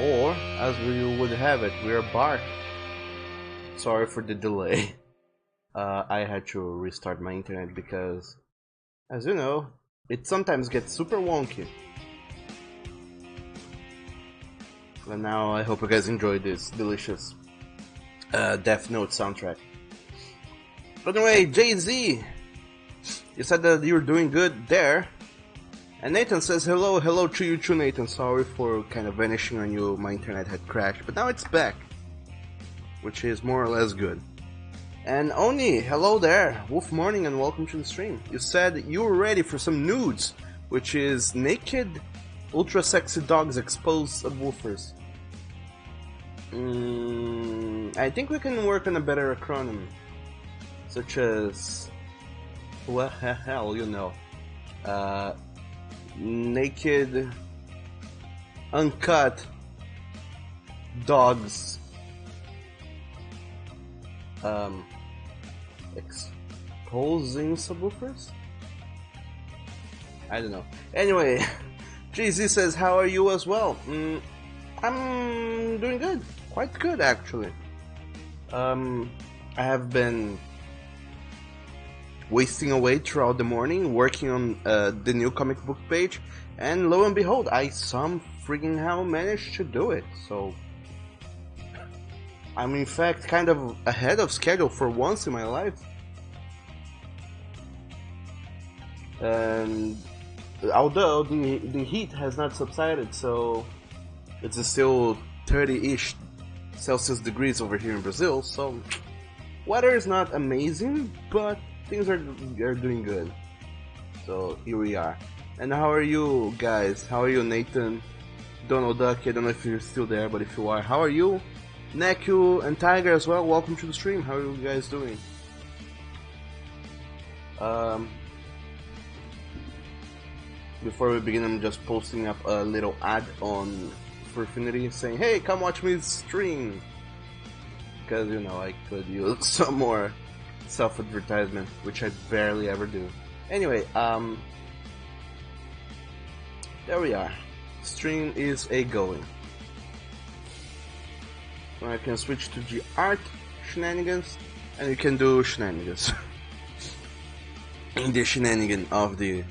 Or, as we would have it, we're back. Sorry for the delay. I had to restart my internet because, as you know, it sometimes gets super wonky. And now I hope you guys enjoy this delicious Death Note soundtrack. But anyway, Jay-Z, you said that you were doing good there. And Nathan says hello to you too, Nathan. Sorry for kind of vanishing on you, my internet had crashed, but now it's back. Which is more or less good. And Oni, hello there. Wolf Morning and welcome to the stream. You said you were ready for some nudes, which is naked, ultra sexy dogs exposed subwoofers. I think we can work on a better acronym. Such as... what the hell, you know. Naked, uncut dogs exposing subwoofers? I don't know. Anyway, GZ says, how are you as well? I'm doing good. Quite good, actually. I have been wasting away throughout the morning working on the new comic book page, and lo and behold, I some freaking how managed to do it. So I'm in fact kind of ahead of schedule for once in my life. And although the heat has not subsided, so it's still 30-ish Celsius degrees over here in Brazil, so weather is not amazing, but things are doing good. So here we are. And how are you guys? How are you, Nathan? Donald Duck, I don't know if you're still there, but if you are, how are you? Neku and Tiger as well, welcome to the stream. How are you guys doing? Before we begin, I'm just posting up a little ad on Furfinity saying, hey, come watch me stream. Because, you know, I could use some more self-advertisement, which I barely ever do. Anyway, there we are. Stream is a-going. I can switch to the art shenanigans, and you can do shenanigans. In the shenanigan of the...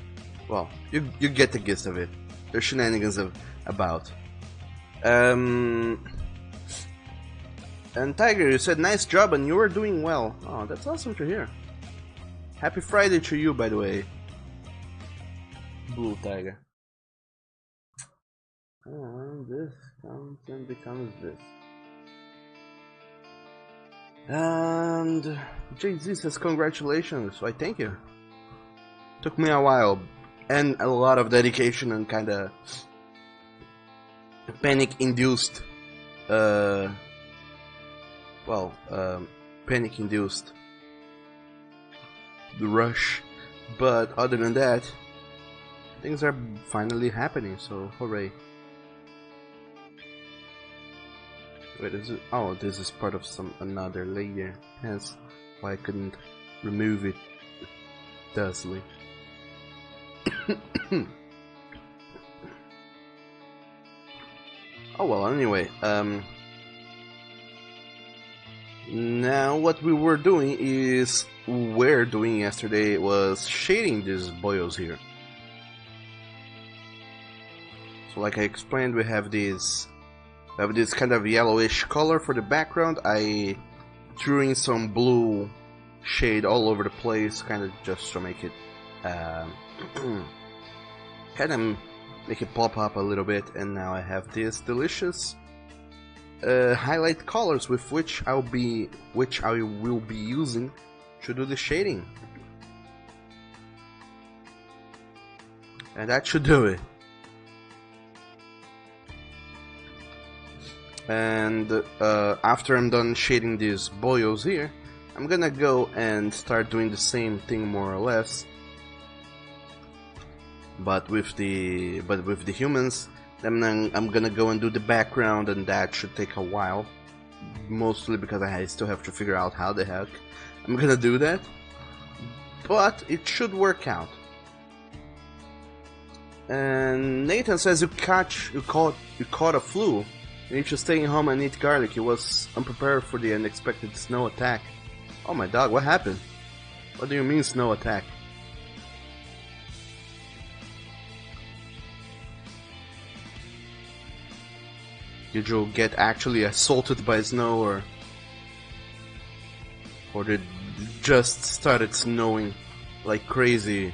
well, you get the gist of it. The shenanigans about. And Tiger, you said nice job and you are doing well. Oh, that's awesome to hear. Happy Friday to you, by the way. Blue Tiger. And this comes and becomes this. And Jay-Z says congratulations. Why, thank you. Took me a while and a lot of dedication and kinda panic-induced panic-induced the rush, but other than that, things are finally happening, so hooray. Wait, is it? Oh, this is part of another layer, hence why I couldn't remove it thusly. Oh well, anyway, now what we were doing yesterday was shading these boils here. So like I explained, we have this kind of yellowish color for the background. I threw in some blue shade all over the place, kind of just to make it make it pop up a little bit, and now I have this delicious highlight colors with which I will be using to do the shading, and that should do it. And after I'm done shading these boils here, I'm gonna go and start doing the same thing more or less, but with the humans. Then I'm gonna go and do the background, and that should take a while, mostly because I still have to figure out how the heck I'm gonna do that, but it should work out. And Nathan says you caught a flu. You need to stay home and eat garlic. He was unprepared for the unexpected snow attack. Oh my dog, what happened? What do you mean snow attack? Did you get actually assaulted by snow, or did it just started snowing like crazy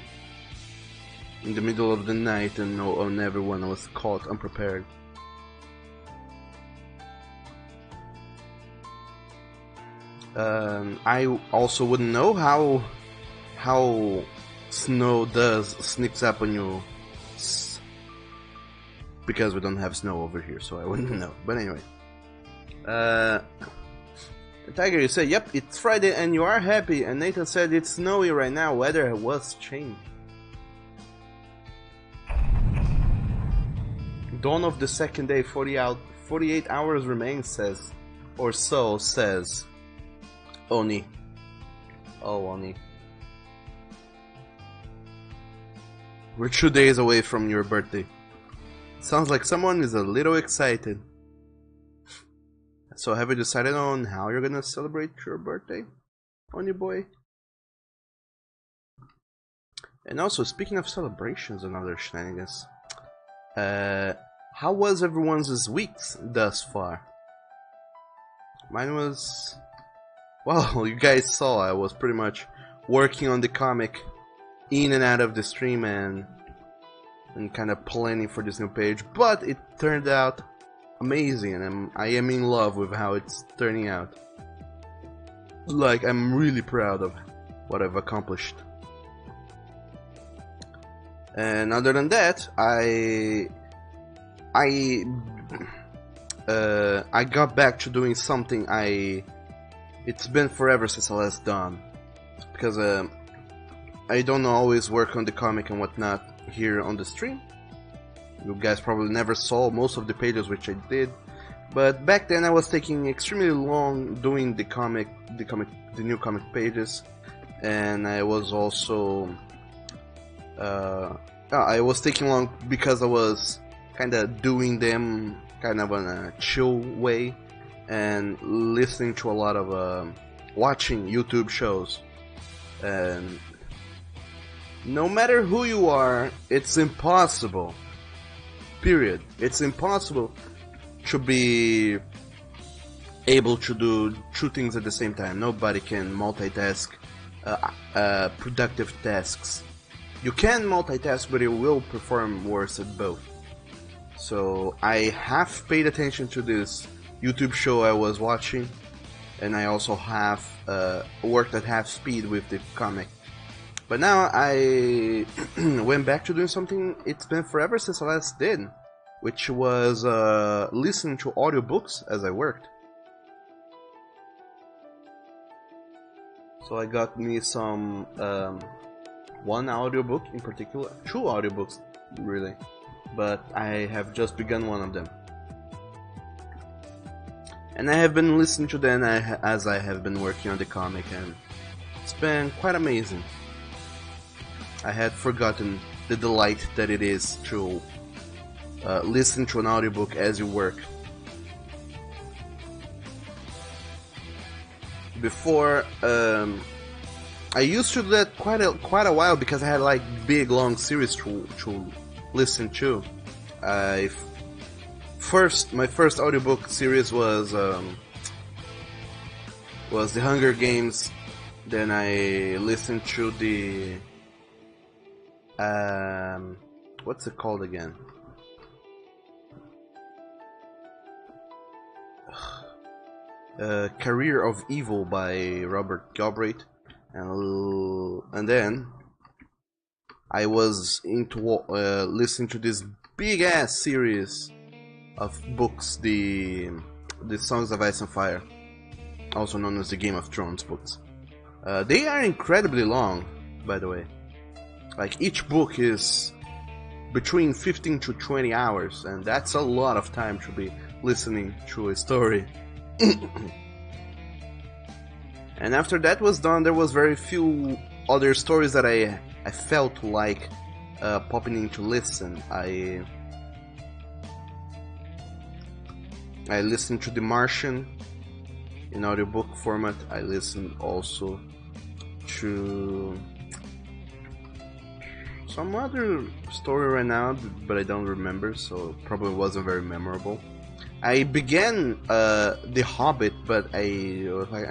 in the middle of the night and everyone was caught unprepared? I also wouldn't know how snow sneaks up on you, because we don't have snow over here, so I wouldn't know. But anyway, Tiger, you say, yep, it's Friday and you are happy, and Nathan said it's snowy right now, weather was changed. Dawn of the second day, 48 hours remain, says, or so says Oni. Oh, Oni. We're 2 days away from your birthday. Sounds like someone is a little excited. So have you decided on how you're gonna celebrate your birthday, Oni boy? And also, speaking of celebrations and other shenanigans, how was everyone's weeks thus far? Mine was... well, you guys saw I was pretty much working on the comic in and out of the stream and kind of planning for this new page, but it turned out amazing, and I am in love with how it's turning out. Like, I'm really proud of what I've accomplished. And other than that, I got back to doing something it's been forever since I last done, because I don't always work on the comic and whatnot here on the stream. You guys probably never saw most of the pages, which I did, but back then I was taking extremely long doing the new comic pages, and I was also I was taking long because I was kind of doing them kind of in a chill way and listening to a lot of watching YouTube shows. And no matter who you are, it's impossible, period, it's impossible to be able to do two things at the same time. Nobody can multitask productive tasks. You can multitask, but you will perform worse at both. So I have paid attention to this YouTube show I was watching, and I also have worked at half speed with the comic. But now I went back to doing something it's been forever since I last did, which was listening to audiobooks as I worked. So I got me some one audiobook in particular, two audiobooks really, but I have just begun one of them. And I have been listening to them as I have been working on the comic, and it's been quite amazing. I had forgotten the delight that it is to listen to an audiobook as you work. Before, I used to do that quite a while because I had like big long series to listen to. My first audiobook series was The Hunger Games. Then I listened to the what's it called again? Career of Evil by Robert Galbraith, and then I was into listening to this big ass series of books, the Songs of Ice and Fire, also known as the Game of Thrones books. They are incredibly long, by the way. Like, each book is between 15 to 20 hours, and that's a lot of time to be listening to a story. And after that was done, there was very few other stories that I felt like popping in to listen. I listened to The Martian in audiobook format. I listened also to some other story right now, but I don't remember, so probably wasn't very memorable. I began The Hobbit, but I was like,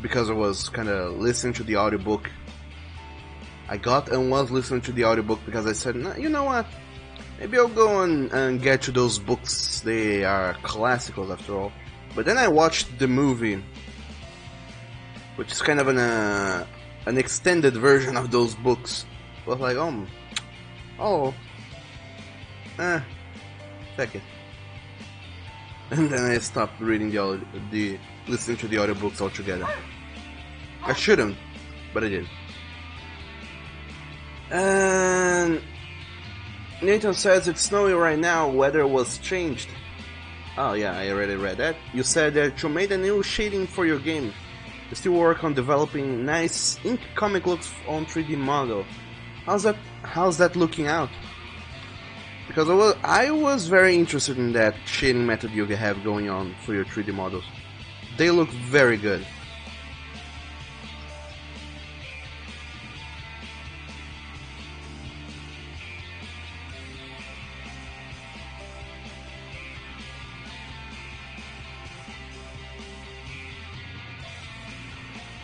because I was kind of listening to the audiobook. I got and was listening to the audiobook because I said, you know what? Maybe I'll go and get to those books. They are classicals after all. But then I watched the movie, which is kind of an extended version of those books. I was like, fuck it. And then I stopped reading listening to the audiobooks altogether. I shouldn't, but I did. And Nathan says it's snowy right now, weather was changed. Oh yeah, I already read that. You said that you made a new shading for your game. You still work on developing nice ink comic looks on 3D model. How's that looking out? Because I was very interested in that shading method you have going on for your 3D models. They look very good.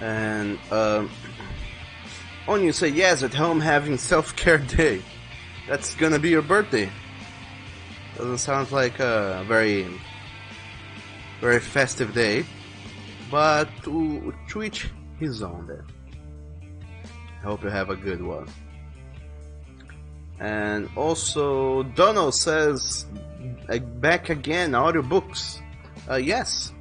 And you say yes, at home having self-care day. That's gonna be your birthday. Doesn't sound like a very, very festive day, but to each his own day. I hope you have a good one. And also, Donald says, back again, audiobooks. Yes.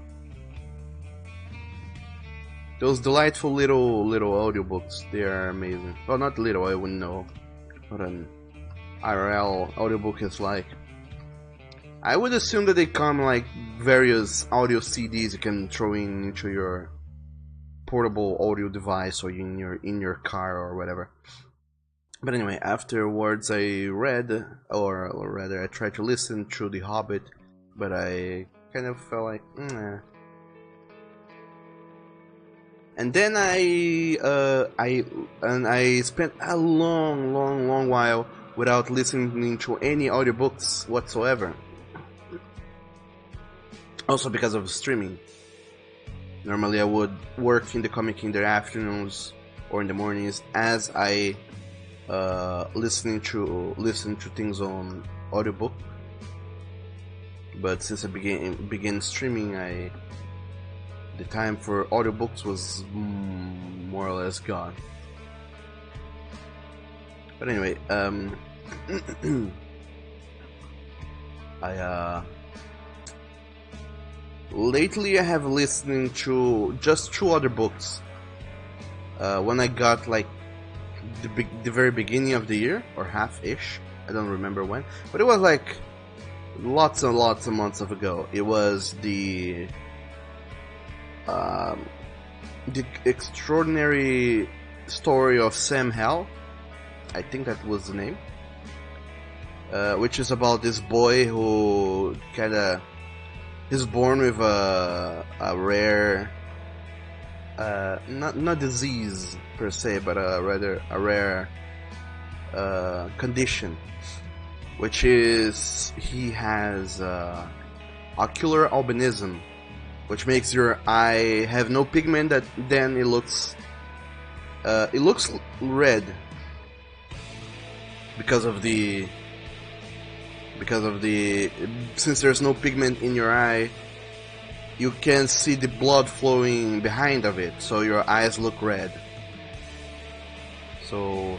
Those delightful little audiobooks, they are amazing. Well, not little, I wouldn't know what an IRL audiobook is like. I would assume that they come like various audio CDs you can throw into your portable audio device or in your car or whatever. But anyway, afterwards I read, or rather I tried to listen to The Hobbit, but I kind of felt like, And then I spent a long while without listening to any audiobooks whatsoever. Also because of streaming. Normally I would work in the comic in the afternoons or in the mornings as I listen to things on audiobook. But since I began streaming, the time for audiobooks was more or less gone. But anyway, lately I have listening to just two other books. When I got like the very beginning of the year, or half-ish, I don't remember when, but it was like lots and lots of months ago. It was the Extraordinary Story of Sam Hell, I think that was the name, which is about this boy who is born with a rare, not disease per se, but rather a rare condition, which is he has ocular albinism, which makes your eye have no pigment, that then it looks red because of the since there's no pigment in your eye, you can see the blood flowing behind of it, so your eyes look red. So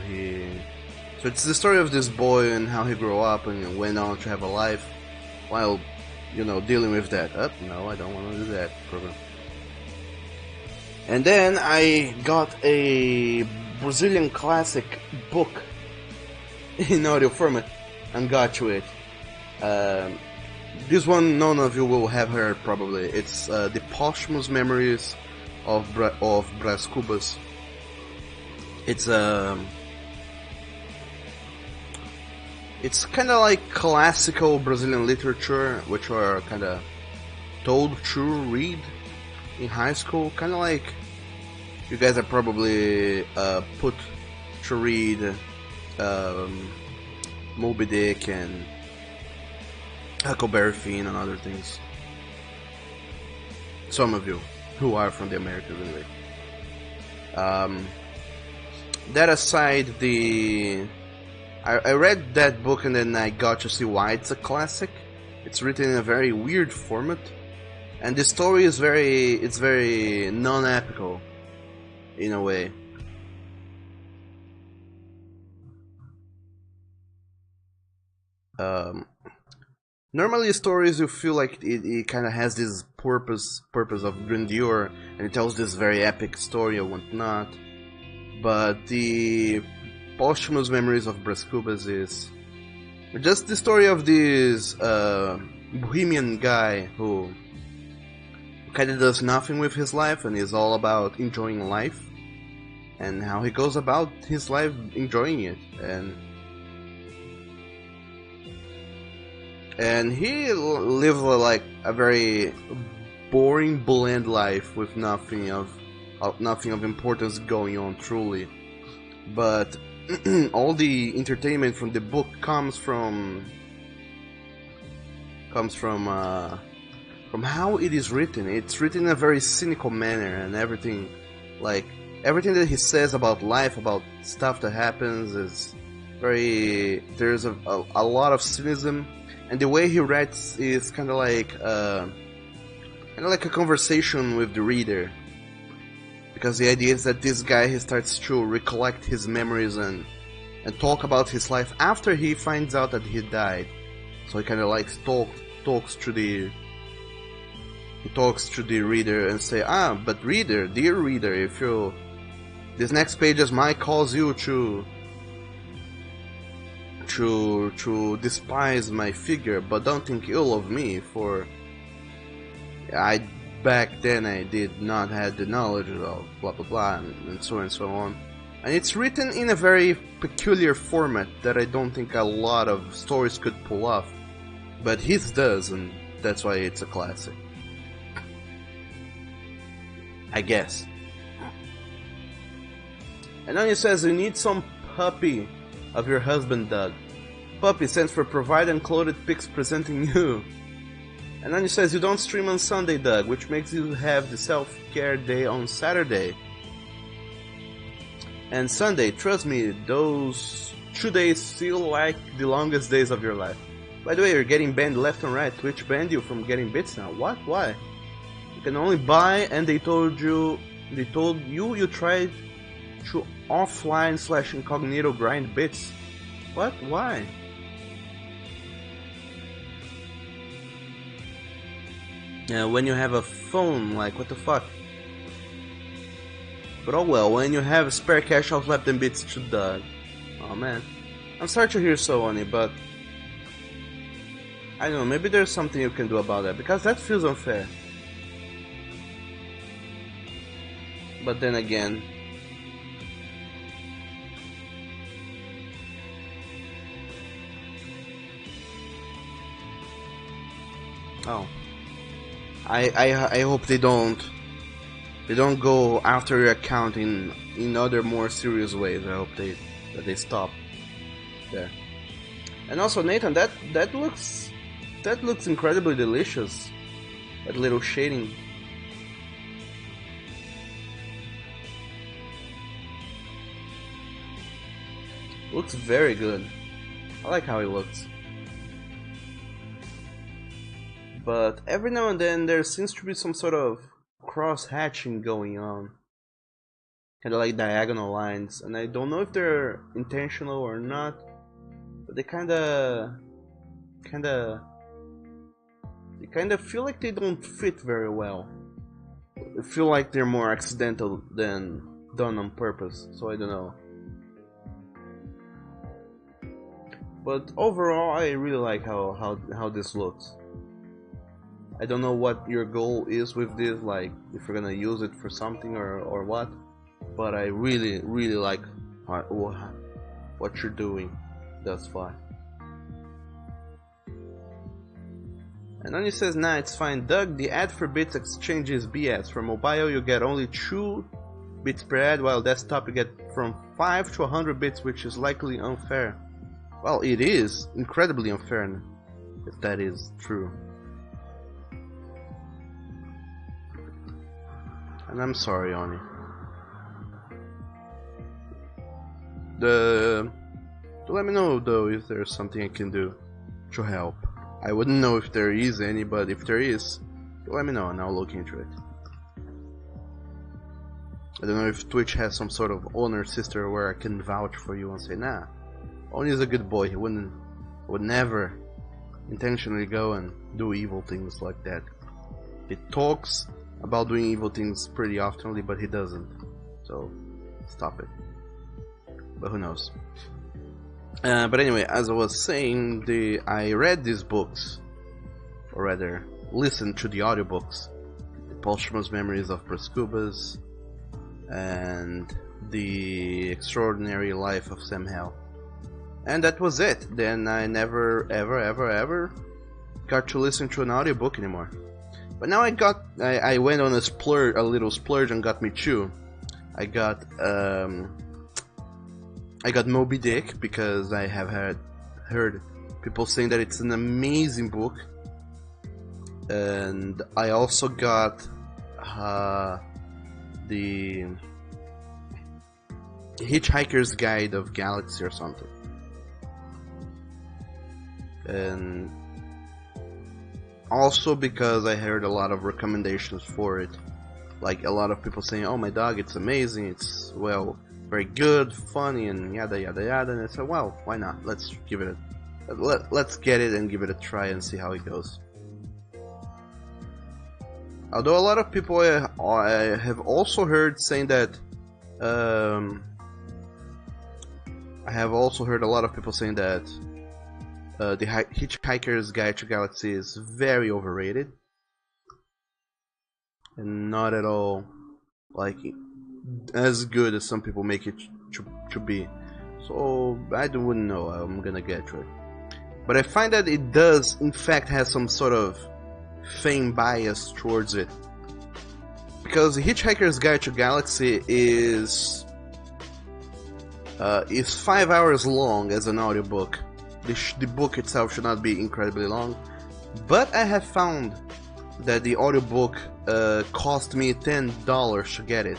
it's the story of this boy and how he grew up and went on to have a life while dealing with that. No, I don't want to do that program. And then I got a Brazilian classic book in audio format and got to it. This one none of you will have heard probably. It's the Posthumous Memories of Brás Cubas. It's kind of like classical Brazilian literature, which are kind of told to read in high school. Kind of like you guys are probably put to read Moby Dick and Huckleberry Finn and other things. Some of you who are from the Americas anyway. That aside, I read that book and then I got to see why it's a classic. It's written in a very weird format, and the story is very non-epical in a way. Normally stories you feel like it kind of has this purpose of grandeur, and it tells this very epic story or whatnot. But the Posthumous Memories of Brás Cubas is just the story of this bohemian guy who kind of does nothing with his life and is all about enjoying life, and how he goes about his life enjoying it, and he lives like a very boring, bland life with nothing of importance going on truly. But all the entertainment from the book comes from how it is written. It's written in a very cynical manner, and everything that he says about life, about stuff that happens, is very. There's a lot of cynicism, and the way he writes is kind of like a conversation with the reader. Because the idea is that this guy, he starts to recollect his memories and talk about his life after he finds out that he died. So he kind of like talks to the reader and say, but reader, dear reader, if you this next pages might cause you to despise my figure, but don't think ill of me, for back then I did not have the knowledge of blah blah blah and so on. And it's written in a very peculiar format that I don't think a lot of stories could pull off, but his does, and that's why it's a classic, I guess. And then he says, you need some puppy of your husband, Doug. Puppy stands for provide and clothed pics presenting you. And then he says, you don't stream on Sunday, Doug, which makes you have the self-care day on Saturday. And Sunday, trust me, those 2 days feel like the longest days of your life. By the way, you're getting banned left and right. Twitch banned you from getting bits now. What? Why? You can only buy, and they told you you tried to offline/incognito grind bits. What? Why? When you have a phone, like, what the fuck? But oh well, when you have spare cash, I'll slap them bits to Doug. Oh man. I'm sorry to hear so, Oni, but I don't know, maybe there's something you can do about that, because that feels unfair. But then again, oh, I hope they don't go after your account in other more serious ways. I hope that they stop there. And also, Nathan, that looks incredibly delicious. That little shading. Looks very good. I like how it looks. But every now and then there seems to be some sort of cross-hatching going on. Kind of like diagonal lines, and I don't know if they're intentional or not, but they kind of feel like they don't fit very well. They feel like they're more accidental than done on purpose, so I don't know. But overall, I really like how this looks. I don't know what your goal is with this, like if you're gonna use it for something or what, but I really like what you're doing thus far. And then he says, nah, it's fine. Doug, the ad for bits exchange is BS. For mobile, you get only 2 bits per ad, while desktop you get from 5 to 100 bits, which is likely unfair. Well, it is incredibly unfair, if that is true. And I'm sorry, Oni. Let me know, though, if there's something I can do to help. I wouldn't know if there is any, but if there is, let me know and I'll look into it. I don't know if Twitch has some sort of owner system where I can vouch for you and say, nah, Oni is a good boy, he would never intentionally go and do evil things like that. He talks about doing evil things pretty oftenly, but he doesn't. So, stop it. But who knows? But anyway, as I was saying, I read these books, or rather, listened to the audiobooks. The Posthumous Memories of Prescubas, and The Extraordinary Life of Sam Hell. And that was it. Then I never, ever got to listen to an audiobook anymore. But now I went on a little splurge and got me two. I got Moby Dick because I have heard people saying that it's an amazing book, and I also got the Hitchhiker's Guide of Galaxy or something, and also because I heard a lot of recommendations for it, like a lot of people saying, "Oh my dog, it's amazing! It's very good, funny, and yada yada yada." And I said, well, why not? Let's give it let's get it and give it a try and see how it goes. Although a lot of people I have also heard saying that I have also heard a lot of people saying that the Hitchhiker's Guide to Galaxy is very overrated and not at all like as good as some people make it to be. So I wouldn't know. I'm gonna get to it, but I find that it does in fact have some sort of fame bias towards it, because the Hitchhiker's Guide to Galaxy is 5 hours long as an audiobook. The book itself should not be incredibly long, but I have found that the audiobook cost me $10 to get it,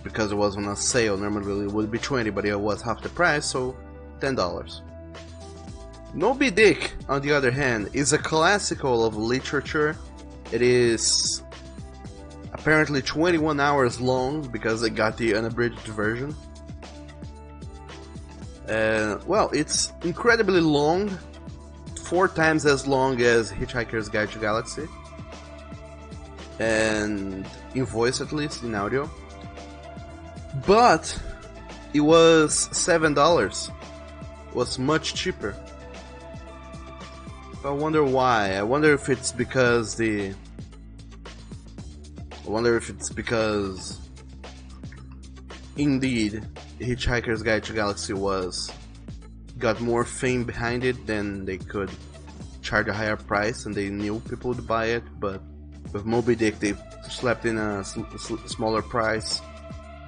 because it was on a sale. Normally it would be $20, but it was half the price, so $10. Moby Dick, on the other hand, is a classical of literature. It is apparently 21 hours long because I got the unabridged version. Well, it's incredibly long, 4 times as long as Hitchhiker's Guide to Galaxy, and in voice at least, in audio. But it was $7. It was much cheaper. I wonder why. I wonder if it's because indeed Hitchhiker's Guide to Galaxy got more fame behind it than they could charge a higher price, and they knew people would buy it. But with Moby Dick, they slapped in a smaller price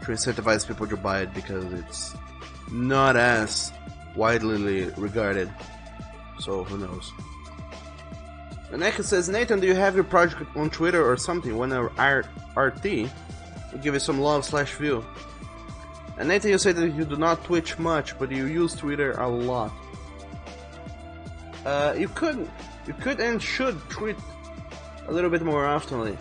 to incentivize people to buy it because it's not as widely regarded. So who knows? And Eka says, Nathan, do you have your project on Twitter or something? When RT, we'll give you some love/view. And Nathan, you say that you do not Twitch much, but you use Twitter a lot. You could and should tweet a little bit more oftenly.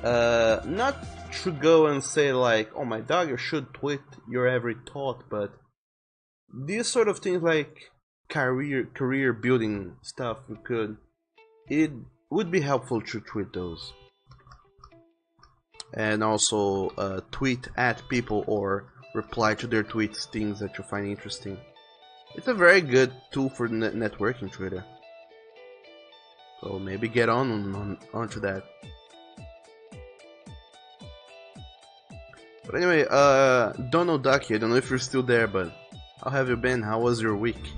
Not to go and say like, oh my dog, you should tweet your every thought, but these sort of things like career building stuff, it would be helpful to tweet those. And also tweet at people or reply to their tweets things that you find interesting. It's a very good tool for networking, Twitter. So maybe get onto that. But anyway, Donald Ducky, I don't know if you're still there, but how have you been? How was your week?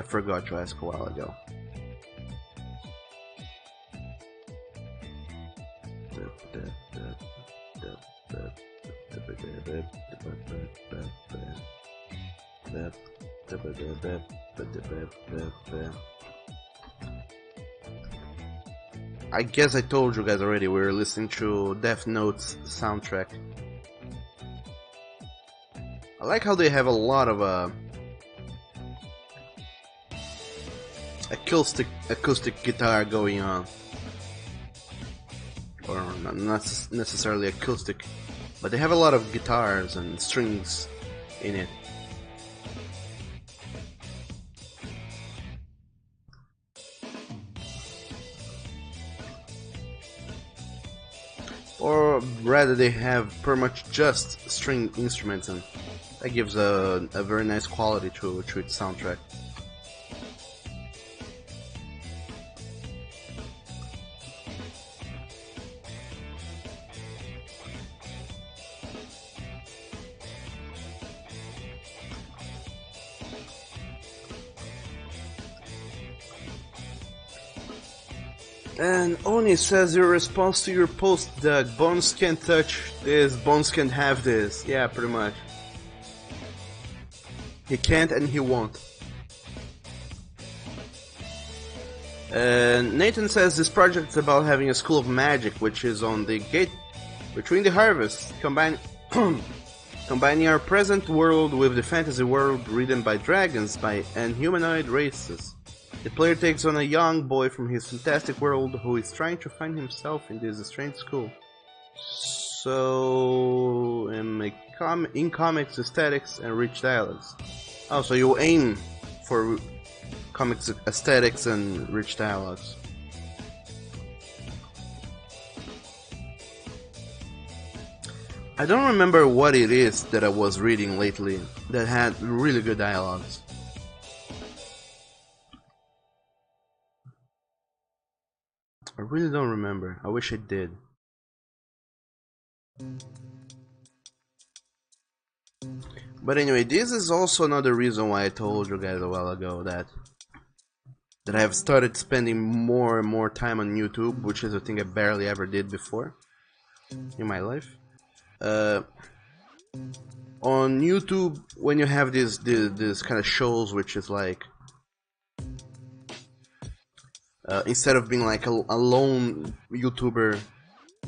I forgot to ask a while ago. I guess I told you guys already, we were listening to Death Note's soundtrack. I like how they have a lot of acoustic guitar going on. Or not necessarily acoustic, but they have a lot of guitars and strings in it. Or rather, they have pretty much just string instruments, and that gives a very nice quality to its soundtrack. And Oni says your response to your post, Doug. Bones can't touch this, Bones can't have this. Yeah, pretty much. He can't and he won't. And Nathan says this project is about having a school of magic, which is on the gate between the harvests, combining our present world with the fantasy world ridden by dragons and humanoid races. The player takes on a young boy from his fantastic world who is trying to find himself in this strange school. So, in comics, aesthetics, and rich dialogues. Oh, so you aim for comics aesthetics and rich dialogues. I don't remember what it is that I was reading lately that had really good dialogues. I really don't remember. I wish I did. But anyway, this is also another reason why I told you guys a while ago that I have started spending more and more time on YouTube, which is a thing I barely ever did before in my life. On YouTube, when you have this kind of shows, which is like instead of being like a lone YouTuber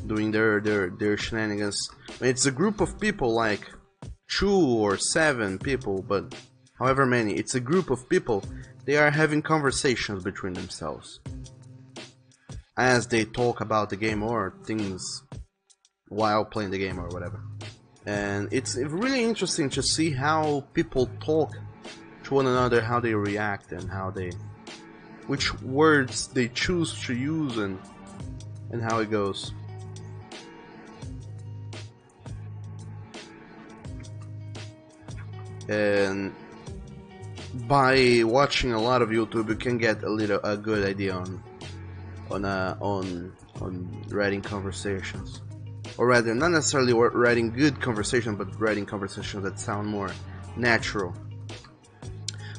doing their shenanigans, it's a group of people, like 2 or 7 people, but however many, it's a group of people. They are having conversations between themselves as they talk about the game or things while playing the game or whatever. And it's really interesting to see how people talk to one another, how they react, and which words they choose to use, and how it goes. And by watching a lot of YouTube, you can get a good idea on writing conversations, or rather, not necessarily writing good conversations, but writing conversations that sound more natural.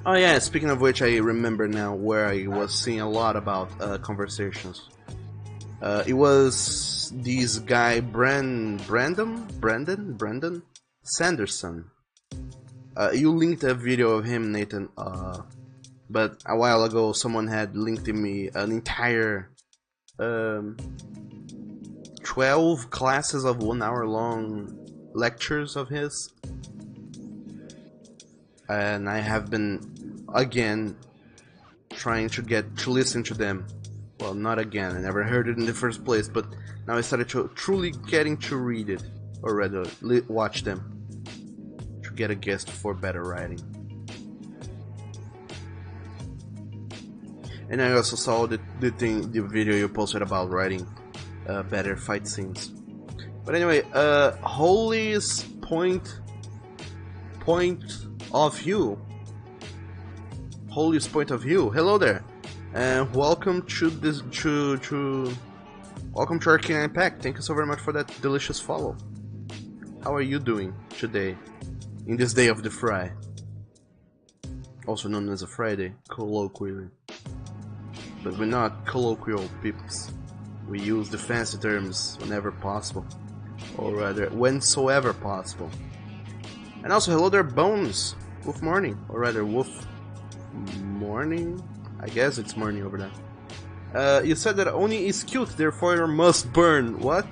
Oh yeah, speaking of which, I remember now where I was seeing a lot about conversations. It was this guy Brandon Sanderson. You linked a video of him, Nathan, but a while ago someone had linked me an entire 12 classes of 1 hour long lectures of his. And I have been again trying to listen to them. Well, not again, I never heard it in the first place, but now I started to truly getting to read it, or rather watch them, to get a guest for better writing. And I also saw the video you posted about writing better fight scenes. But anyway, Holy's point of view. Holy's point of view. Hello there, and welcome to this welcome to Arcane Pack. Thank you so very much for that delicious follow. How are you doing today, in this day of the fry? also known as a Friday, colloquially. But we're not colloquial peeps. We use the fancy terms whenever possible, or rather, whensoever possible. And also, hello there, Bones. Wolf morning, or rather, Wolf morning. I guess it's morning over there. You said that Oni is cute, therefore you must burn. What?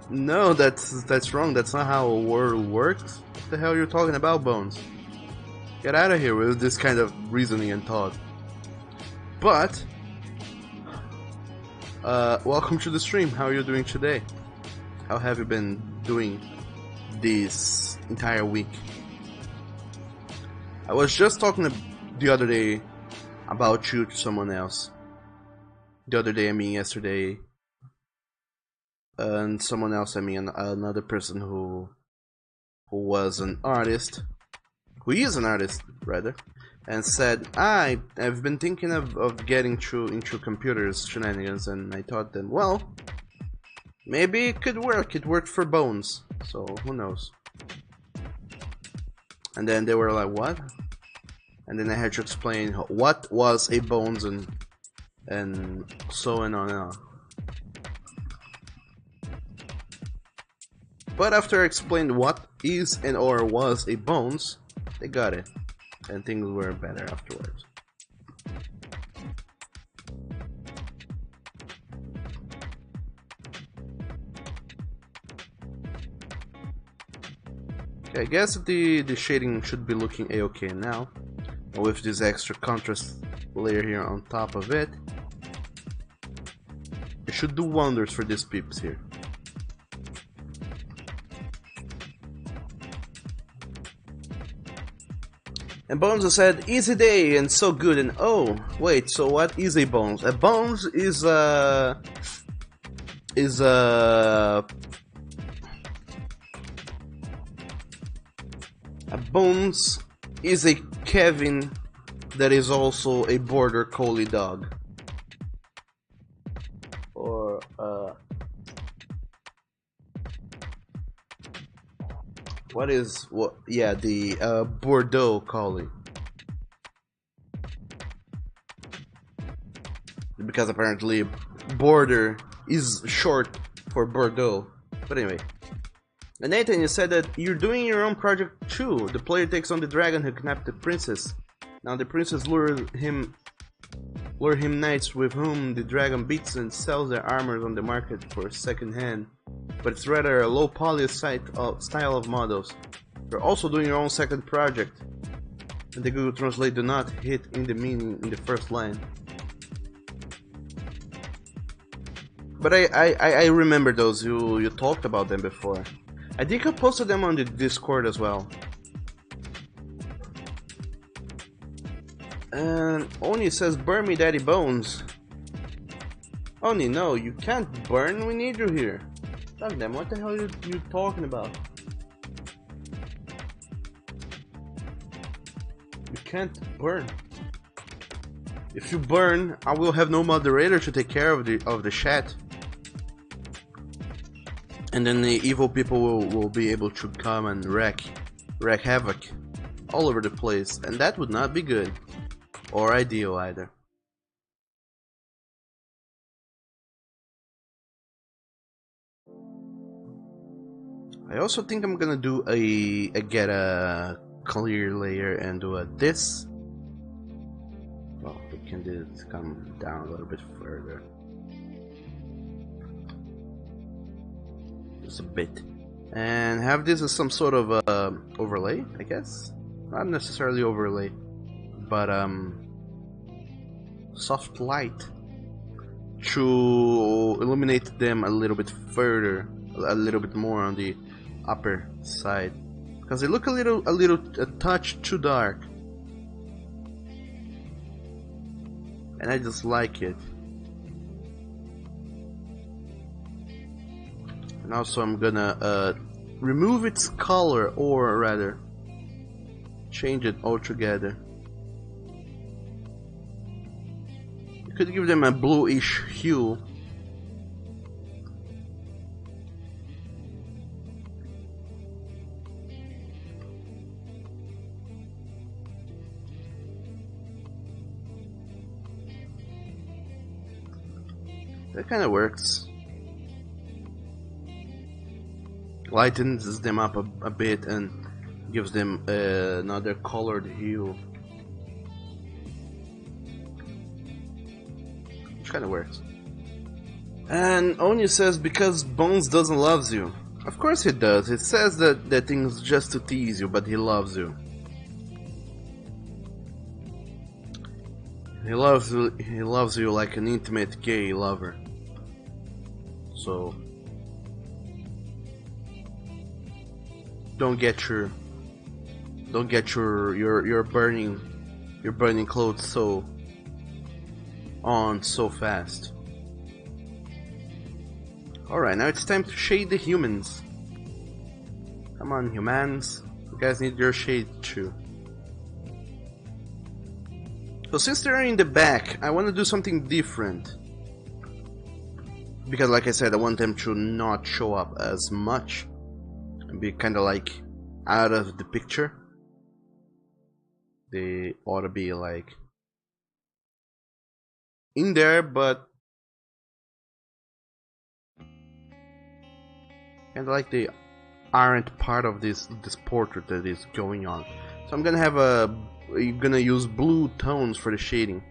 No, that's wrong. That's not how a world works. What the hell are you talking about, Bones? Get out of here with this kind of reasoning and thought. But welcome to the stream. How are you doing today? How have you been doing this entire week? I was just talking the other day about you to someone else. The other day, I mean yesterday. And someone else, I mean another person who was an artist, who is an artist rather, and said, I've been thinking of getting into computers shenanigans, and I thought then, well, maybe it could work. It worked for Bones, so who knows. And then they were like, what? And then I had to explain what was a Bones and so on and on. But after I explained what is and or was a Bones, they got it, and things were better afterwards. Okay, I guess the shading should be looking a-okay now, with this extra contrast layer here on top of it. It should do wonders for these peeps here. And Bones said, easy day and so good, and oh, wait, so what is a Bones? A Bones is a Bones is a Kevin that is also a border collie dog. Or what is what? Yeah, the Bordeaux collie. Because apparently border is short for Bordeaux. But anyway. And Nathan, you said that you're doing your own project too. The player takes on the dragon who kidnapped the princess. Now the princess lure him knights with whom the dragon beats and sells their armors on the market for second hand. But it's rather a low poly style of models. You're also doing your own second project. And the Google Translate do not hit in the meaning in the first line. But I remember those, you talked about them before. I think I posted them on the Discord as well. And Oni says, burn me daddy Bones. Oni, no, you can't burn, we need you here. Fuck them, what the hell are you talking about? You can't burn. If you burn, I will have no moderator to take care of the chat. And then the evil people will be able to come and wreak havoc all over the place, and that would not be good. Or ideal either. I also think I'm gonna do get a clear layer and do a this. Well, we can do it, come down a little bit further. Just a bit. And have this as some sort of overlay, I guess. Not necessarily overlay, but soft light to illuminate them a little bit further, a little bit more on the upper side, because they look a touch too dark, and I just like it. And also I'm gonna remove its color, or rather change it altogether. You could give them a bluish hue. That kind of works. Lightens them up a bit and gives them another colored hue. Which kind of works. And Oni says, because Bones doesn't love you. Of course he does. It says that thing's just to tease you, but he loves you. He loves you like an intimate gay lover. So don't get your burning clothes so fast. Alright, now it's time to shade the humans. Come on, humans. You guys need your shade too. So since they're in the back, I want to do something different. Because like I said, I want them to not show up as much. And be kind of like out of the picture. They ought to be like in there, but kind of like they aren't part of this portrait that is going on. So I'm gonna use blue tones for the shading.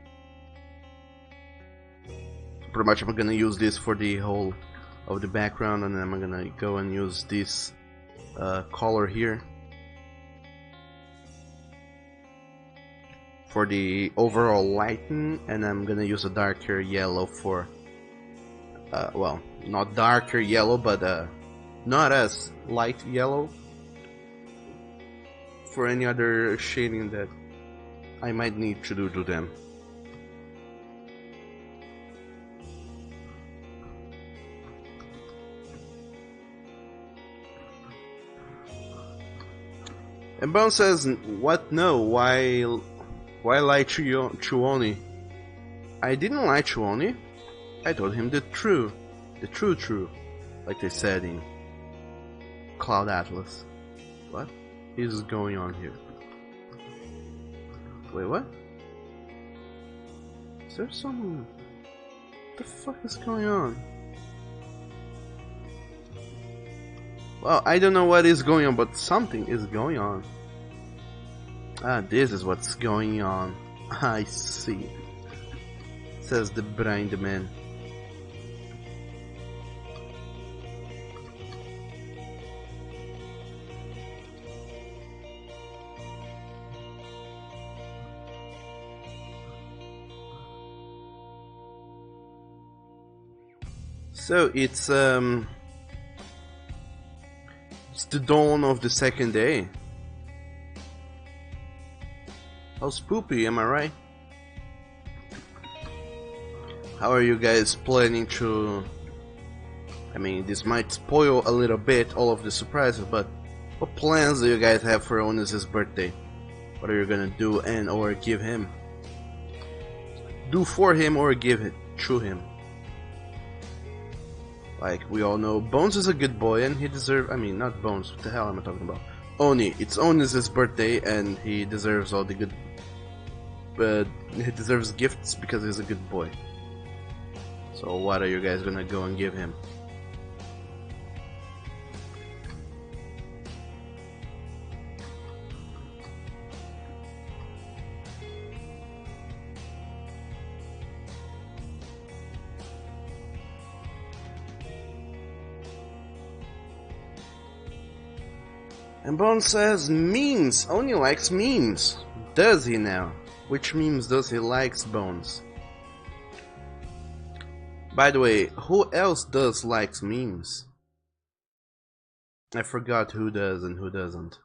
Pretty much I'm gonna use this for the whole of the background, and then I'm gonna go and use this color here for the overall lighting, and I'm gonna use a darker yellow for well, not darker yellow, but not as light yellow for any other shading that I might need to do to them. And Bone says, what no, why lie Chuoni? I didn't lie Chuoni. I told him the true, like they said in Cloud Atlas. What is going on here? Wait, what? Is there some... What the fuck is going on? Well, I don't know what is going on, but something is going on. Ah, this is what's going on. I see. Says the blind man. So it's the dawn of the second day. How spoopy, am I right? How are you guys planning to... I mean, this might spoil a little bit all of the surprises, but what plans do you guys have for Onis' birthday? What are you gonna do and or give him? Do for him or give it to him? Like, we all know Bones is a good boy and he deserves... I mean, not Bones, what the hell am I talking about? Oni. It's Onis' birthday and he deserves all the good... But he deserves gifts because he's a good boy. So what are you guys gonna go and give him? And Bones says, memes! Oni likes memes! Does he now? Which memes does he likes, Bones? By the way, who else does likes memes? I forgot who does and who doesn't.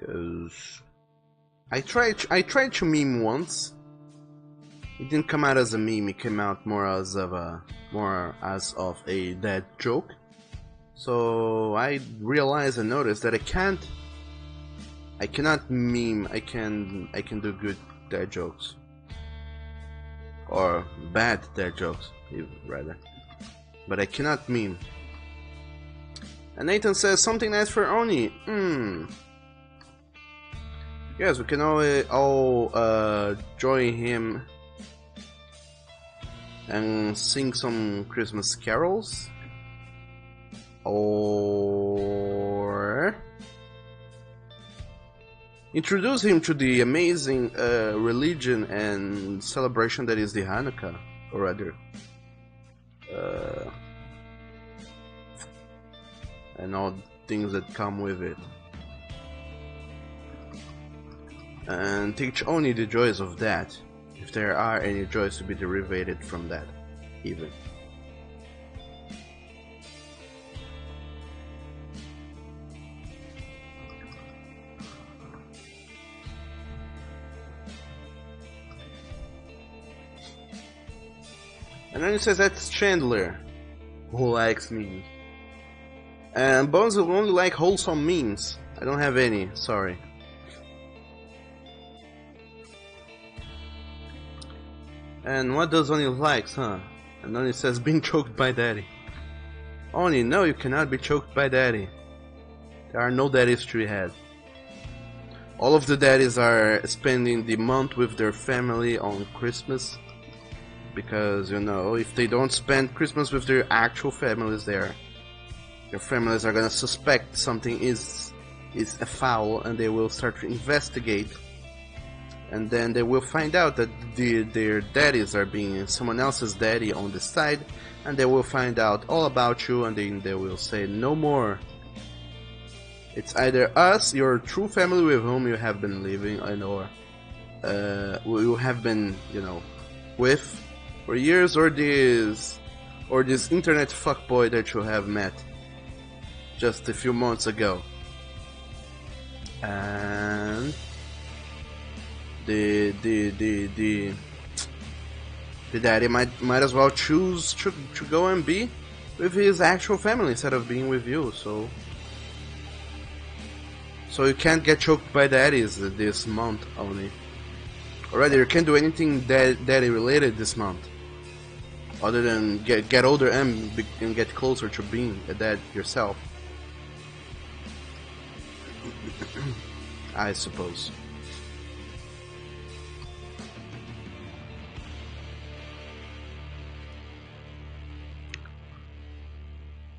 Cause I tried to meme once. It didn't come out as a meme. It came out more as of a dad joke. So I realized and noticed that I cannot meme. I can do good dad jokes or bad dad jokes, rather. But I cannot meme. And Nathan says something nice for Oni. Yes, we can all join him and sing some Christmas carols, or introduce him to the amazing religion and celebration that is the Hanukkah, or rather, and all things that come with it, and teach Oni the joys of that, if there are any joys to be derived from that, even. And then he says that's Chandler, who likes memes. And Bones will only like wholesome memes. I don't have any, sorry. And what does Oni likes, huh? And Oni says being choked by daddy. Oni, no, you cannot be choked by daddy. There are no daddies to be had. All of the daddies are spending the month with their family on Christmas. Because, you know, if they don't spend Christmas with their actual families there, their families are gonna suspect something is afoul, and they will start to investigate. And then they will find out that their daddies are being someone else's daddy on the side, and they will find out all about you, and then they will say no more. It's either us, your true family with whom you have been living, and or you have been, you know, with for years, or this internet fuckboy that you have met just a few months ago. And the daddy might as well choose to go and be with his actual family instead of being with you, so you can't get choked by daddies this month only. Or rather, you can't do anything daddy related this month other than get older and get closer to being a dad yourself. I suppose.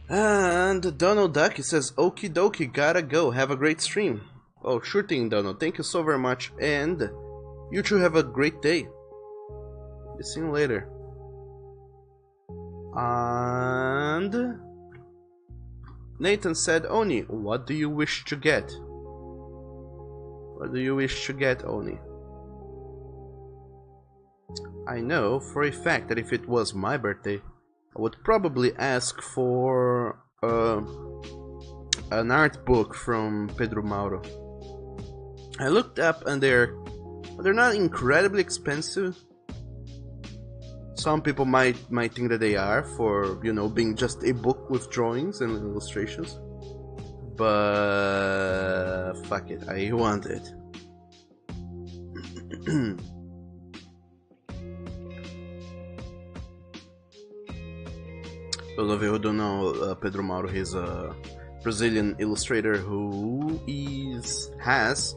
And Donald Duck, he says, okie dokie, gotta go, have a great stream. Oh, sure thing, Donald, thank you so very much, and you two have a great day. See you later. And Nathan said, Oni, what do you wish to get? What do you wish to get, Oni? I know for a fact that if it was my birthday, I would probably ask for an art book from Pedro Mauro. I looked up and they're not incredibly expensive. Some people might think that they are, for, you know, being just a book with drawings and illustrations. But fuck it, I want it. Those of you who don't know, Pedro Mauro, he's a Brazilian illustrator who has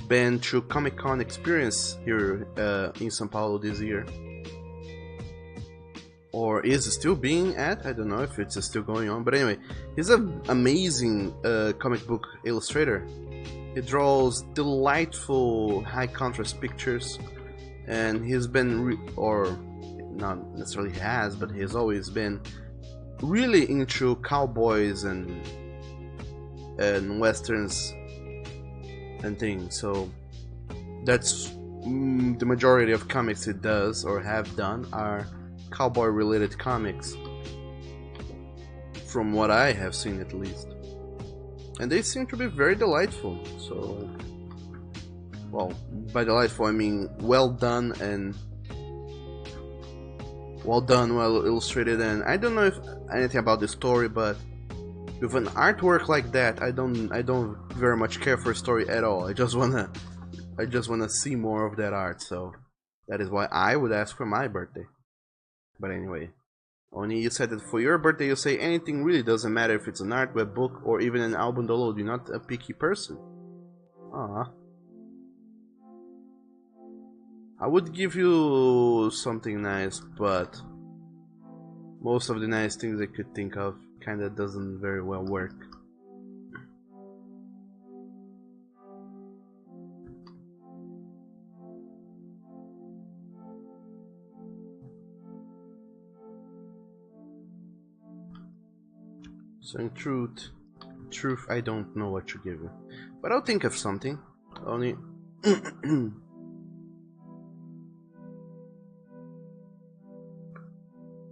been to Comic-Con experience here in São Paulo this year. Or is still being at, I don't know if it's still going on, but anyway, he's an amazing comic book illustrator. He draws delightful high contrast pictures, and he's been, or not necessarily has, but he's always been really into cowboys and westerns and things. So that's the majority of comics he does or have done are cowboy related comics, from what I have seen at least, and they seem to be very delightful. So, well, by delightful I mean well done, well illustrated. And I don't know if anything about the story, but with an artwork like that, I don't very much care for a story at all. I just wanna see more of that art. So that is why I would ask for my birthday. But anyway, Only you said that for your birthday you say anything really, doesn't matter if it's an art, web book, or even an album download. You're not a picky person. Ah, I would give you something nice, but most of the nice things I could think of kinda doesn't very well work. So in truth, I don't know what to give you, but I'll think of something. Only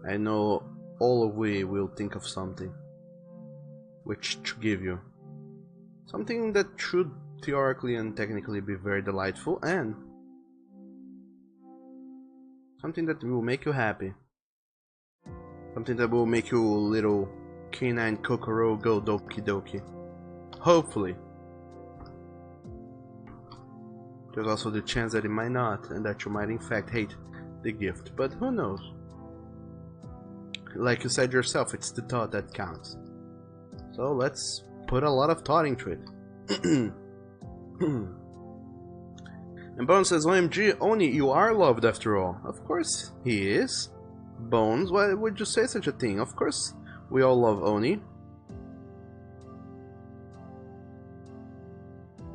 I know all of we will think of something which to give you. Something that should theoretically and technically be very delightful, and something that will make you happy. Something that will make you little canine Kokoro go doki doki. Hopefully. There's also the chance that it might not, and that you might in fact hate the gift, but who knows? Like you said yourself, it's the thought that counts. So let's put a lot of thought into it. And Bones says, OMG, Oni, you are loved after all. Of course he is. Bones, why would you say such a thing? Of course we all love Oni.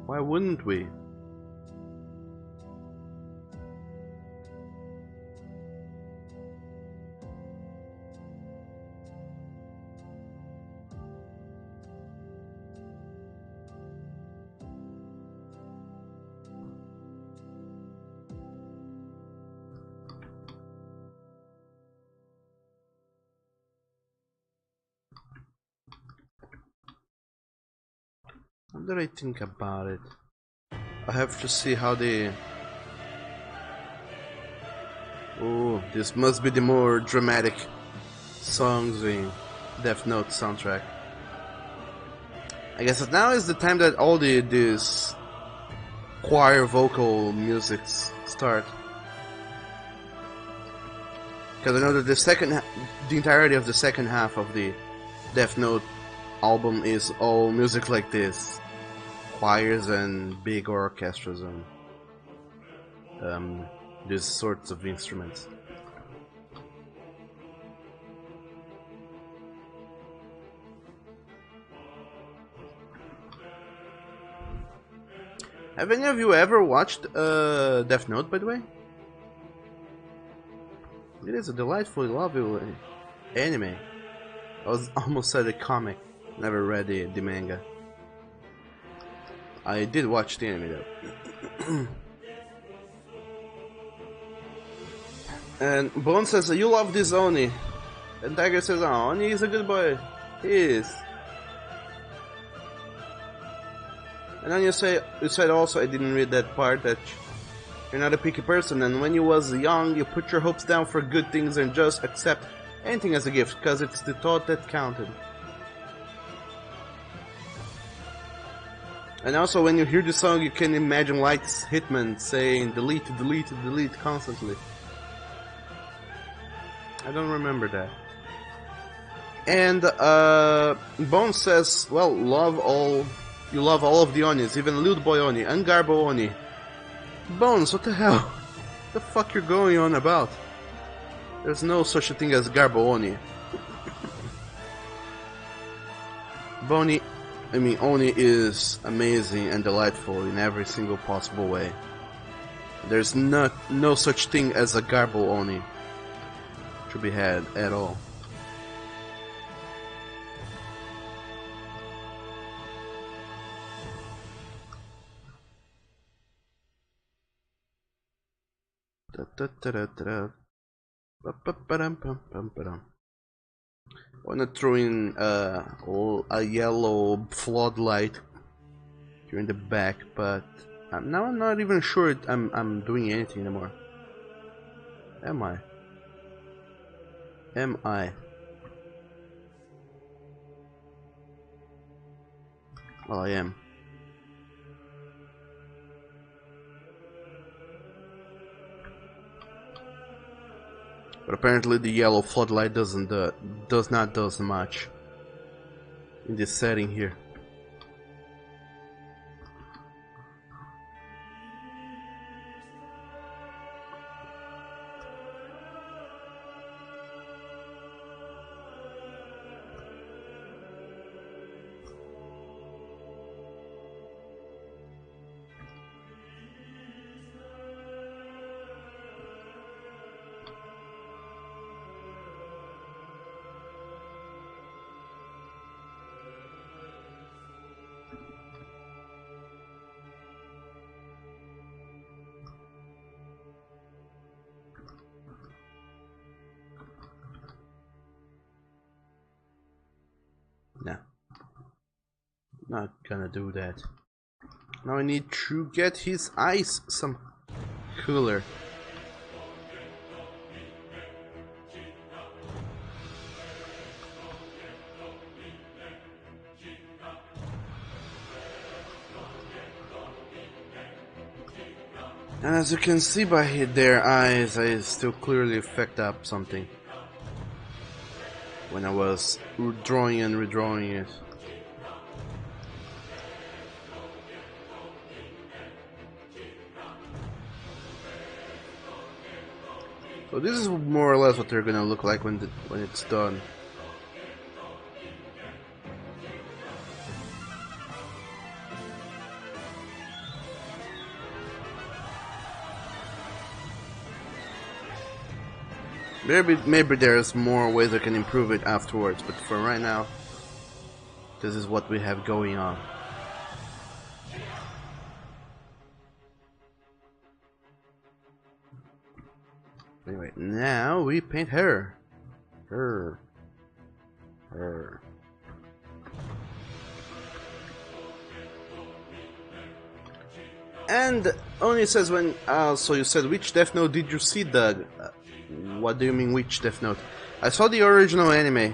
Why wouldn't we? How did I think about it? I have to see how the... Oh, this must be the more dramatic songs in Death Note soundtrack. I guess that now is the time that all this choir vocal musics start. Because I know that the entirety of the second half of the Death Note album is all music like this. Choirs and big orchestras and these sorts of instruments. Have any of you ever watched Death Note, by the way? It is a delightfully lovely anime. I was almost said a comic. Never read the manga. I did watch the anime though. And Bone says, you love this Oni. And Tiger says, oh, Oni is a good boy. He is. And then you said also, I didn't read that part, that you're not a picky person, and when you was young, you put your hopes down for good things and just accept anything as a gift, because it's the thought that counted. And also, when you hear the song, you can imagine Light's Hitman saying delete, delete, delete constantly. I don't remember that. And Bone says, well, you love all of the Onis, even Little Boy Oni and Garbo Oni. Bones, what the hell? What the fuck you're going on about? There's no such a thing as Garbo Oni. Oni is amazing and delightful in every single possible way. There's no such thing as a Garbo Oni to be had at all. I wanna throw in a yellow floodlight here in the back, but now I'm not even sure I'm doing anything anymore. Am I? Am I? Well, I am. But apparently the yellow floodlight does not do much in this setting here. No, not gonna do that. Now I need to get his eyes some cooler. And as you can see by their eyes, I still clearly fucked up something when I was drawing and redrawing it. So this is more or less what they're gonna look like when it's done. Maybe there's more ways I can improve it afterwards, but for right now, this is what we have going on. Anyway, now we paint her. Her. And only says when. So you said which Death Note did you see, Doug? What do you mean which Death Note? I saw the original anime.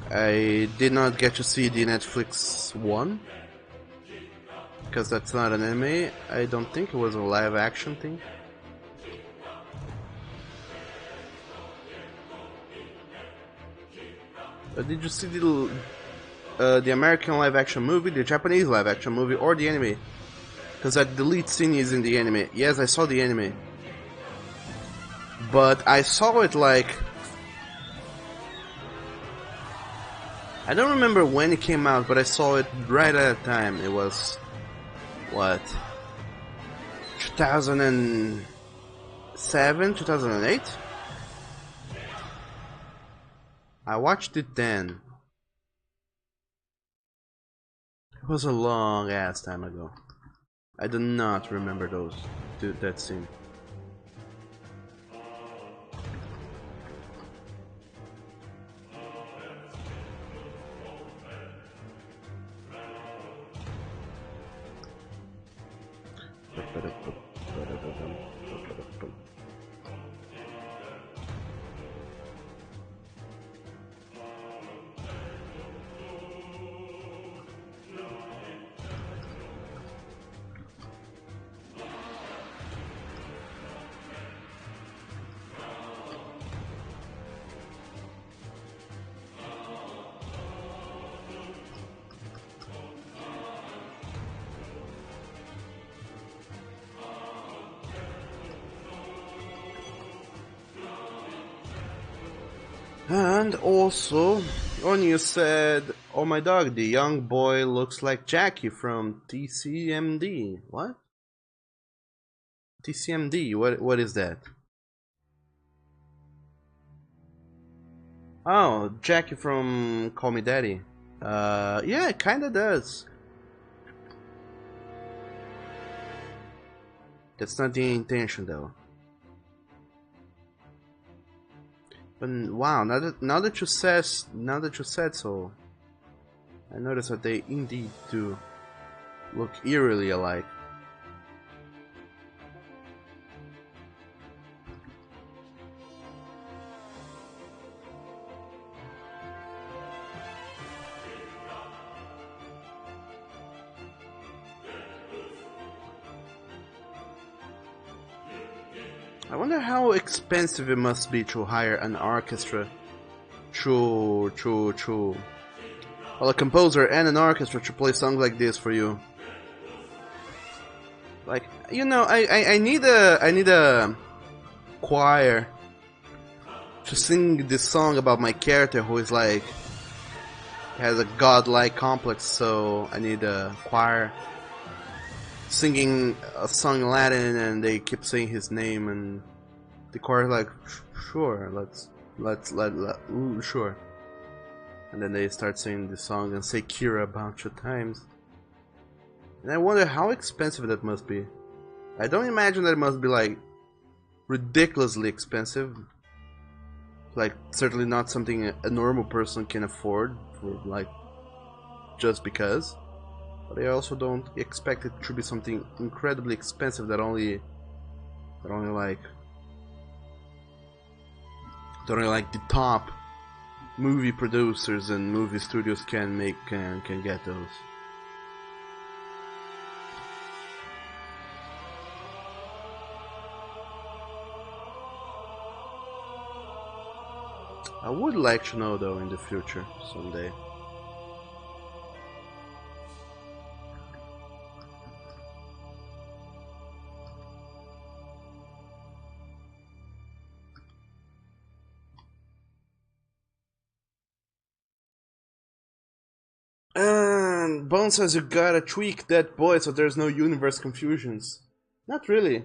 I did not get to see the Netflix one, because that's not an anime. I don't think it was a live action thing. Did you see the American live action movie, the Japanese live action movie, or the anime? Because that delete scene is in the anime. Yes, I saw the anime. But I saw it like... I don't remember when it came out, but I saw it right at the time. It was... what? 2007? 2008? I watched it then. It was a long ass time ago. I do not remember that scene. And also, Onyu said, "Oh my dog, the young boy looks like Jackie from TCMD." What? TCMD? What is that? Oh, Jackie from Call Me Daddy. Yeah, it kinda does. That's not the intention though. But wow, now that you said so, I noticed that they indeed do look eerily alike. I wonder how expensive it must be to hire an orchestra. Well, a composer and an orchestra to play songs like this for you. Like, you know, I need a choir to sing this song about my character who is like has a godlike complex, so I need a choir singing a song in Latin, and they keep saying his name, and the choir is like, sure, sure. And then they start singing the song and say Kira a bunch of times. And I wonder how expensive that must be. I don't imagine that it must be like ridiculously expensive. Like, certainly not something a normal person can afford for, like, just because. But I also don't expect it to be something incredibly expensive that only like the top movie producers and movie studios can get those. I would like to know though in the future someday. And Bone says you gotta tweak that boy so there's no universe confusions. Not really.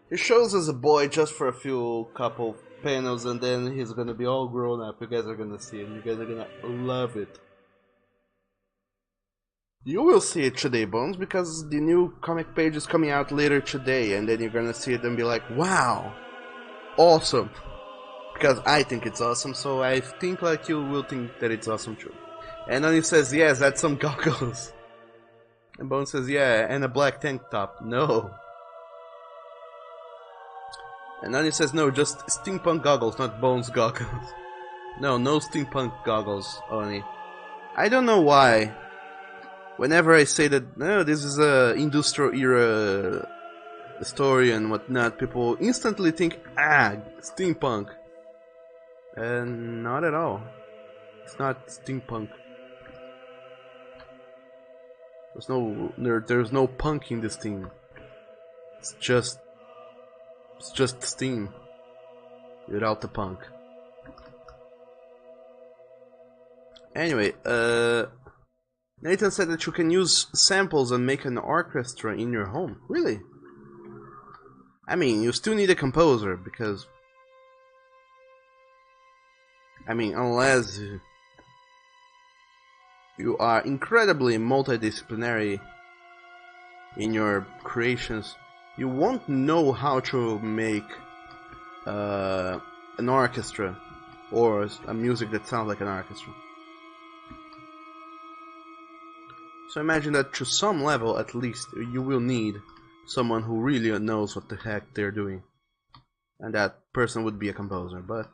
He shows as a boy just for a few couple panels, and then he's gonna be all grown up. You guys are gonna see it. You guys are gonna love it. You will see it today, Bones, because the new comic page is coming out later today, and then you're gonna see it and be like, wow, awesome. Because I think it's awesome, so I think like you will think that it's awesome too. And then he says, yes, that's some goggles. And Bones says, yeah, and a black tank top. No. And then he says, no, just steampunk goggles, not Bones goggles. No steampunk goggles, Oni. I don't know why. Whenever I say that, no, this is a industrial era story and whatnot, people instantly think, steampunk. And not at all. It's not steampunk. There's no punk in this thing. It's just steam without the punk. Anyway, Nathan said that you can use samples and make an orchestra in your home. Really? I mean, you still need a composer because, I mean, unless you are incredibly multidisciplinary in your creations, you won't know how to make an orchestra or a music that sounds like an orchestra. So imagine that to some level, at least, you will need someone who really knows what the heck they're doing. And that person would be a composer, but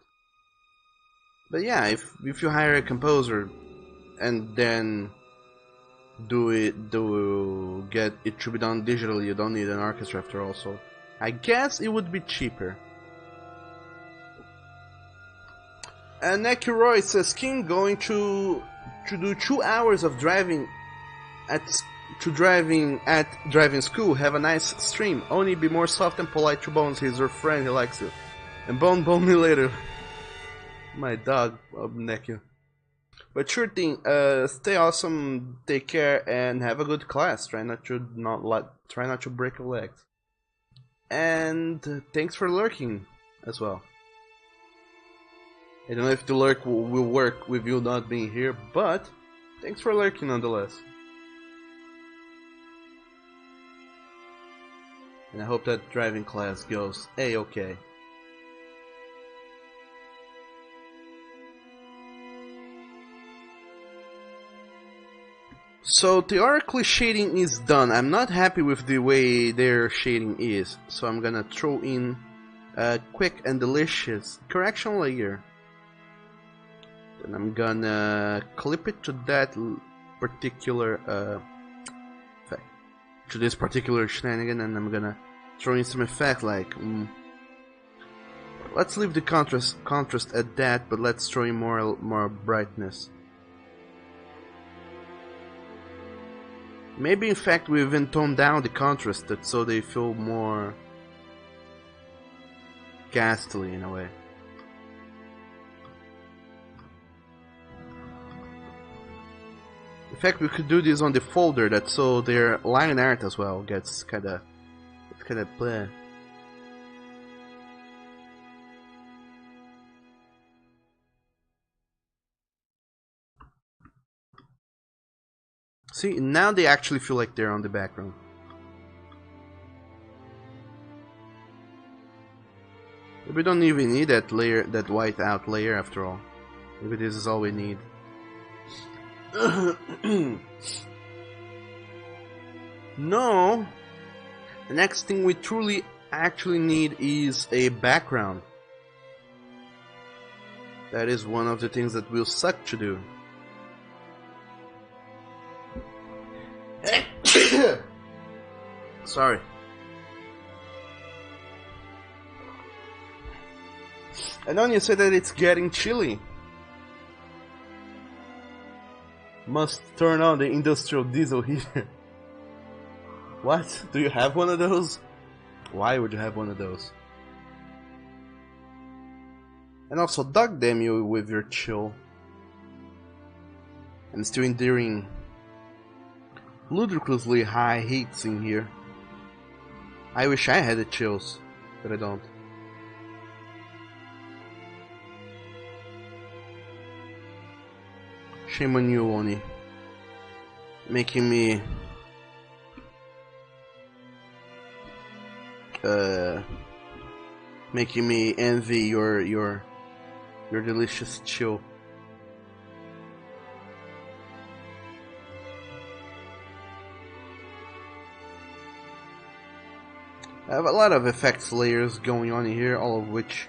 yeah, if you hire a composer and then get it to be done digitally, you don't need an orchestra after all, so I guess it would be cheaper. And Nekiroy says, King going to do 2 hours of driving at driving school. Have a nice stream. Only be more soft and polite to Bones. He's your friend. He likes you. And bone me later. My dog, Neku. But sure thing. Stay awesome. Take care and have a good class. Try not to break your legs. And thanks for lurking as well. I don't know if the lurk will work with you not being here, but thanks for lurking nonetheless. And I hope that driving class goes A-okay. So theoretically shading is done. I'm not happy with the way their shading is, so I'm gonna throw in a quick and delicious correction layer. Then I'm gonna clip it to that particular to this particular shenanigan, and I'm gonna throwing some effect like let's leave the contrast at that, but let's throw in more brightness. Maybe in fact we even tone down the contrast so they feel more ghastly in a way. In fact, we could do this on the folder so their line art as well gets kinda bleh. See, now they actually feel like they're on the background. We don't even need that layer, that white out layer after all. Maybe this is all we need. No! The next thing we truly actually need is a background. That is one of the things that will suck to do. Sorry. And then you say that it's getting chilly. Must turn on the industrial diesel heater. What? Do you have one of those? Why would you have one of those? And also, dog damn you with your chill. And still enduring ludicrously high heats in here. I wish I had the chills, but I don't. Shame on you, Oni. Making me envy your delicious chill. I have a lot of effects layers going on here, all of which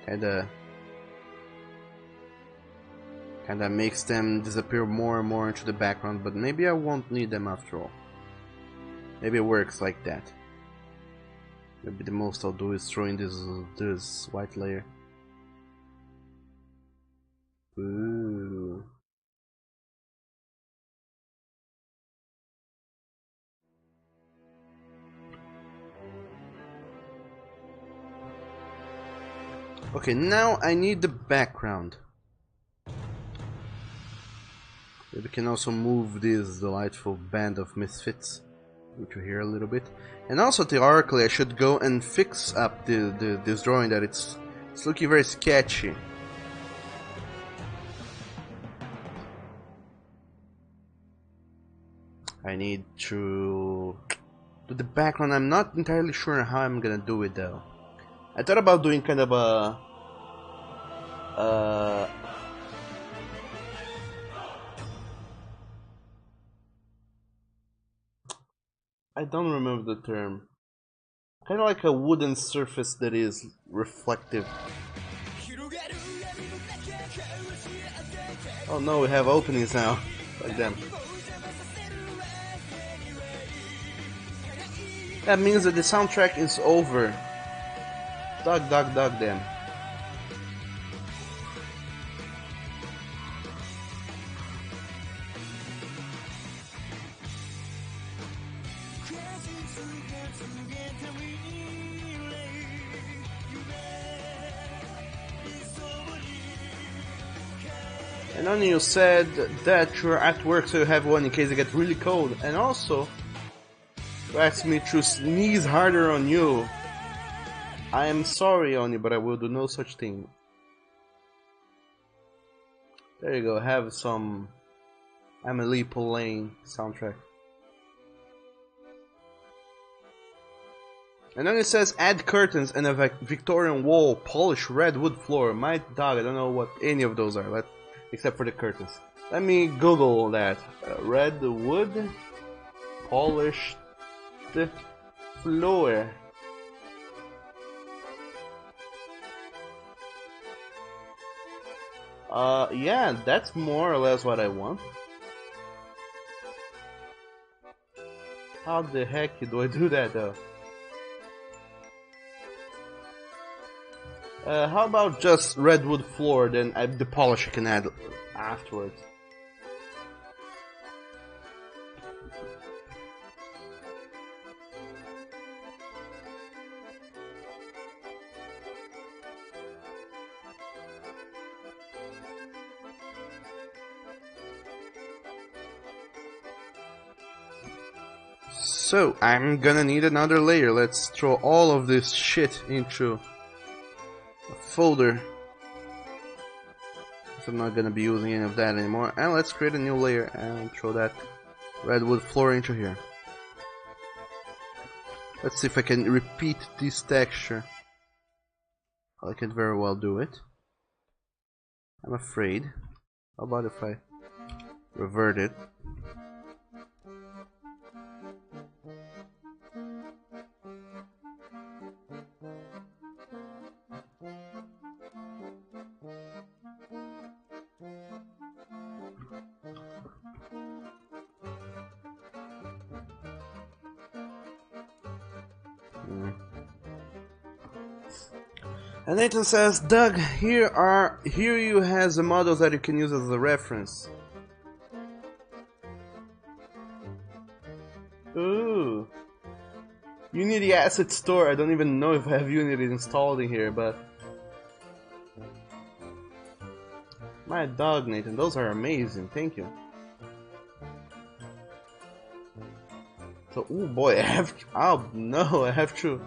kinda makes them disappear more and more into the background, but maybe I won't need them after all. Maybe it works like that. Maybe the most I'll do is throw in this white layer. Ooh. Okay, now I need the background. We can also move this delightful band of misfits, which you hear a little bit. And also theoretically I should go and fix up this drawing that it's looking very sketchy. I need to do the background. I'm not entirely sure how I'm gonna do it though. I thought about doing kind of a I don't remember the term. Kind of like a wooden surface that is reflective. Oh no, we have openings now. Like them. That means that the soundtrack is over. Dog them. And then you said that you're at work, so you have one in case it gets really cold. And also, you asked me to sneeze harder on you. I am sorry, Oni, but I will do no such thing. There you go, have some Amelie Poulain soundtrack. And then it says add curtains and a Victorian wall, polish red wood floor. My dog, I don't know what any of those are, except for the curtains. Let me Google that. Red wood, polished floor. Yeah, that's more or less what I want. How the heck do I do that though? How about just redwood floor, then the polish I can add afterwards. So, I'm gonna need another layer. Let's throw all of this shit into a folder. So I'm not gonna be using any of that anymore. And let's create a new layer and throw that redwood floor into here. Let's see if I can repeat this texture. I can very well do it. I'm afraid. How about if I revert it? And Nathan says, Doug, here you has the models that you can use as a reference. Ooh. Unity Asset Store. I don't even know if I have Unity installed in here, but my dog, Nathan, those are amazing. Thank you. So, oh boy, I have to, oh no, I have to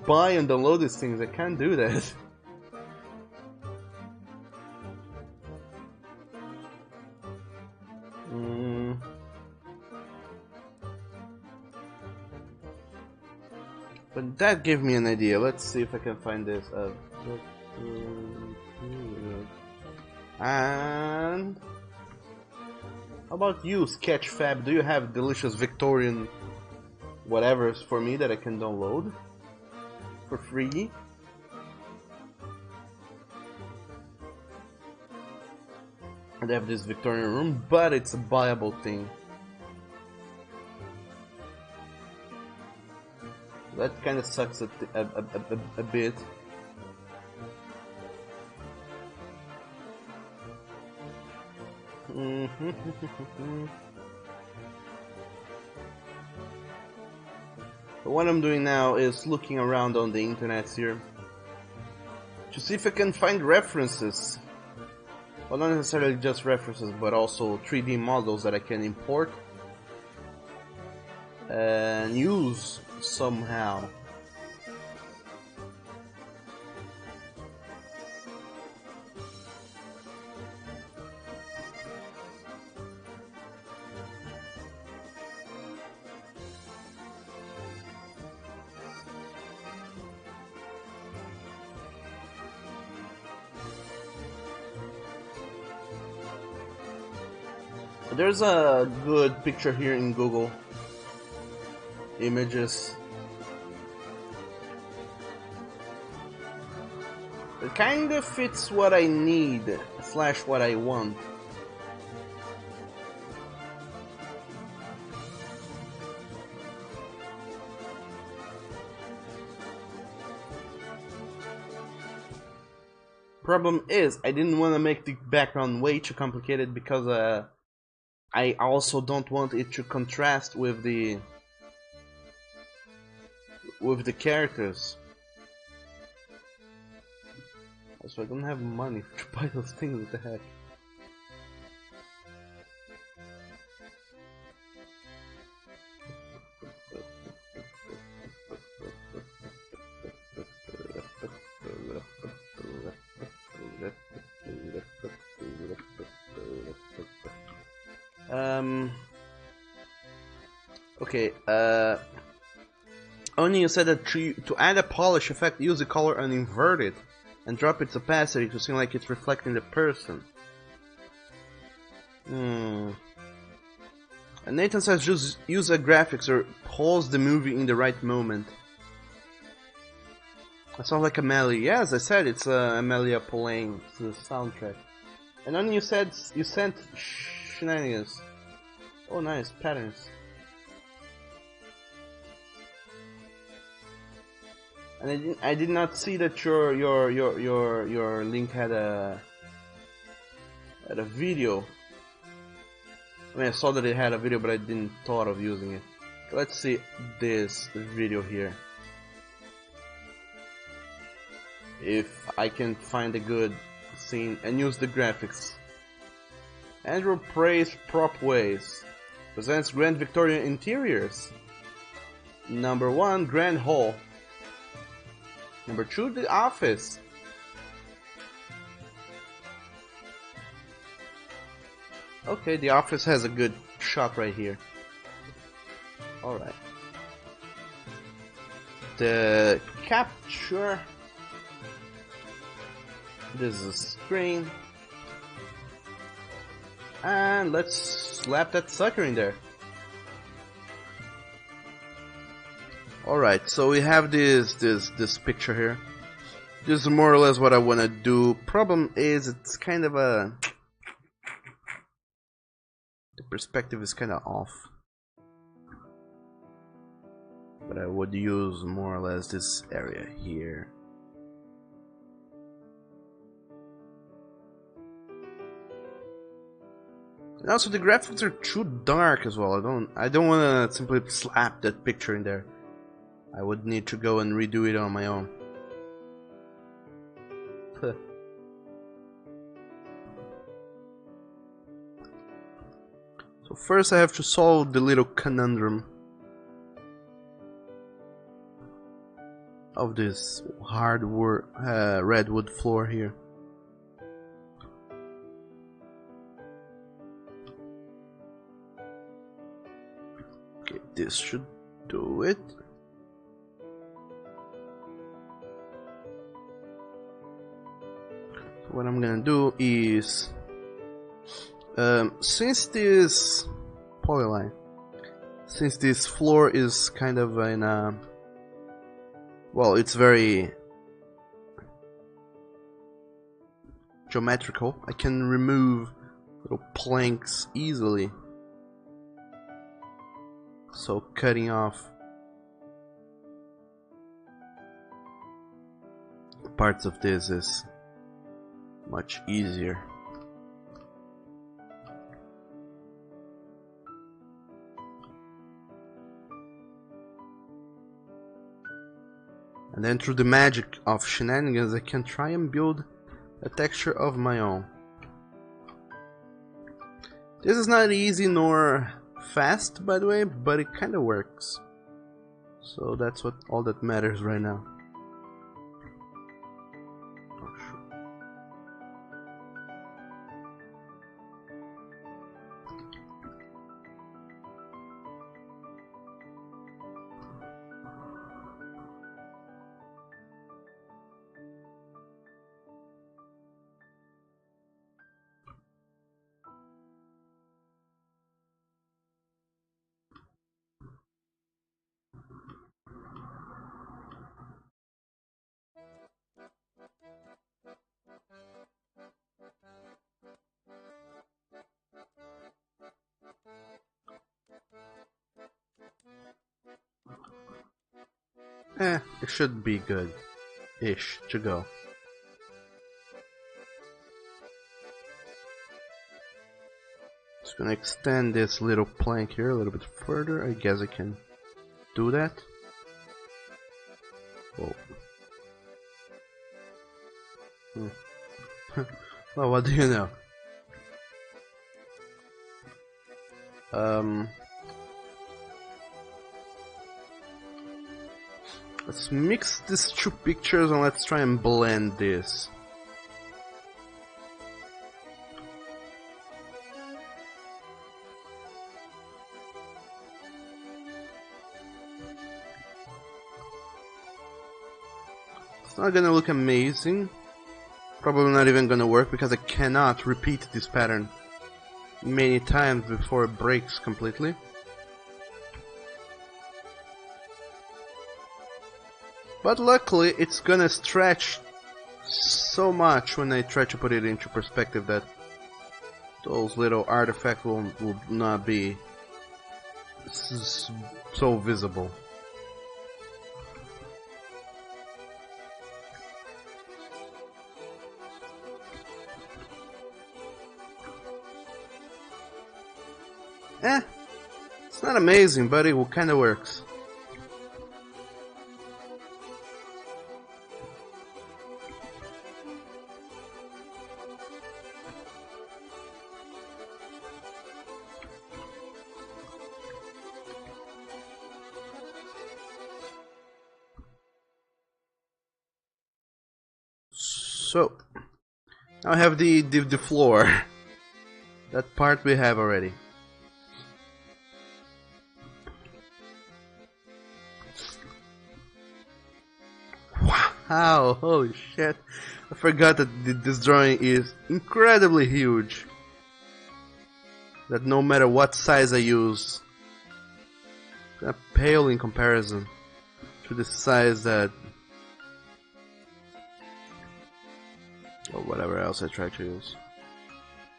buy and download these things. I can't do that. But that gave me an idea. Let's see if I can find this. And how about you, Sketchfab? Do you have delicious Victorian whatever for me that I can download for free? I have this Victorian room, but it's a buyable thing. That kind of sucks a bit. But what I'm doing now is looking around on the internet here to see if I can find references. Well, not necessarily just references, but also 3D models that I can import and use somehow. There's a good picture here in Google Images. It kind of fits what I need / what I want. Problem is, I didn't want to make the background way too complicated because I also don't want it to contrast with the characters. Also, I don't have money to buy those things. What the heck? Okay, Oni, you said that to add a polish effect, use the color and invert it, and drop its opacity to seem like it's reflecting the person. And Nathan says just use a graphics or pause the movie in the right moment. That sounds like Amelia. Yeah, as I said, it's Amelia Poulain, it's the soundtrack. And then you said you sent shenanigans. Oh, nice patterns. And I did not see that your link had a video. I mean, I saw that it had a video, but I didn't thought of using it. Let's see this video here. If I can find a good scene and use the graphics. Andrew Praise Prop Ways presents Grand Victorian Interiors. Number 1, Grand Hall. Number 2, The Office. Okay, The Office has a good shot right here. Alright. The capture. This is a screen. And let's slap that sucker in there. Alright, so we have this picture here. This is more or less what I want to do. Problem is, it's kind of a... the perspective is kind of off. But I would use more or less this area here. And also the graphics are too dark as well. I don't want to simply slap that picture in there. I would need to go and redo it on my own. So first I have to solve the little conundrum of this hardwood redwood floor here. Okay, this should do it. What I'm gonna do is, since this polyline, since this floor is kind of in a, well, it's very geometrical, I can remove little planks easily. So cutting off parts of this is much easier. And then through the magic of shenanigans I can try and build a texture of my own. This is not easy nor fast, by the way, but it kinda works. So that's what all that matters right now. It should be good-ish to go. Just gonna extend this little plank here a little bit further. I guess I can do that. Whoa. Well, what do you know? Let's mix these two pictures and let's try and blend this. It's not gonna look amazing. Probably not even gonna work because I cannot repeat this pattern many times before it breaks completely. But luckily it's gonna stretch so much when I try to put it into perspective that those little artifacts will not be so visible. It's not amazing, but it kinda works. So, now I have the floor. That part we have already. Wow, holy shit. I forgot that this drawing is incredibly huge. That no matter what size I use, it's pale in comparison to the size that... or whatever else I try to use.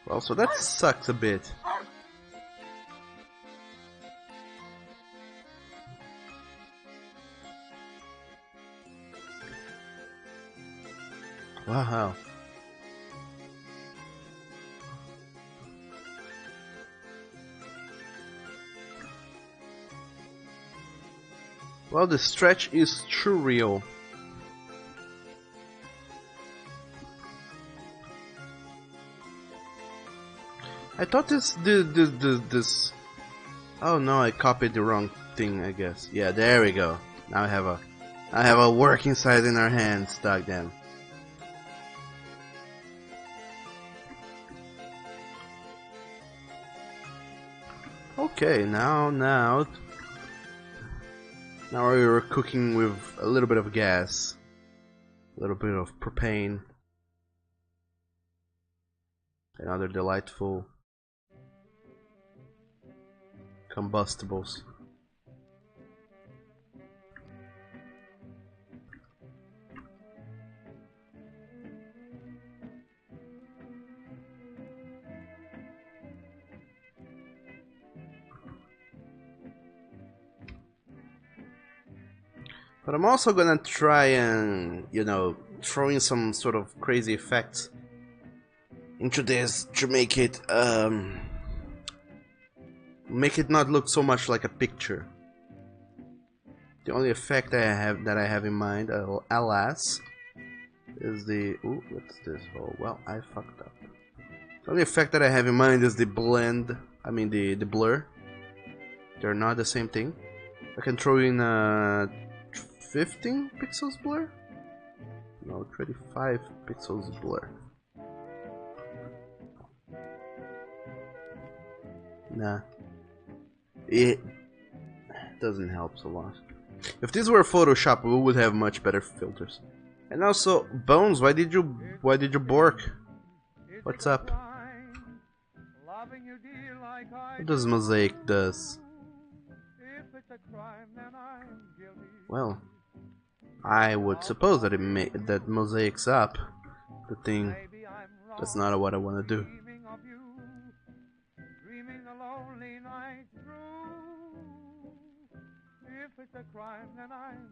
Well, so that sucks a bit. Wow. Well, the stretch is true real. I thought this. Oh no, I copied the wrong thing, I guess. Yeah, there we go. Now I have a working size in our hands, goddamn. Okay, now we're cooking with a little bit of gas, a little bit of propane, and other delightful combustibles. But I'm also gonna try and, throw in some sort of crazy effects into this to make it not look so much like a picture. The only effect I have in mind, alas, is the... ooh, what's this? Oh, well, I fucked up. The only effect that I have in mind is the blend, the blur. They're not the same thing. I can throw in 15 pixels blur? No, 25 pixels blur. Nah. It doesn't help so lot. If this were Photoshop, we would have much better filters. And also, Bones, why did you bork? What's up? What does Mosaic does? Well, I would suppose that that Mosaic's up. The thing. That's not what I want to do. If it's a crime, then I'm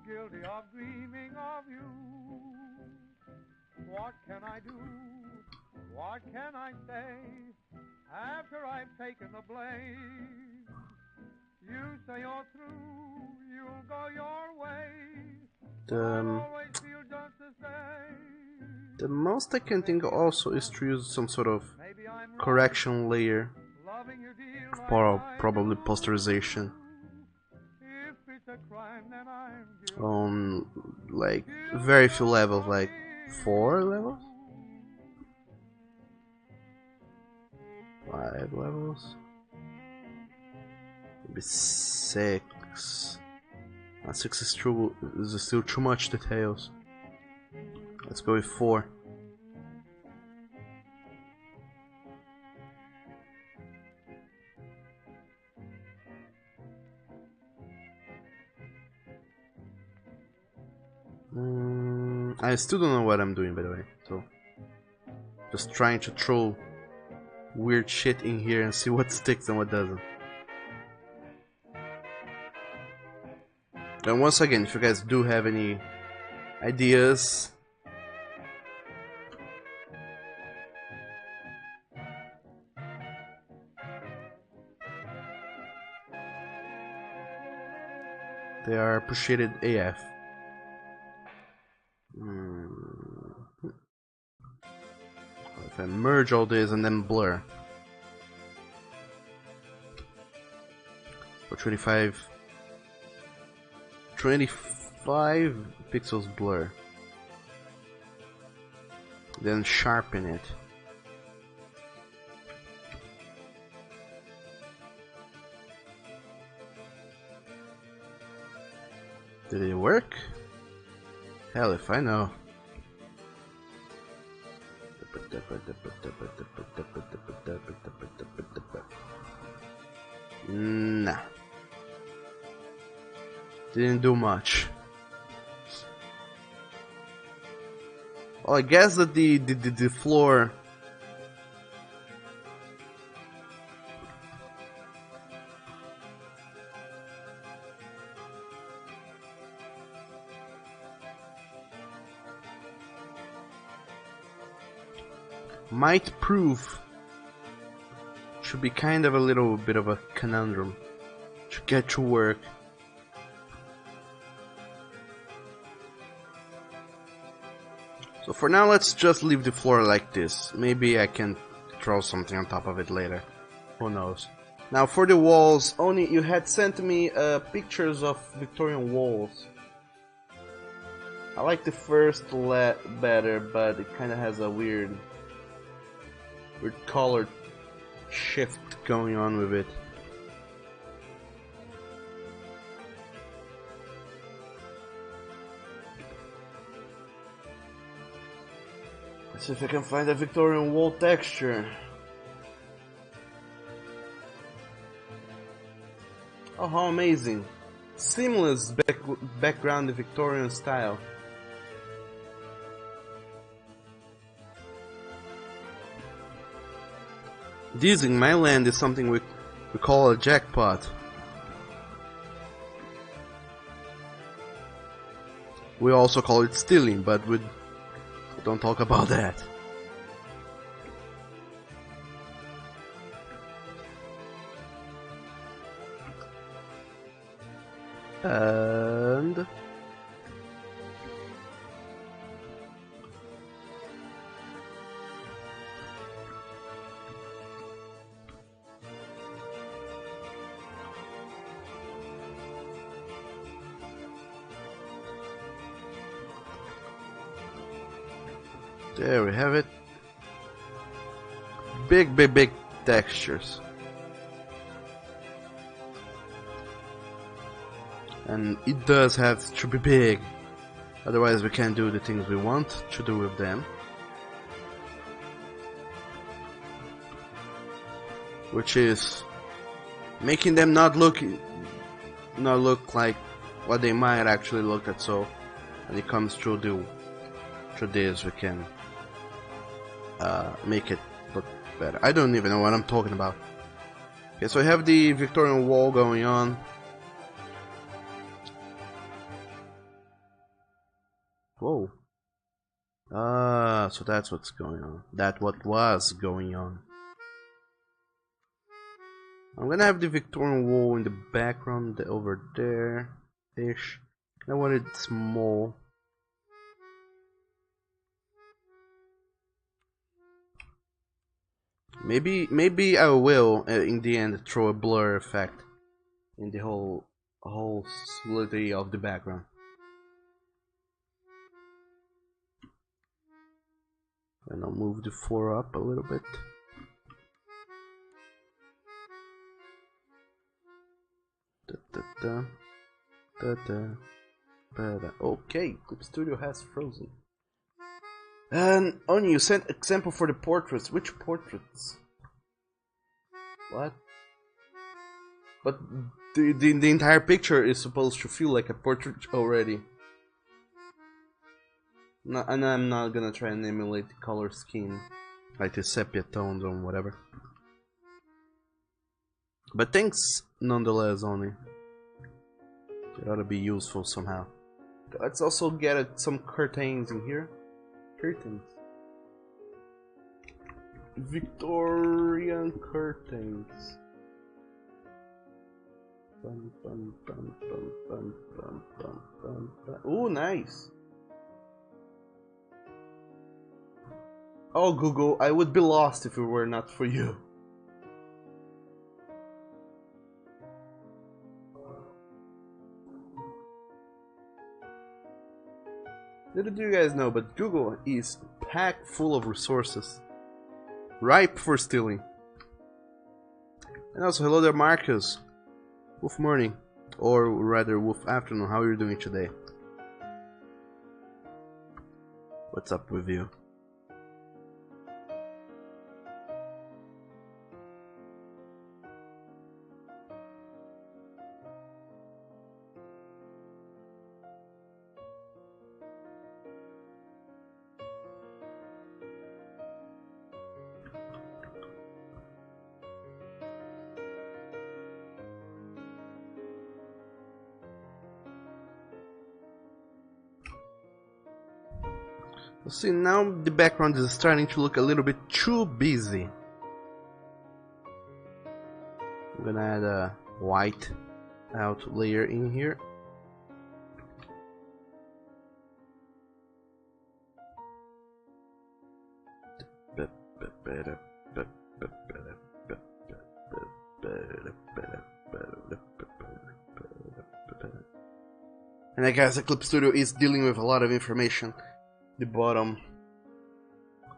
guilty of dreaming of you. What can I do? What can I say after I've taken the blame? You say you're through, you'll go your way. The most I can think also is to use some sort of correction layer, probably posterization, on like very few levels, like 4 levels, 5 levels, maybe 6. 6 is still too much details. Let's go with 4. I still don't know what I'm doing, by the way, so just trying to throw weird shit in here and see what sticks and what doesn't. And once again, if you guys do have any ideas, They are appreciated AF. If I merge all this and then blur. For 25 pixels blur. Then sharpen it. Did it work? Hell if I know. Nah. Didn't do much. Oh, I guess that the floor might prove should be kind of a little bit of a conundrum to get to work. So for now, let's just leave the floor like this. Maybe I can throw something on top of it later. Who knows? Now for the walls, Oni, you had sent me pictures of Victorian walls. I like the first better, but it kind of has a weird color shift going on with it. Let's see if I can find a Victorian wall texture. Oh, how amazing! Seamless background in Victorian style. This in my land is something we call a jackpot. We also call it stealing, but we don't talk about that. And there we have it. Big textures. And it does have to be big. Otherwise we can't do the things we want to do with them. Which is making them not look like what they might actually look at. So when it comes through this we can make it look better. I don't even know what I'm talking about. Okay, so I have the Victorian wall going on. Whoa. So that's what's going on. That's what was going on. I'm gonna have the Victorian wall in the background over there-ish. I want it small. Maybe I will in the end throw a blur effect in the whole solidity of the background. And I'll move the floor up a little bit. Okay, Clip Studio has frozen. And Oni, you sent example for the portraits. Which portraits? What? But the entire picture is supposed to feel like a portrait already. No, and I'm not gonna try and emulate the color scheme, like the sepia tones or whatever. But thanks nonetheless, Oni. It ought to be useful somehow. Let's also get some curtains in here. Curtains. Victorian curtains. Ooh, nice. Oh, Google, I would be lost if it were not for you. Little do you guys know, but Google is packed full of resources, ripe for stealing. And also, hello there, Marcus. Wolf morning, or rather, Wolf afternoon. How are you doing today? What's up with you? See, now the background is starting to look a little bit too busy. I'm gonna add a white out layer in here. And I guess Eclipse Studio is dealing with a lot of information. The bottom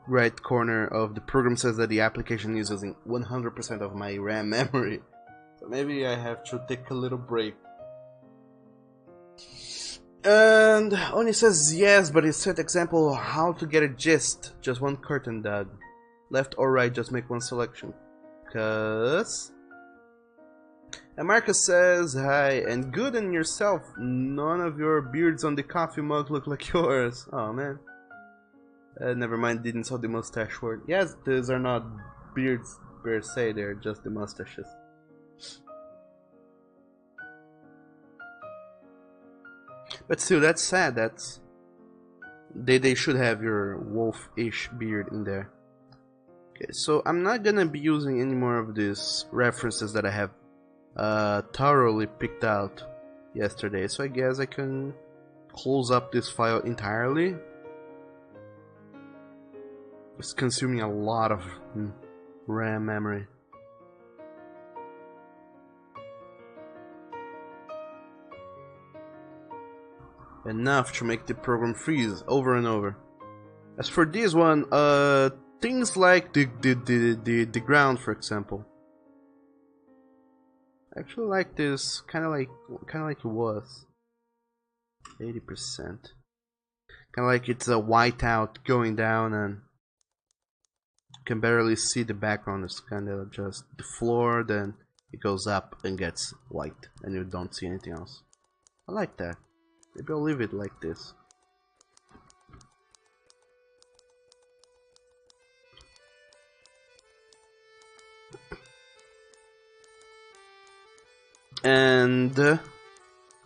right corner of the program says that the application is using 100% of my RAM memory. So maybe I have to take a little break. And Oni says yes, but he set example how to get a gist. Just one curtain, Dad. Left or right, just make one selection. Cause... And Marcus says, hi, and good and yourself. None of your beards on the coffee mug look like yours. Oh man. Never mind, didn't saw the mustache word. Yes, these are not beards per se, they're just the mustaches. But still, that's sad. That's they should have your wolf-ish beard in there. Okay, so I'm not gonna be using any more of these references that I have thoroughly picked out yesterday. So I guess I can close up this file entirely. It's consuming a lot of RAM memory. Enough to make the program freeze over and over. As for this one, things like the ground, for example. I actually like this, kind of like it was. 80%. Kind of like it's a whiteout going down and you can barely see the background. It's kind of just the floor, then it goes up and gets white and you don't see anything else. I like that. Maybe I'll leave it like this. And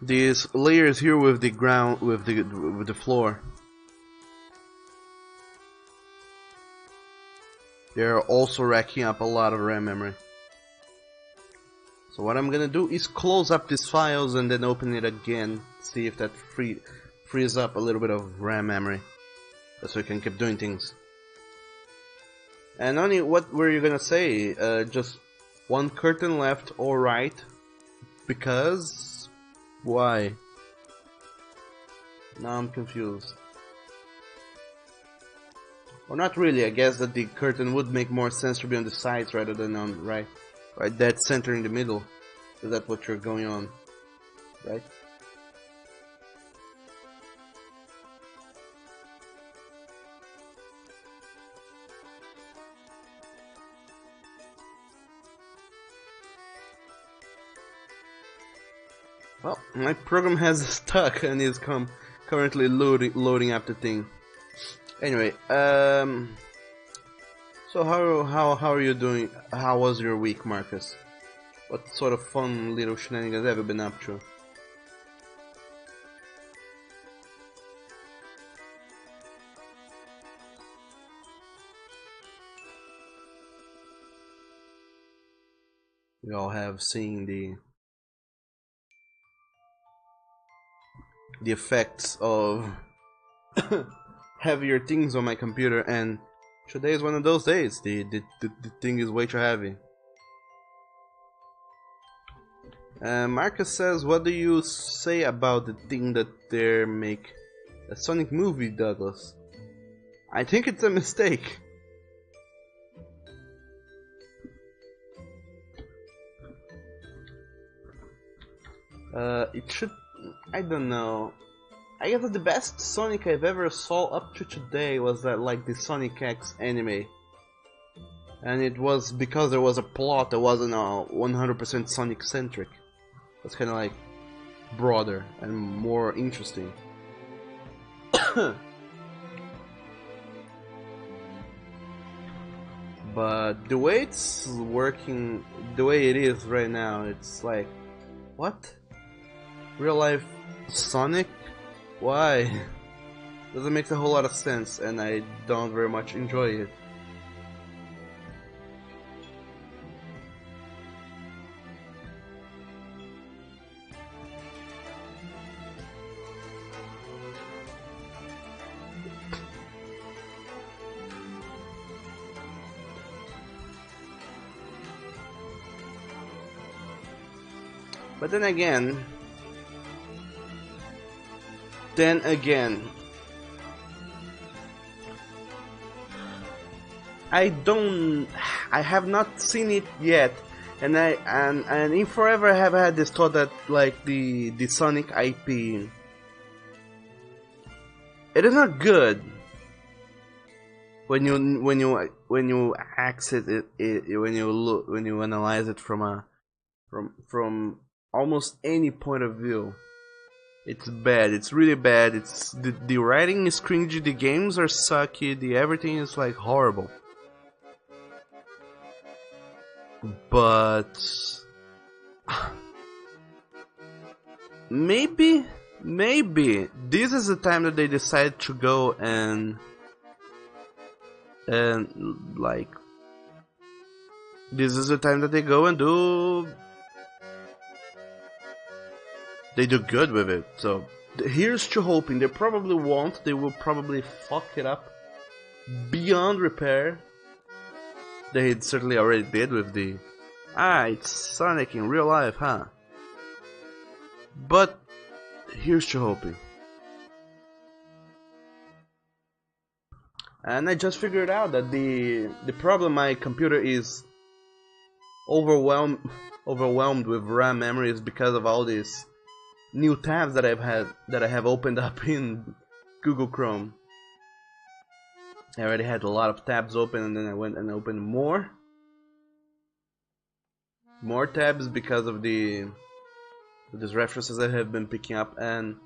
these layers here with the ground, with the floor, they're also racking up a lot of RAM memory. So what I'm gonna do is close up these files and then open it again, see if that frees up a little bit of RAM memory, so we can keep doing things. And only, what were you gonna say? Just one curtain left or right? Because why? Now I'm confused. Well, not really. I guess that the curtain would make more sense to be on the sides rather than on right dead center in the middle. Is that what you're going on? Right? Well, my program has stuck and is currently loading up the thing. Anyway, so how are you doing? How was your week, Marcus? What sort of fun little shenanigans have you been up to? We all have seen the the effects of heavier things on my computer, and today is one of those days. The thing is way too heavy. Marcus says, what do you say about the thing that they make a Sonic movie, Douglas? I think it's a mistake. It should... I don't know. I guess that the best Sonic I've ever saw up to today was that, like, the Sonic X anime. And it was because there was a plot that wasn't 100% Sonic centric. It's kind of like broader and more interesting. But the way it's working, the way it is right now, it's like, what? Real life Sonic? Why? Doesn't make a whole lot of sense, and I don't very much enjoy it. But then again, I have not seen it yet, and in forever I have had this thought that, like, the Sonic IP, it is not good when you access it, when you analyze it from almost any point of view. It's bad. It's really bad. It's the writing is cringy. The games are sucky. Everything is like horrible. But maybe this is the time that they decide to go and like, this is the time that they go and do. They do good with it, so here's to hoping. They probably won't. They will probably fuck it up beyond repair. They certainly already did with the... it's Sonic in real life, huh? But here's to hoping. And I just figured out that the problem my computer is overwhelmed with RAM memory is because of all these new tabs that I have opened up in Google Chrome. I already had a lot of tabs open, and then I went and opened more tabs because of these references I have been picking up. And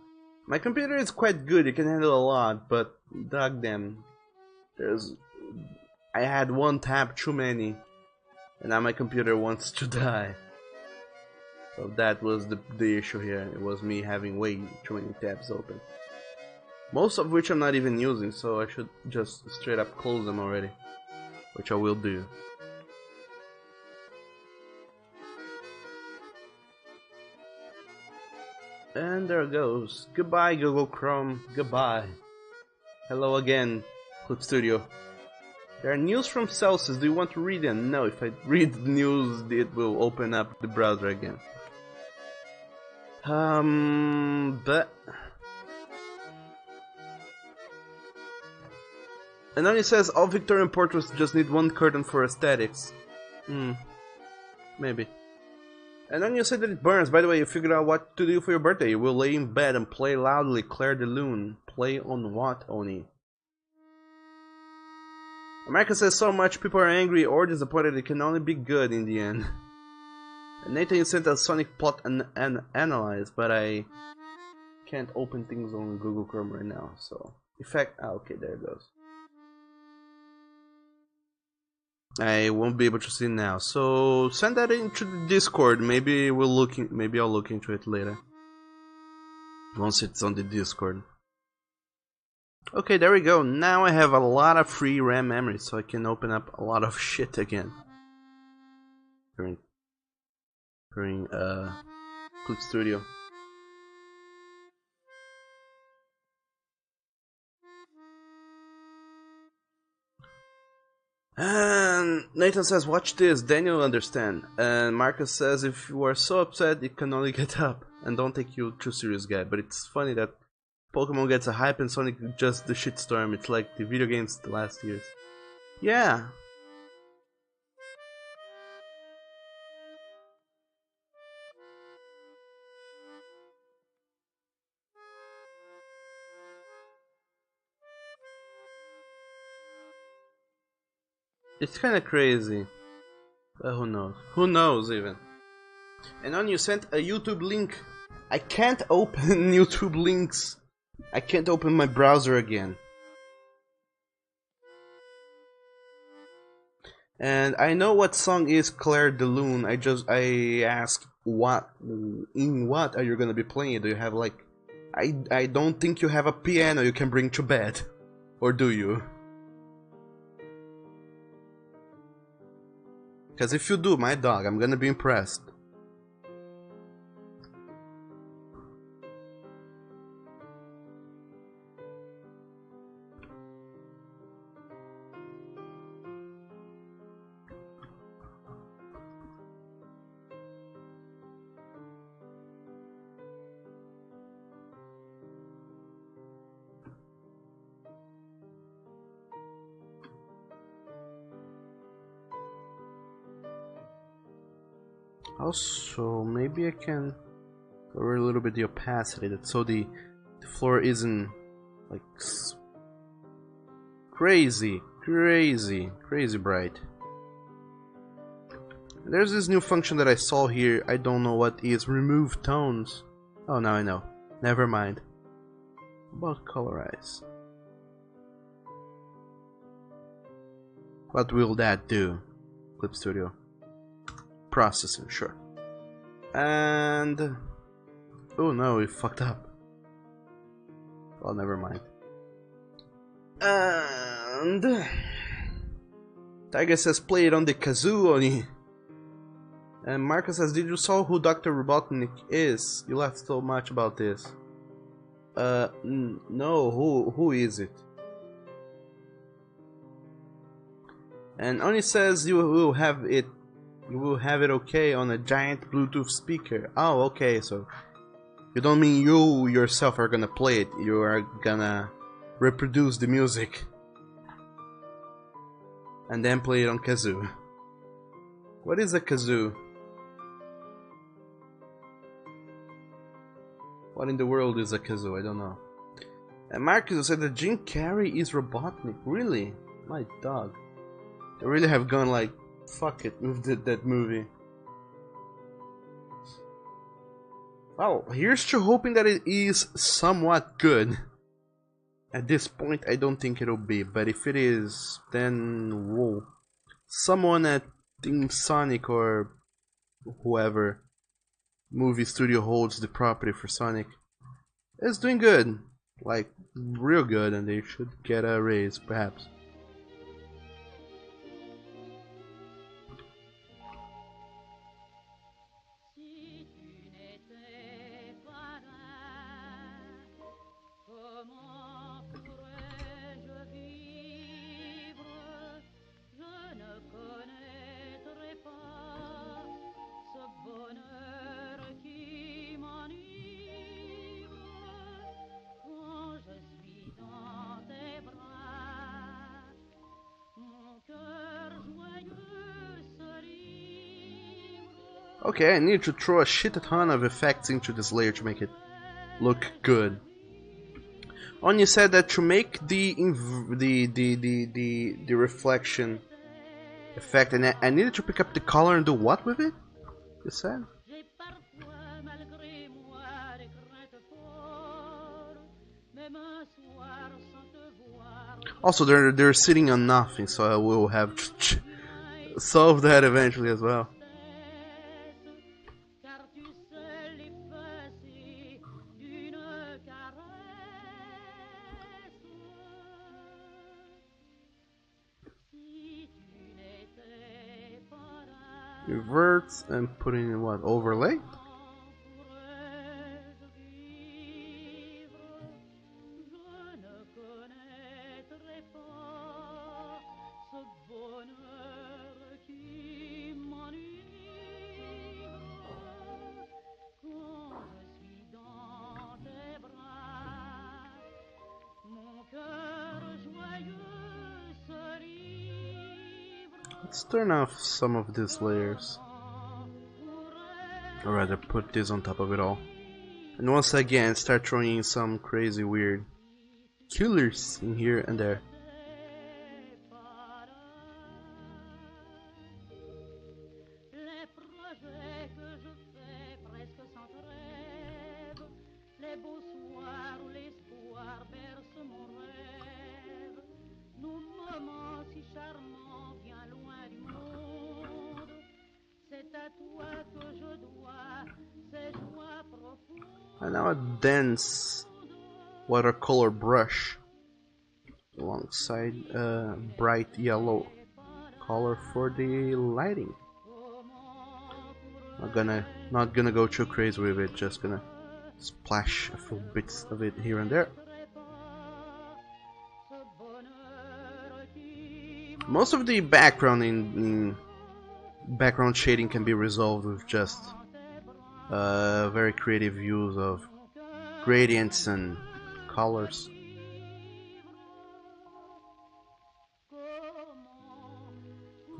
my computer is quite good; it can handle a lot. But goddamn, I had one tab too many, and now my computer wants to die. So that was the issue here. It was me having way too many tabs open. Most of which I'm not even using, so I should just straight up close them already. Which I will do. And there it goes. Goodbye, Google Chrome. Goodbye. Hello again, Clip Studio. There are news from Celsius. Do you want to read them? No, if I read the news, it will open up the browser again. But... And then it says all Victorian portraits just need one curtain for aesthetics. Maybe. And then you said that it burns. By the way, you figured out what to do for your birthday. You will lay in bed and play loudly Claire de Lune. Play on what, Oni? America says so much people are angry or disappointed it can only be good in the end. And Nathan sent a Sonic plot and analyze, but I can't open things on Google Chrome right now, so... okay, there it goes. I won't be able to see now, so send that into the Discord. Maybe I'll look into it later. Once it's on the Discord. Okay, there we go. Now I have a lot of free RAM memory, so I can open up a lot of shit again. During Clip Studio. And Nathan says, watch this, then you'll understand. And Marcus says, if you are so upset, you can only get up. And don't take you too serious, guy. But it's funny that Pokemon gets a hype and Sonic just the shitstorm. It's like the video games the last years. Yeah. It's kinda crazy. But who knows? Who knows even? And then you sent a YouTube link. I can't open YouTube links. I can't open my browser again. And I know what song is Claire de Lune. I asked what are you gonna be playing? Do you have like I don't think you have a piano you can bring to bed. Or do you? Because if you do, my dog, I'm gonna be impressed. Also, maybe I can lower a little bit the opacity, so the floor isn't like crazy bright. There's this new function that I saw here. I don't know what is. Remove tones. Oh, now I know. Never mind. About colorize. What will that do? Clip Studio. Processing, sure. And oh no, we fucked up. Well, never mind. And Tiger says play it on the kazoo, Oni. And Marcus says, did you saw who Dr. Robotnik is? You laughed so much about this. No, who is it? And Oni says you will have it okay on a giant Bluetooth speaker. Oh, okay, so you don't mean you yourself are gonna play it, you are gonna reproduce the music and then play it on kazoo. What is a kazoo? What in the world is a kazoo? I don't know. And Marcus said that Jim Carrey is Robotnik. Really? My dog. They really have gone like, fuck it with that movie. Well, here's to hoping that it is somewhat good. At this point, I don't think it'll be, but if it is, then whoa. Someone at Team Sonic or whoever movie studio holds the property for Sonic is doing good. Like, real good, and they should get a raise, perhaps. Okay, I need to throw a shit ton of effects into this layer to make it look good. Anya said that to make the reflection effect, and I needed to pick up the color and do what with it? You said? Also, they're sitting on nothing, so I will have to solve that eventually as well. Reverts and putting in what? Overlay? Let's turn off some of these layers. Or rather, put this on top of it all. And once again, start throwing in some crazy weird killers in here and there. And now a dense watercolor brush alongside a bright yellow color for the lighting. Not gonna go too crazy with it, just gonna splash a few bits of it here and there. Most of the background in background shading can be resolved with just very creative use of gradients and colors.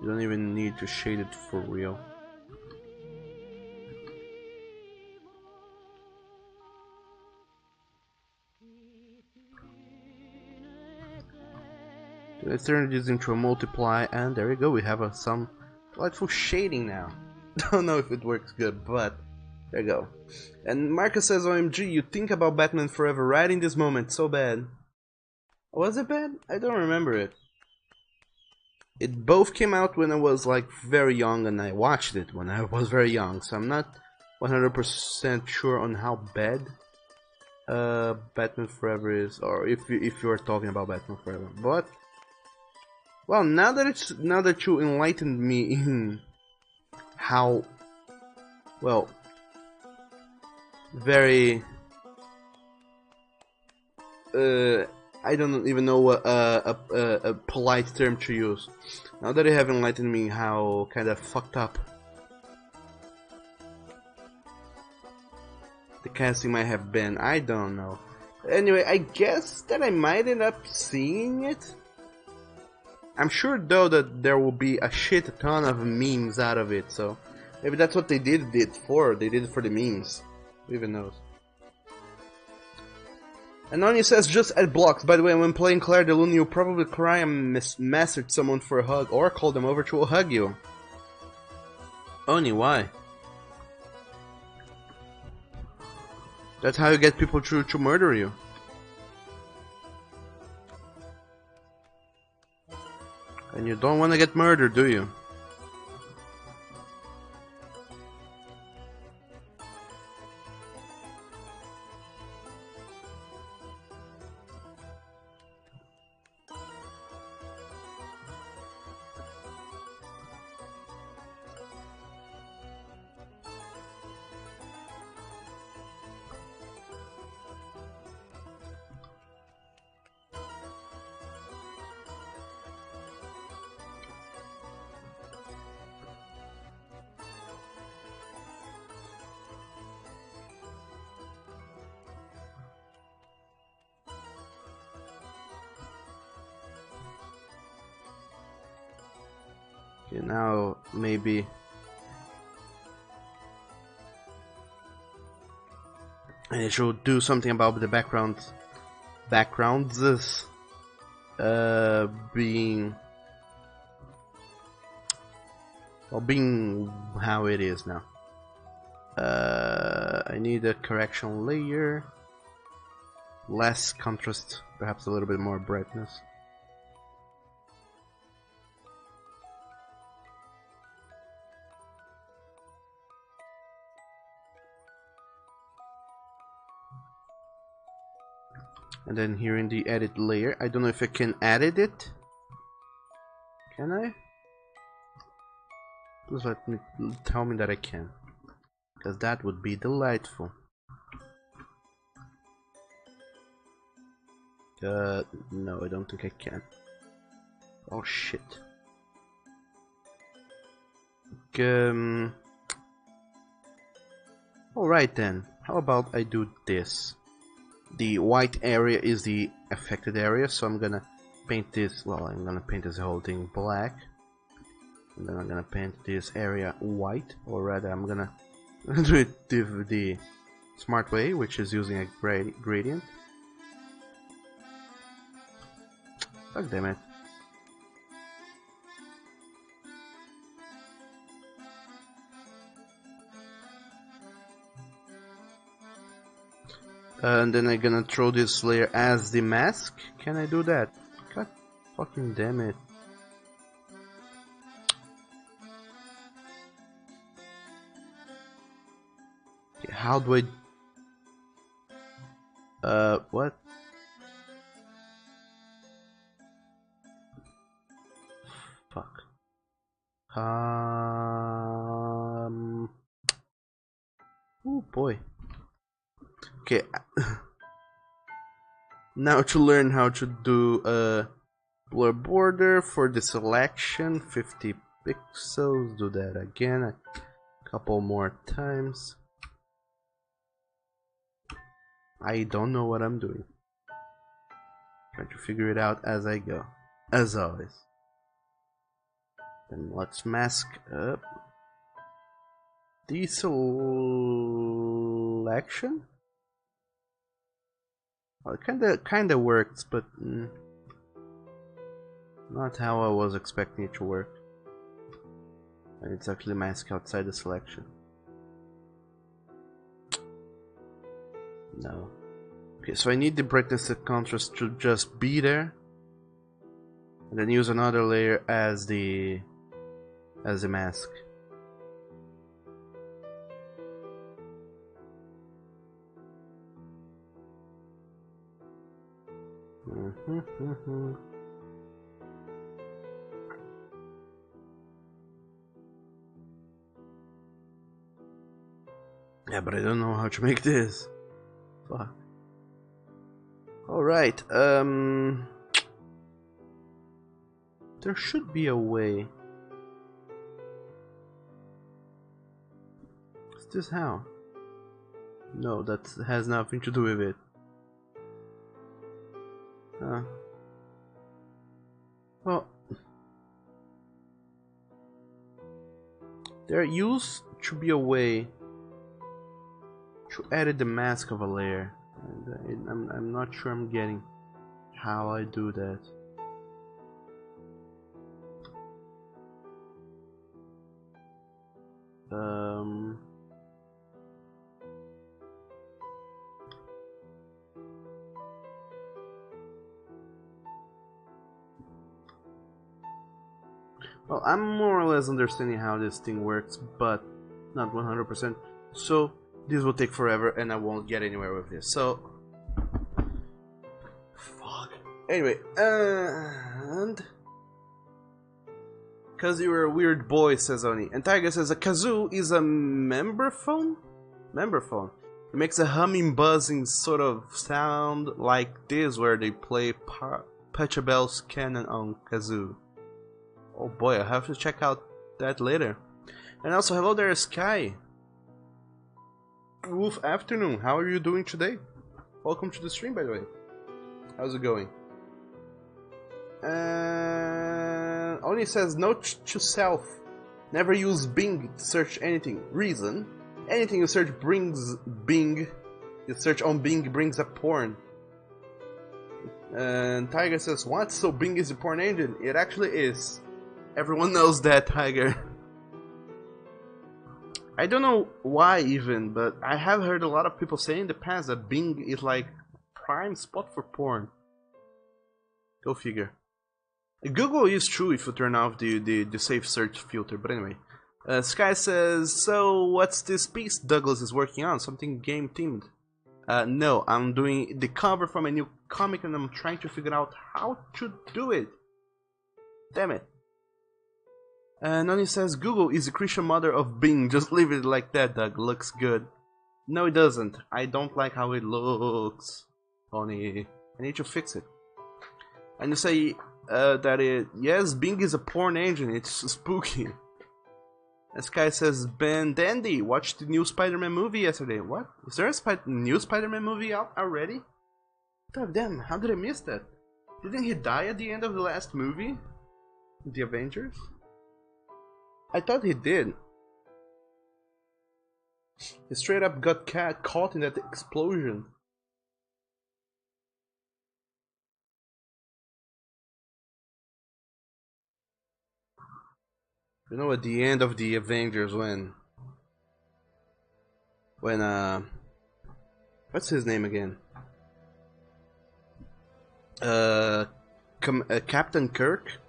You don't even need to shade it for real. Let's turn this into a multiply, and there we go. We have some delightful shading now. Don't know if it works good, but there you go. And Marcus says, OMG, you think about Batman Forever right in this moment, so bad. Was it bad? I don't remember it. It both came out when I was like very young, and I watched it when I was very young, so I'm not 100% sure on how bad Batman Forever is, or if you are talking about Batman Forever. But well, now that you enlightened me in how well very I don't even know what a polite term to use. Now that you have enlightened me how kind of fucked up the casting might have been, I don't know. Anyway, I guess that I might end up seeing it. I'm sure though that there will be a shit ton of memes out of it, so maybe that's what they did it for. They did it for the memes. Who even knows? And Nanya says, just add blocks. By the way, when playing Claire de Lune, you'll probably cry and message someone for a hug, or call them over to hug you. Oni, why? That's how you get people to murder you. And you don't want to get murdered, do you? Okay, now maybe I should do something about the backgrounds being how it is now. I need a correction layer, less contrast, perhaps a little bit more brightness. And then here in the edit layer, I don't know if I can edit it. Can I? Please tell me that I can, because that would be delightful. No, I don't think I can. Oh shit. Alright then, how about I do this? The white area is the affected area, so I'm gonna paint this, well, I'm gonna paint this whole thing black. And then I'm gonna paint this area white, or rather I'm gonna do it the smart way, which is using a gradient. God damn it. And then I'm gonna throw this layer as the mask. Can I do that? God fucking damn it. Okay, how do I... what? Fuck. Oh boy. Okay. Now to learn how to do a blur border for the selection, 50 pixels. Do that again a couple more times. I don't know what I'm doing. Trying to figure it out as I go, as always. Then let's mask up the selection. Well, it kinda works, but not how I was expecting it to work. And it's actually masked outside the selection. No. Okay, so I need the brightness and contrast to just be there, and then use another layer as the mask. Yeah, but I don't know how to make this. Fuck. Alright, there should be a way. Is this how? No, that has nothing to do with it. Well, there used to be a way to edit the mask of a layer, and I'm not sure I'm getting how I do that. Well, I'm more or less understanding how this thing works, but not 100%. So this will take forever, and I won't get anywhere with this. So, fuck. Anyway, and cause you're a weird boy, says Oni. And Tiger says a kazoo is a member phone. It makes a humming, buzzing sort of sound like this, where they play Pachelbel's canon on kazoo. Oh boy, I have to check out that later. And also, hello there, Sky. Wolf afternoon, how are you doing today? Welcome to the stream, by the way. How's it going? Oni says, note to self. Never use Bing to search anything. Reason. Anything you search brings Bing. You search on Bing brings up porn. And Tiger says, what? So Bing is a porn engine? It actually is. Everyone knows that, Tiger. I don't know why even, but I have heard a lot of people say in the past that Bing is like prime spot for porn. Go figure. Google is true if you turn off the safe search filter, but anyway. Sky says, so what's this piece Douglas is working on? Something game themed? No, I'm doing the cover from a new comic and I'm trying to figure out how to do it. Damn it. Nani says, Google is the Christian mother of Bing. Just leave it like that, Doug. Looks good. No, it doesn't. I don't like how it looks. Tony, I need to fix it. And you say yes, Bing is a porn engine. It's spooky. This guy says, Ben Dandy watched the new Spider-Man movie yesterday. What? Is there a new Spider-Man movie out already? God damn, how did I miss that? Didn't he die at the end of the last movie? The Avengers? I thought he did. He straight up got caught in that explosion. You know, at the end of the Avengers, when what's his name again? Captain Kirk,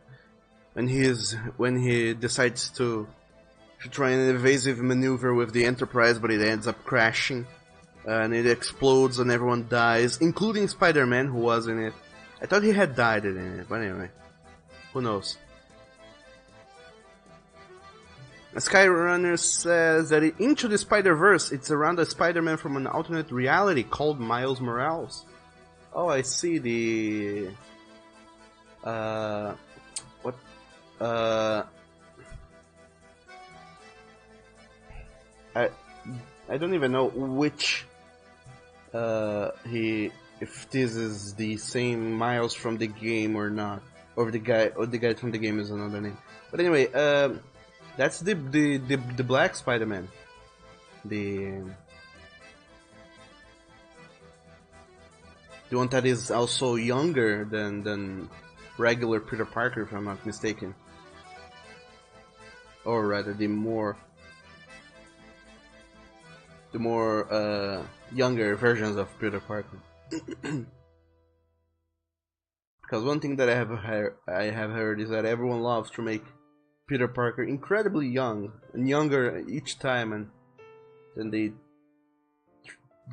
when he decides to try an evasive maneuver with the Enterprise, but it ends up crashing, and it explodes and everyone dies, including Spider-Man, who was in it. I thought he had died in it, but anyway, who knows? Skyrunner says that Into the Spider-Verse, it's around a Spider-Man from an alternate reality called Miles Morales. Oh, I see the... What? I don't even know which... if this is the same Miles from the game or not. Or the guy from the game is another name. But anyway, that's the Black Spider-Man. The one that is also younger than regular Peter Parker, if I'm not mistaken. Or rather, the more younger versions of Peter Parker. Because one thing that I have heard is that everyone loves to make Peter Parker incredibly young and younger each time, and then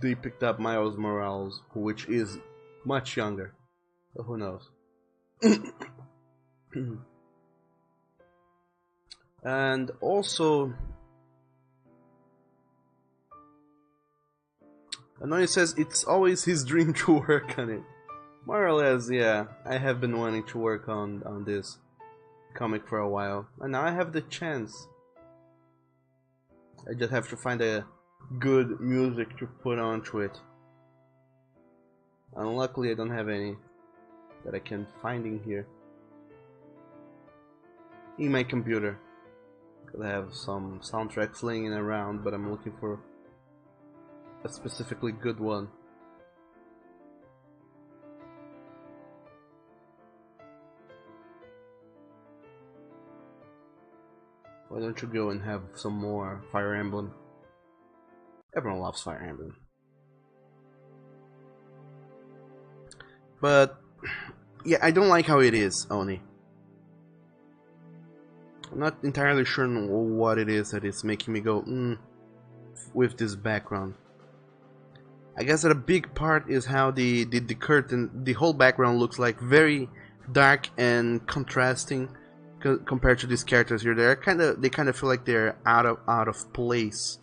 they picked up Miles Morales, which is much younger. So who knows? And also, Anoni says it's always his dream to work on it. More or less, yeah. I have been wanting to work on this comic for a while, and now I have the chance. I just have to find a good music to put onto it. And luckily I don't have any that I can find in here. In my computer. Because I have some soundtracks laying around, but I'm looking for a specifically good one. Why don't you go and have some more Fire Emblem? Everyone loves Fire Emblem. But, yeah, I don't like how it is, Oni. I'm not entirely sure what it is that is making me go, with this background. I guess that a big part is how the curtain, the whole background looks like very dark and contrasting compared to these characters here. They kind of feel like they're out of place,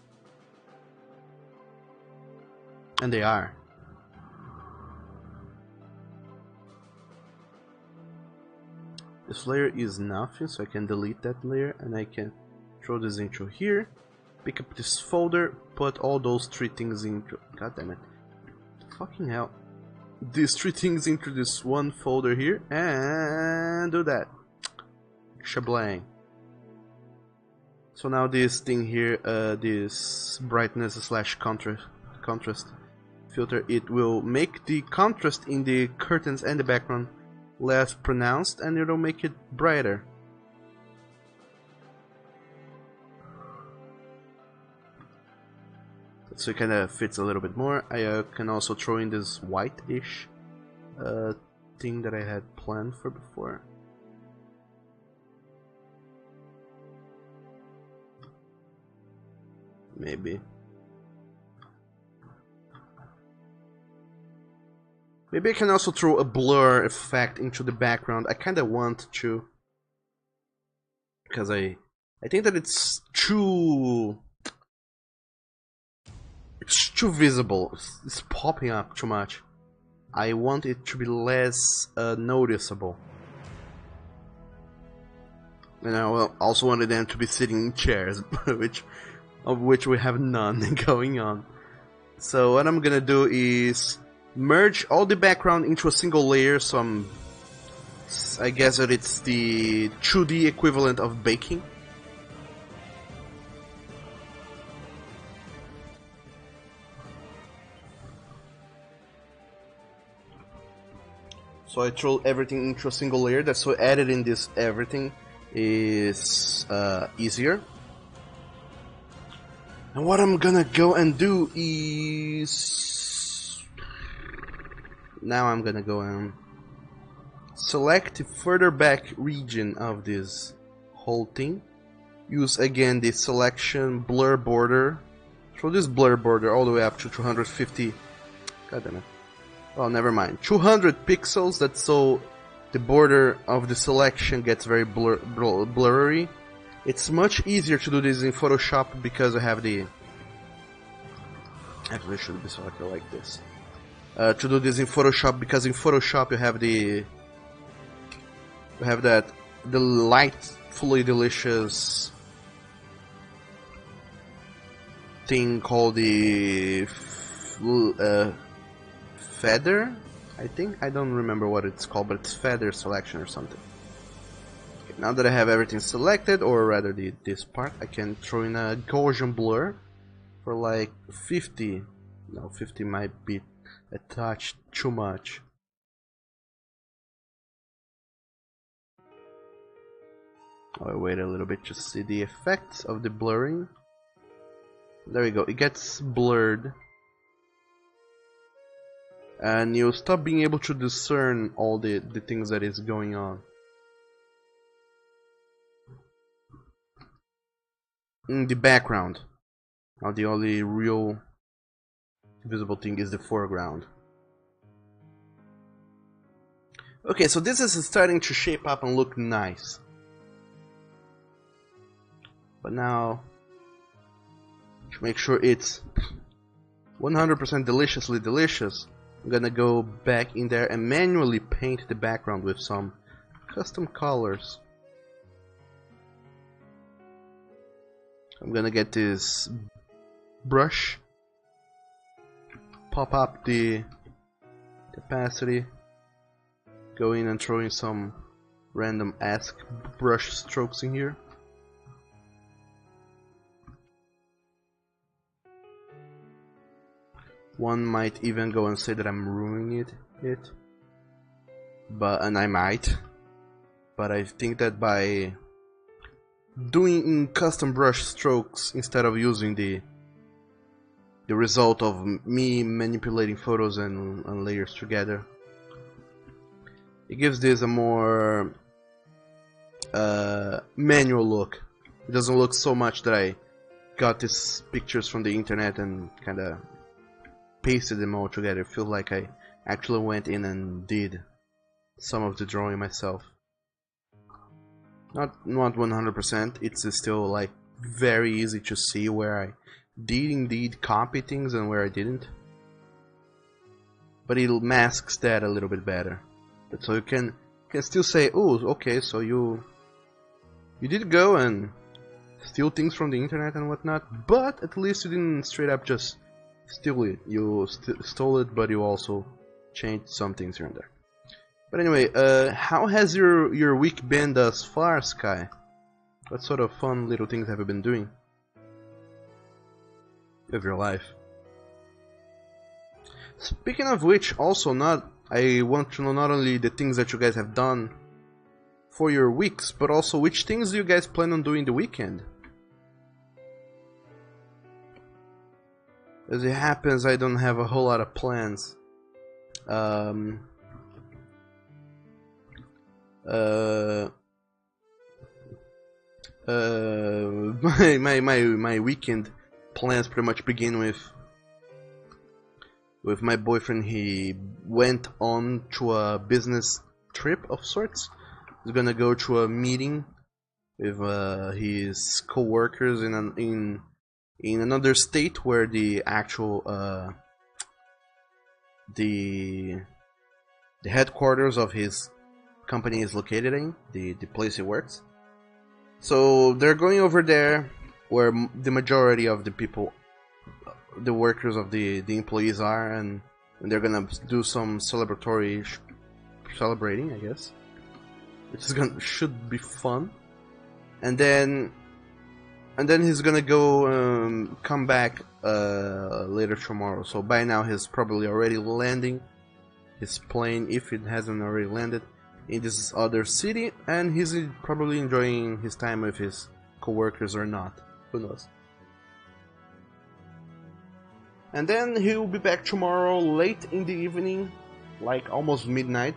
and they are. This layer is nothing, so I can delete that layer, and I can throw this into here, pick up this folder, put all those three things into. God damn it! Fucking hell! These three things into this one folder here, and do that. Shablang. So now this thing here, this brightness / contrast filter, it will make the contrast in the curtains and the background less pronounced, and it'll make it brighter. So it kind of fits a little bit more. I can also throw in this white-ish thing that I had planned for before. Maybe I can also throw a blur effect into the background. I kind of want to, because I think that it's too visible. It's popping up too much. I want it to be less noticeable. And I also wanted them to be sitting in chairs, of which we have none going on. So what I'm gonna do is merge all the background into a single layer. So I guess that it's the 2D equivalent of baking. So I throw everything into a single layer. That's why editing this everything is easier. And what I'm gonna go and do is... Now I'm gonna go and select the further back region of this whole thing. Use again the selection blur border. Throw this blur border all the way up to 250. God damn it. Well, never mind. 200 pixels, that's so the border of the selection gets very blurry. It's much easier to do this in Photoshop because I have the... Actually, it should be selected like this. To do this in Photoshop, because in Photoshop you have the... You have that... The light, fully delicious... thing called the... feather, I think. I don't remember what it's called, but it's feather selection or something. Okay, now that I have everything selected, or rather this part, I can throw in a Gaussian blur for like 50. No, 50 might be a touch too much. I'll wait a little bit to see the effects of the blurring. There we go, it gets blurred. And you stop being able to discern all the things that is going on. In the background. Now the only real visible thing is the foreground. Okay, so this is starting to shape up and look nice. But now, to make sure it's 100% deliciously delicious, I'm gonna go back in there and manually paint the background with some custom colors. I'm gonna get this brush, pop up the opacity, go in and throw in some random-esque brush strokes in here. One might even go and say that I'm ruining it. And I might. But I think that by doing custom brush strokes instead of using the result of me manipulating photos and layers together, it gives this a more manual look. It doesn't look so much that I got these pictures from the internet and kinda pasted them all together. I feel like I actually went in and did some of the drawing myself. Not 100%, it's still like very easy to see where I did indeed copy things and where I didn't. But it masks that a little bit better. But so you can still say, oh, okay, so you did go and steal things from the internet and whatnot, but at least you didn't straight up just steal it. You stole it, but you also changed some things here and there. But anyway, how has your week been thus far, Sky? What sort of fun little things have you been doing of your life? Speaking of which, also I want to know not only the things that you guys have done for your weeks, but also which things do you guys plan on doing the weekend? As it happens, I don't have a whole lot of plans. My weekend plans pretty much begin with my boyfriend. He went on to a business trip of sorts. He's gonna go to a meeting with his co-workers in another state where the actual the headquarters of his company is located in, the place he works. So they're going over there where the majority of the people, the workers of the employees are, and they're gonna do some celebrating, I guess, which should be fun. And then he's gonna go come back later tomorrow. So by now he's probably already landing his plane, if it hasn't already landed, in this other city, and he's probably enjoying his time with his co-workers or not. Who knows? And then he'll be back tomorrow late in the evening, like almost midnight.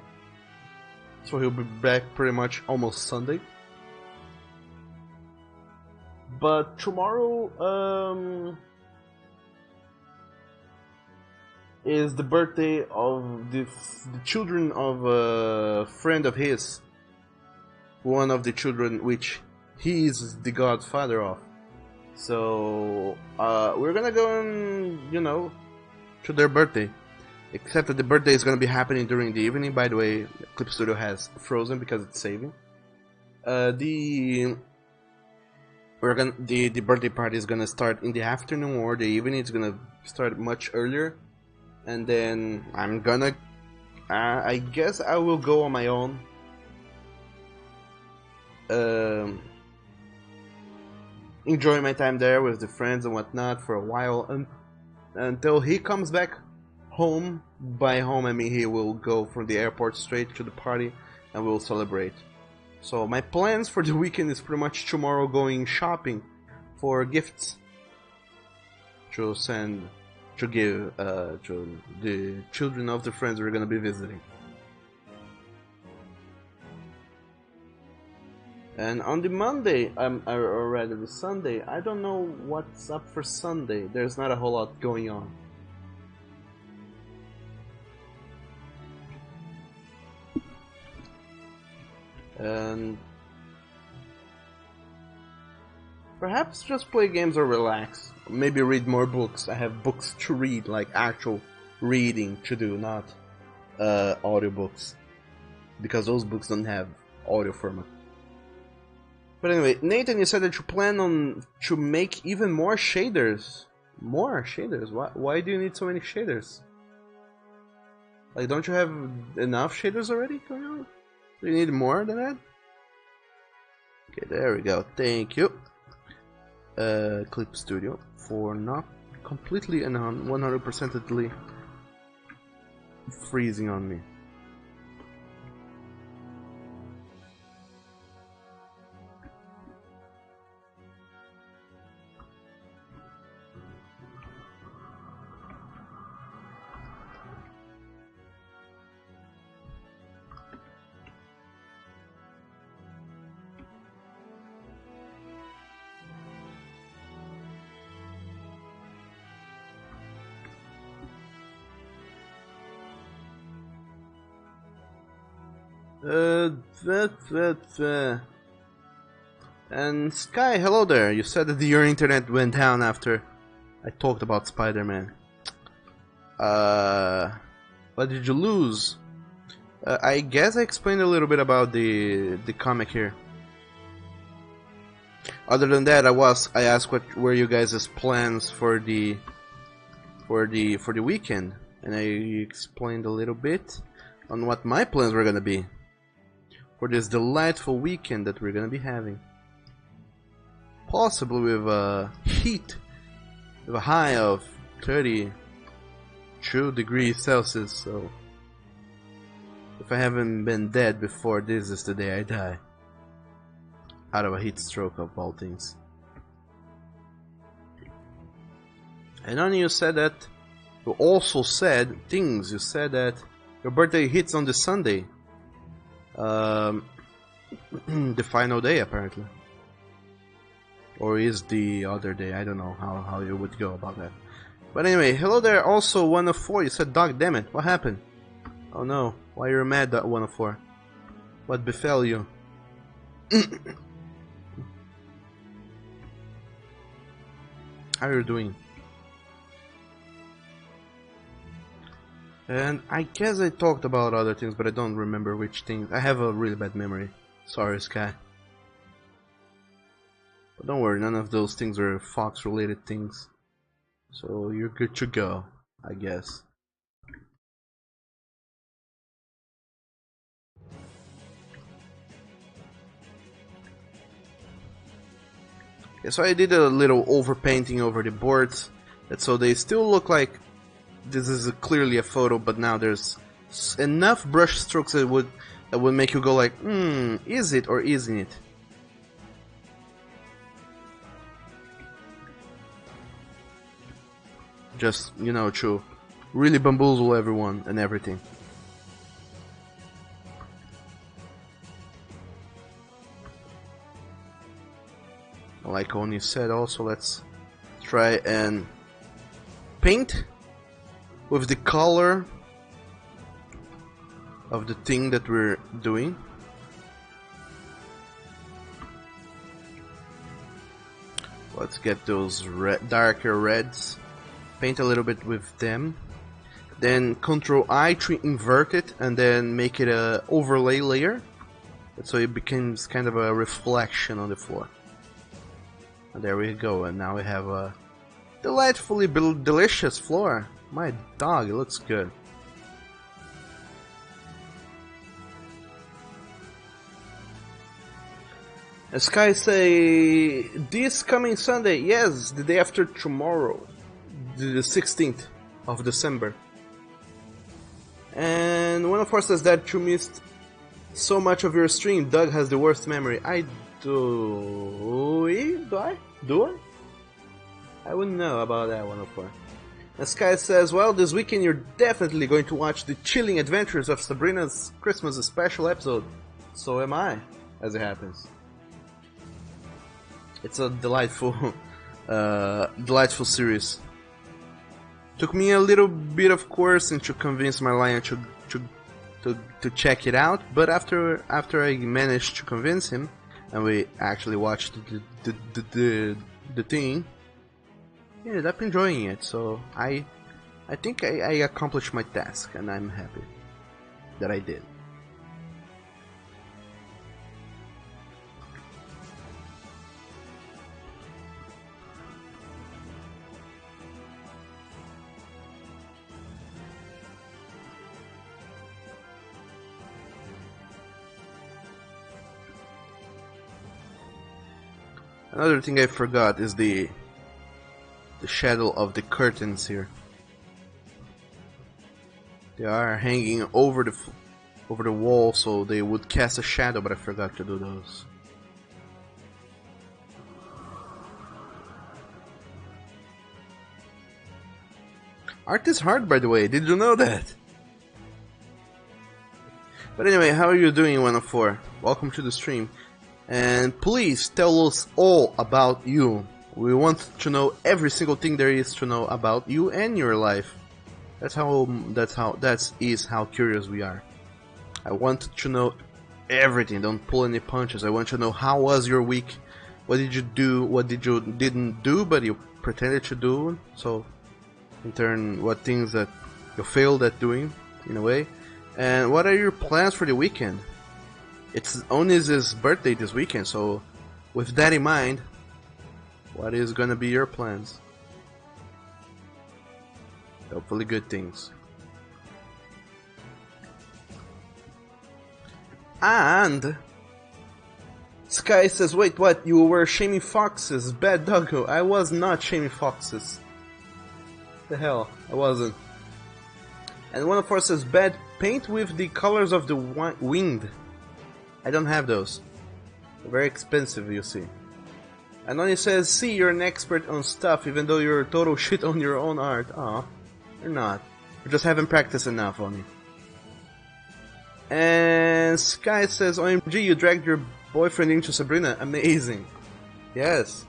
So he'll be back pretty much almost Sunday. But tomorrow is the birthday of the children of a friend of his. One of the children which he is the godfather of. So we're gonna go and, you know, to their birthday. Except that the birthday is gonna be happening during the evening. By the way, Clip Studio has frozen because it's saving. The birthday party is gonna start in the afternoon or the evening. It's gonna start much earlier, and then I'm gonna, I guess I will go on my own. Enjoy my time there with the friends and whatnot for a while, until he comes back home. By home I mean he will go from the airport straight to the party, and we'll celebrate. So my plans for the weekend is pretty much tomorrow going shopping for gifts to give to the children of the friends we're gonna be visiting. And on the Monday, or rather the Sunday, I don't know what's up for Sunday. There's not a whole lot going on. And perhaps just play games or relax. Maybe read more books. I have books to read, like actual reading to do, not audiobooks. Because those books don't have audio format. But anyway, Nathan, you said that you plan on to make even more shaders. More shaders? Why do you need so many shaders? Like, don't you have enough shaders already going on? Do you need more than that? Okay, there we go. Thank you, Clip Studio, for not completely and 100%ly freezing on me. And Sky, hello there. You said that your internet went down after I talked about Spider-Man. What did you lose? I guess I explained a little bit about the comic here. Other than that, I asked what were you guys' plans for the weekend, and I explained a little bit on what my plans were gonna be for this delightful weekend that we're gonna be having. Possibly with heat, with a high of 32 degrees Celsius, so if I haven't been dead before, this is the day I die. Out of a heat stroke of all things. And then you said that, you also said things, you said that your birthday hits on the Sunday. The final day, apparently. Or is the other day? I don't know how you would go about that. But anyway, hello there, also 104. You said, dog, damn it, what happened? Oh no, why you're mad, that 104? What befell you? How are you doing? And I guess I talked about other things, but I don't remember which things. I have a really bad memory. Sorry, Sky. But don't worry, none of those things are Fox-related things. So you're good to go, I guess. Okay, so I did a little overpainting over the boards, so they still look like this is clearly a photo, but now there's enough brush strokes that would make you go like, is it or isn't it? Just, you know, to really bamboozle everyone and everything. Like Oni said, also let's try and paint with the color of the thing that we're doing. Let's get those darker reds, paint a little bit with them, then Ctrl I to invert it and then make it a overlay layer, so it becomes kind of a reflection on the floor. And there we go, and now we have a delightfully delicious floor. My dog, it looks good. Sky say, this coming Sunday, yes, the day after tomorrow, the 16th of December. And one of us says that you missed so much of your stream. Doug has the worst memory. I do. Do I? I wouldn't know about that one, of course. And Sky says, well, this weekend you're definitely going to watch the chilling adventures of Sabrina's Christmas special episode. So am I, as it happens. It's a delightful, delightful series. Took me a little bit of coercing to convince my lion to check it out, but after I managed to convince him, and we actually watched the thing, he ended up enjoying it. So I think I accomplished my task, and I'm happy that I did. Another thing I forgot is the shadow of the curtains here. They are hanging over the wall, so they would cast a shadow, but I forgot to do those. Art is hard, by the way. Did you know that? But anyway, how are you doing, 104? Welcome to the stream. And please tell us all about you. We want to know every single thing there is to know about you and your life. That is how curious we are. I want to know everything. Don't pull any punches. I want to know, how was your week? What did you do? What did you didn't do but you pretended to do? So, in turn, what things that you failed at doing, in a way. And what are your plans for the weekend? It's Oni's birthday this weekend, so with that in mind, what is gonna be your plans? Hopefully good things. And Sky says, wait, what? You were shaming foxes? Bad doggo. I was not shaming foxes. The hell, I wasn't. And one of us says, bad paint with the colors of the wind. I don't have those. They're very expensive, you see. And Oni says, see, you're an expert on stuff, even though you're total shit on your own art. Aw, you're not. You just haven't practiced enough, Oni. And Sky says, OMG, you dragged your boyfriend into Sabrina. Amazing. Yes.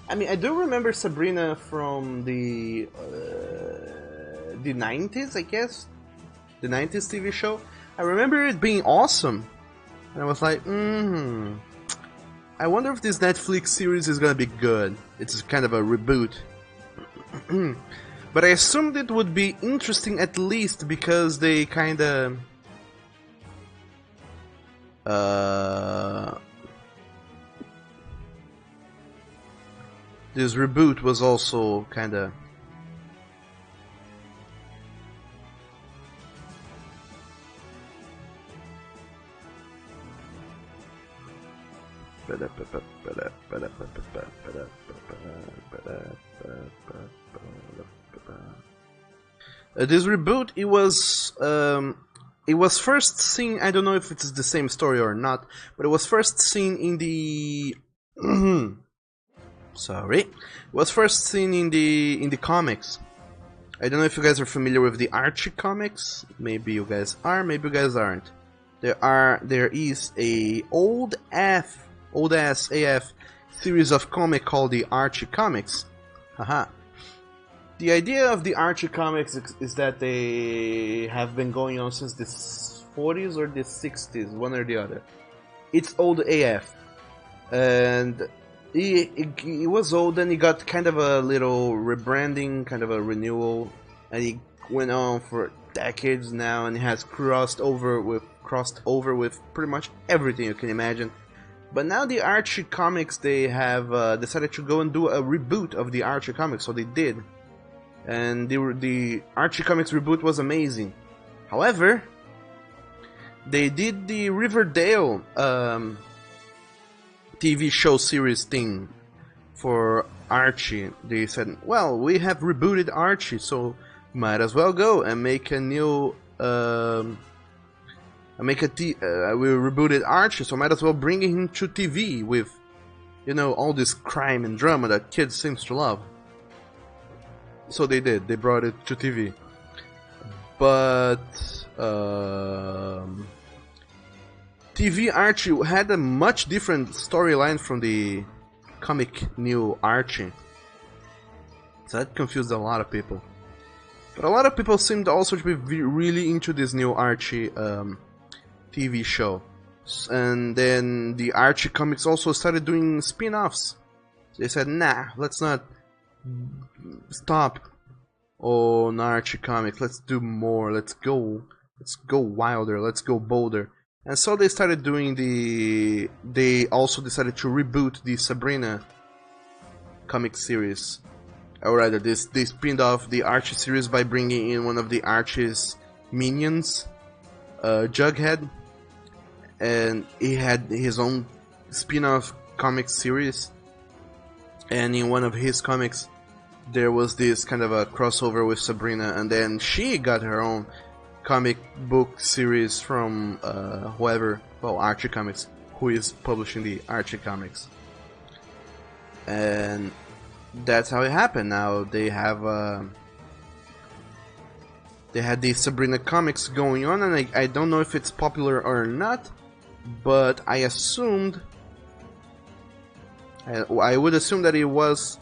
I mean, I do remember Sabrina from the 90s, I guess? The 90s TV show. I remember it being awesome. And I was like, I wonder if this Netflix series is gonna be good. It's kind of a reboot. But I assumed it would be interesting, at least because they kinda... this reboot was also kinda... This reboot, it was first seen. I don't know if it's the same story or not, but it was first seen in the. Sorry, it was first seen in the comics. I don't know if you guys are familiar with the Archie comics. Maybe you guys are, maybe you guys aren't. There is a old ass AF series of comic called the Archie comics. Haha. The idea of the Archie comics is that they have been going on since the 40s or the 60s, one or the other. It's old AF. And it was old, and it got kind of a little rebranding, kind of a renewal, and it went on for decades now, and it has crossed over with pretty much everything you can imagine. But now the Archie comics, they have decided to go and do a reboot of the Archie comics, so they did. And the Archie comics reboot was amazing. However, they did the Riverdale TV show series thing for Archie. They said, well, we have rebooted Archie, so might as well go and make a new we rebooted Archie, so might as well bring him to TV with, you know, all this crime and drama that kids seems to love. So they did. They brought it to TV. But TV Archie had a much different storyline from the comic new Archie. So that confused a lot of people. But a lot of people seemed also to be really into this new Archie TV show. And then the Archie comics also started doing spin-offs. They said, nah, let's not stop on Archie comics. Let's do more. Let's go wilder. Let's go bolder. And so they started doing they also decided to reboot the Sabrina comic series. Or rather, they spinned off the Archie series by bringing in one of the Archie's minions, Jughead. And he had his own spin-off comic series. And in one of his comics, there was this kind of a crossover with Sabrina, and then she got her own comic book series from Archie Comics, who is publishing the Archie comics. And that's how it happened. Now they have they had the Sabrina comics going on, and I don't know if it's popular or not, but I assumed I would assume that it was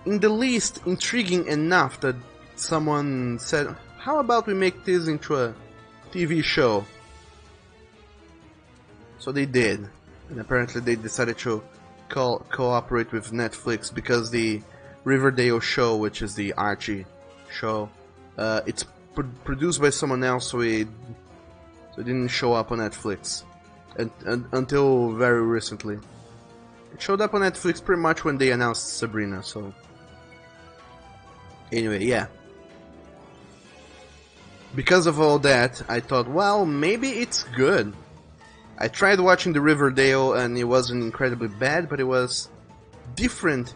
in the least intriguing enough that someone said, how about we make this into a TV show? So they did, and apparently they decided to cooperate with Netflix because the Riverdale show, which is the Archie show, it's produced by someone else, so it didn't show up on Netflix until very recently. It showed up on Netflix pretty much when they announced Sabrina, so anyway, yeah. Because of all that, I thought, well, maybe it's good. I tried watching the Riverdale and it wasn't incredibly bad, but it was different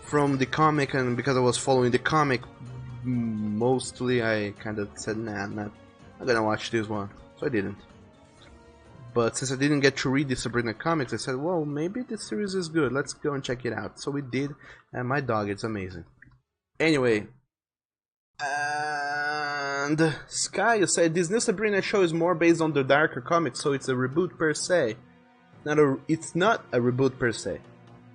from the comic, and because I was following the comic mostly, I kind of said, nah, I'm not gonna watch this one. So I didn't. But since I didn't get to read the Sabrina comics, I said, well, maybe this series is good. Let's go and check it out. So we did, and my dog, it's amazing. Anyway, and Sky, you said this new Sabrina show is more based on the darker comics, so it's a reboot per se. It's not a reboot per se.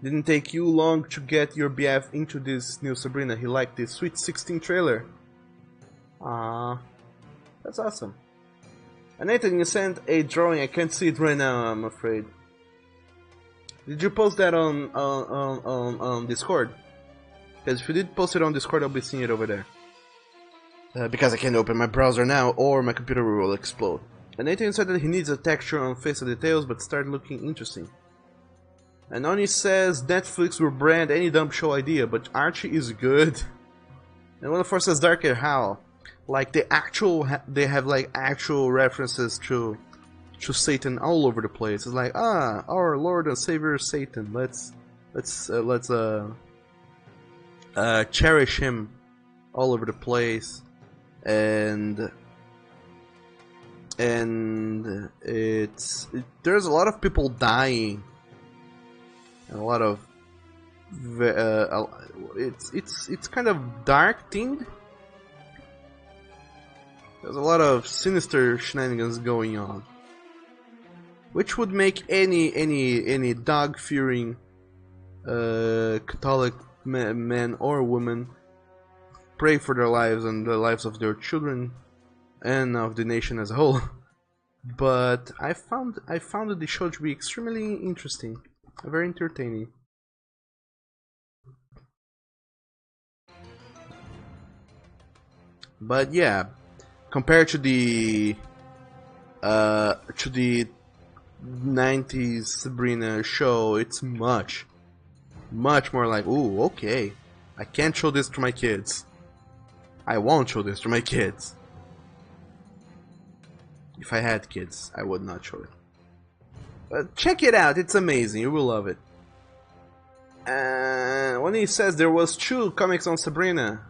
Didn't take you long to get your BF into this new Sabrina. He liked the Sweet 16 trailer. That's awesome. And Nathan, you sent a drawing. I can't see it right now, I'm afraid. Did you post that on Discord? Because if you did post it on Discord, I'll be seeing it over there. Because I can't open my browser now, or my computer will explode. And Nathan said that he needs a texture on face of details, but started looking interesting. And Oni says Netflix will brand any dumb show idea, but Archie is good. And one of us says Darker How. Like they have like actual references to Satan all over the place. It's like, our Lord and Savior Satan. Let's cherish him all over the place. and there's a lot of people dying, and a lot of it's kind of dark themed. There's a lot of sinister shenanigans going on, which would make any dog-fearing Catholic man or woman pray for their lives and the lives of their children and of the nation as a whole. But I found the show to be extremely interesting, very entertaining. But yeah, compared to the 90s Sabrina show, it's much more like, ooh, okay, I can't show this to my kids. I won't show this to my kids. If I had kids, I would not show it. But check it out, it's amazing, you will love it. And when he says there was 2 comics on Sabrina,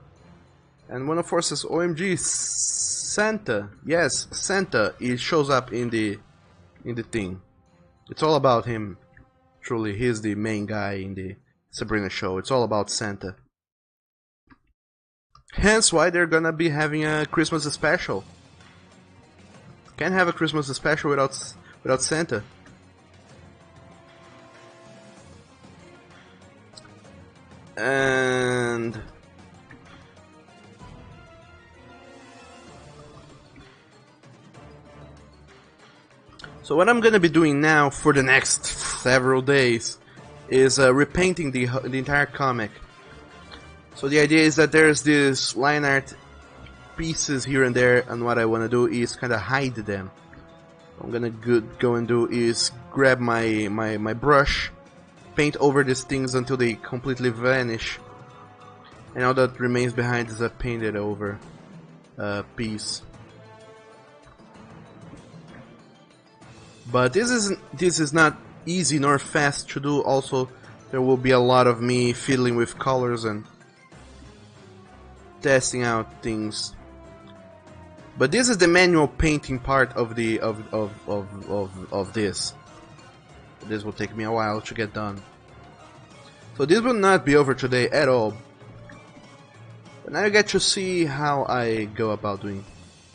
and one of course says, OMG, Santa. Yes, Santa. He shows up in the thing. It's all about him. Truly, he's the main guy in the Sabrina show. It's all about Santa. Hence why they're gonna be having a Christmas special. Can't have a Christmas special without Santa. And so what I'm gonna be doing now for the next several days is repainting the entire comic. So the idea is that there's this line art pieces here and there, and what I want to do is kind of hide them. What I'm gonna go and do is grab my brush, paint over these things until they completely vanish, and all that remains behind is a painted over piece. But this is not easy nor fast to do. Also, there will be a lot of me fiddling with colors and testing out things. But this is the manual painting part of the of this. This will take me a while to get done. So this will not be over today at all. But now you get to see how I go about doing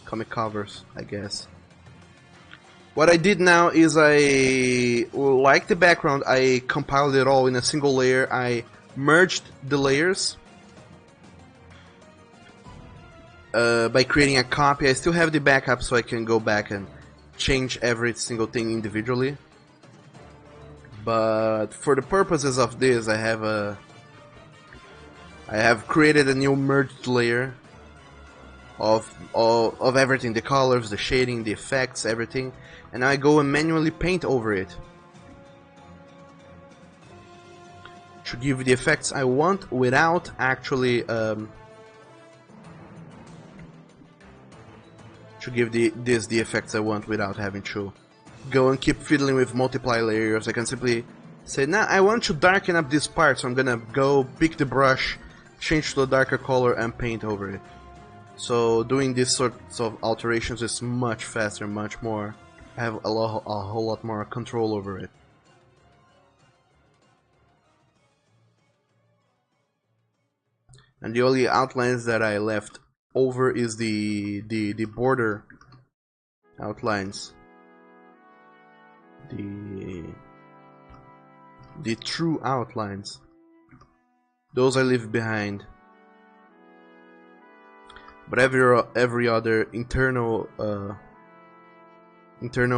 comic covers, I guess. What I did now is like the background, I compiled it all in a single layer. I merged the layers by creating a copy. I still have the backup, so I can go back and change every single thing individually. But for the purposes of this, I have created a new merged layer of everything, the colors, the shading, the effects, everything, and I go and manually paint over it to give the effects I want without actually to give the effects I want without having to go and keep fiddling with multiply layers. I can simply say, nah, I want to darken up this part, so I'm gonna go pick the brush, change to a darker color, and paint over it. So doing these sorts of alterations is much faster, much more. I have a whole lot more control over it. And the only outlines that I left over is the border outlines. The true outlines. Those I leave behind. But every other internal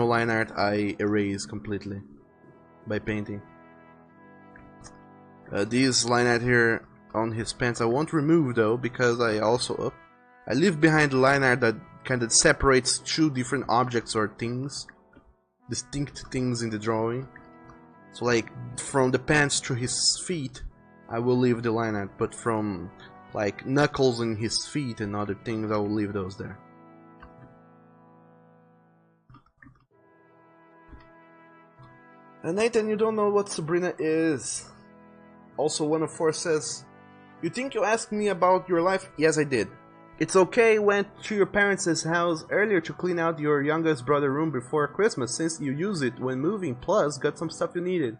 line art I erase completely by painting. This line art here on his pants I won't remove though, because I leave behind the line art that kind of separates 2 different objects or things, distinct things in the drawing. So like from the pants to his feet, I will leave the line art, but from like knuckles in his feet and other things, I will leave those there. And Nathan, you don't know what Sabrina is. Also, 104 says, you think you asked me about your life? Yes, I did. It's okay, went to your parents' house earlier to clean out your youngest brother's room before Christmas since you use it when moving, plus got some stuff you needed.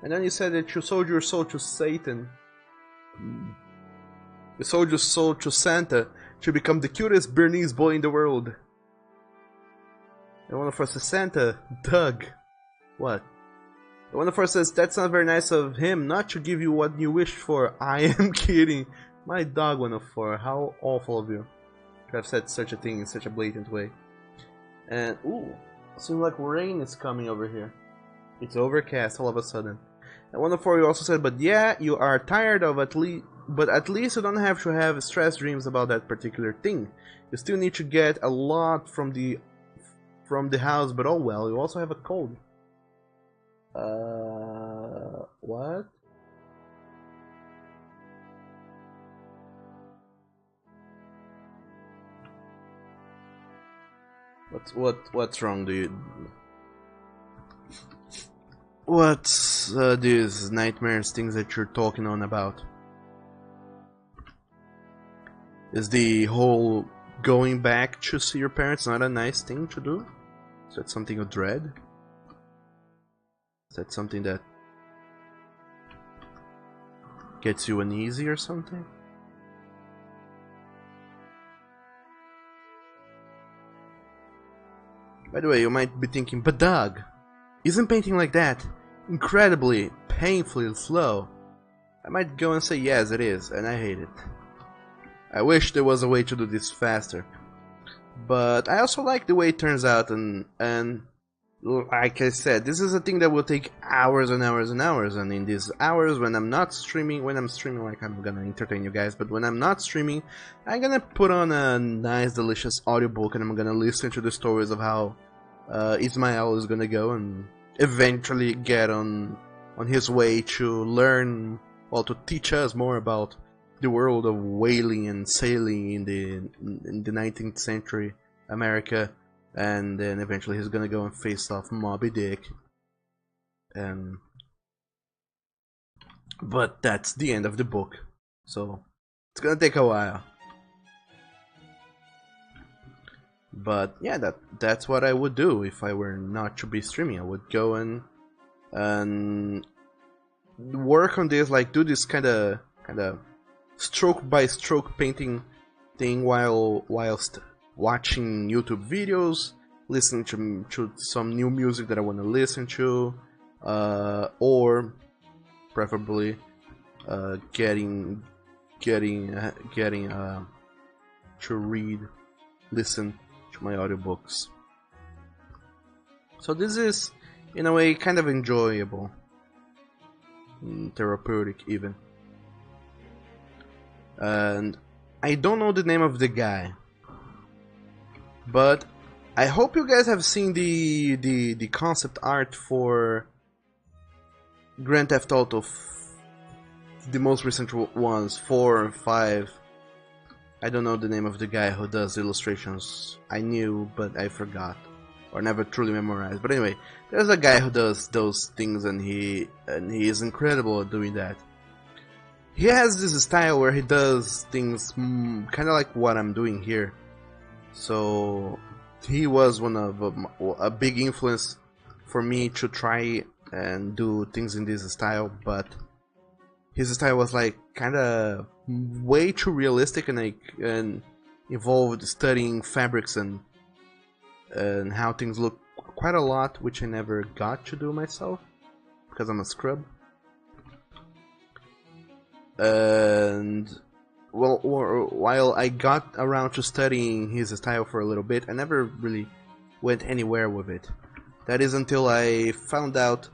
And then you said that you sold your soul to Satan. You sold your soul to Santa to become the cutest Bernese boy in the world. And one of us says, Santa, Doug. What? And one of us says, that's not very nice of him not to give you what you wished for. I am kidding. My dog 104, how awful of you to have said such a thing in such a blatant way. And, ooh, seems like rain is coming over here. It's overcast all of a sudden. And 104 you also said, but yeah, you are tired of but at least you don't have to have stress dreams about that particular thing. You still need to get a lot from the house, but oh well, you also have a cold. What? What's wrong, dude? What's these nightmares, things that you're talking on about? Is the whole going back to see your parents not a nice thing to do? Is that something you dread? Is that something that gets you uneasy or something? By the way, you might be thinking, but Doug, isn't painting like that incredibly, painfully slow? I might go and say yes, it is, and I hate it. I wish there was a way to do this faster. But I also like the way it turns out, and like I said, this is a thing that will take hours and hours and hours, and in these hours when I'm streaming like I'm gonna entertain you guys, but when I'm not streaming, I'm gonna put on a nice delicious audiobook and I'm gonna listen to the stories of how Ismael is gonna go and eventually get on his way to learn, well, to teach us more about the world of whaling and sailing in the 19th century America. And then eventually he's gonna go and face off Moby Dick. But that's the end of the book, so it's gonna take a while. But yeah, that's what I would do if I were not to be streaming. I would go and work on this, like do this kind of stroke by stroke painting thing whilst watching YouTube videos, listening to some new music that I want to listen to, or preferably getting to listen to my audiobooks. So this is, in a way, kind of enjoyable, therapeutic even. And I don't know the name of the guy, but I hope you guys have seen the concept art for Grand Theft Auto, the most recent ones, 4 and 5. I don't know the name of the guy who does illustrations. I knew, but I forgot, or never truly memorized. But anyway, there's a guy who does those things, and he is incredible at doing that. He has this style where he does things kind of like what I'm doing here. So he was one of a big influence for me to try and do things in this style, but his style was like kind of way too realistic, and involved studying fabrics and how things look quite a lot, which I never got to do myself because I'm a scrub. And well, while I got around to studying his style for a little bit, I never really went anywhere with it. That is until I found out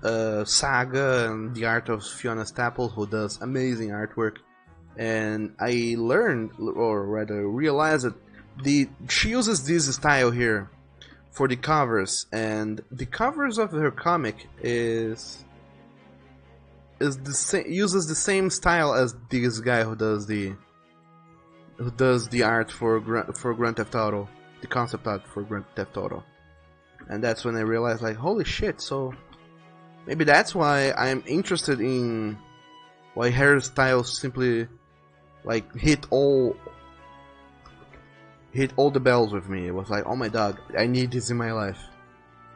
Saga and the art of Fiona Staples, who does amazing artwork, and I learned, or rather realized, that she uses this style here for the covers, and the covers of her comic uses the same style as this guy who does the art for Grand Theft Auto, the concept art for Grand Theft Auto. And that's when I realized, like, holy shit, so maybe that's why I'm interested in why hairstyles simply like hit all hit all the bells with me. It was like, oh my dog, I need this in my life.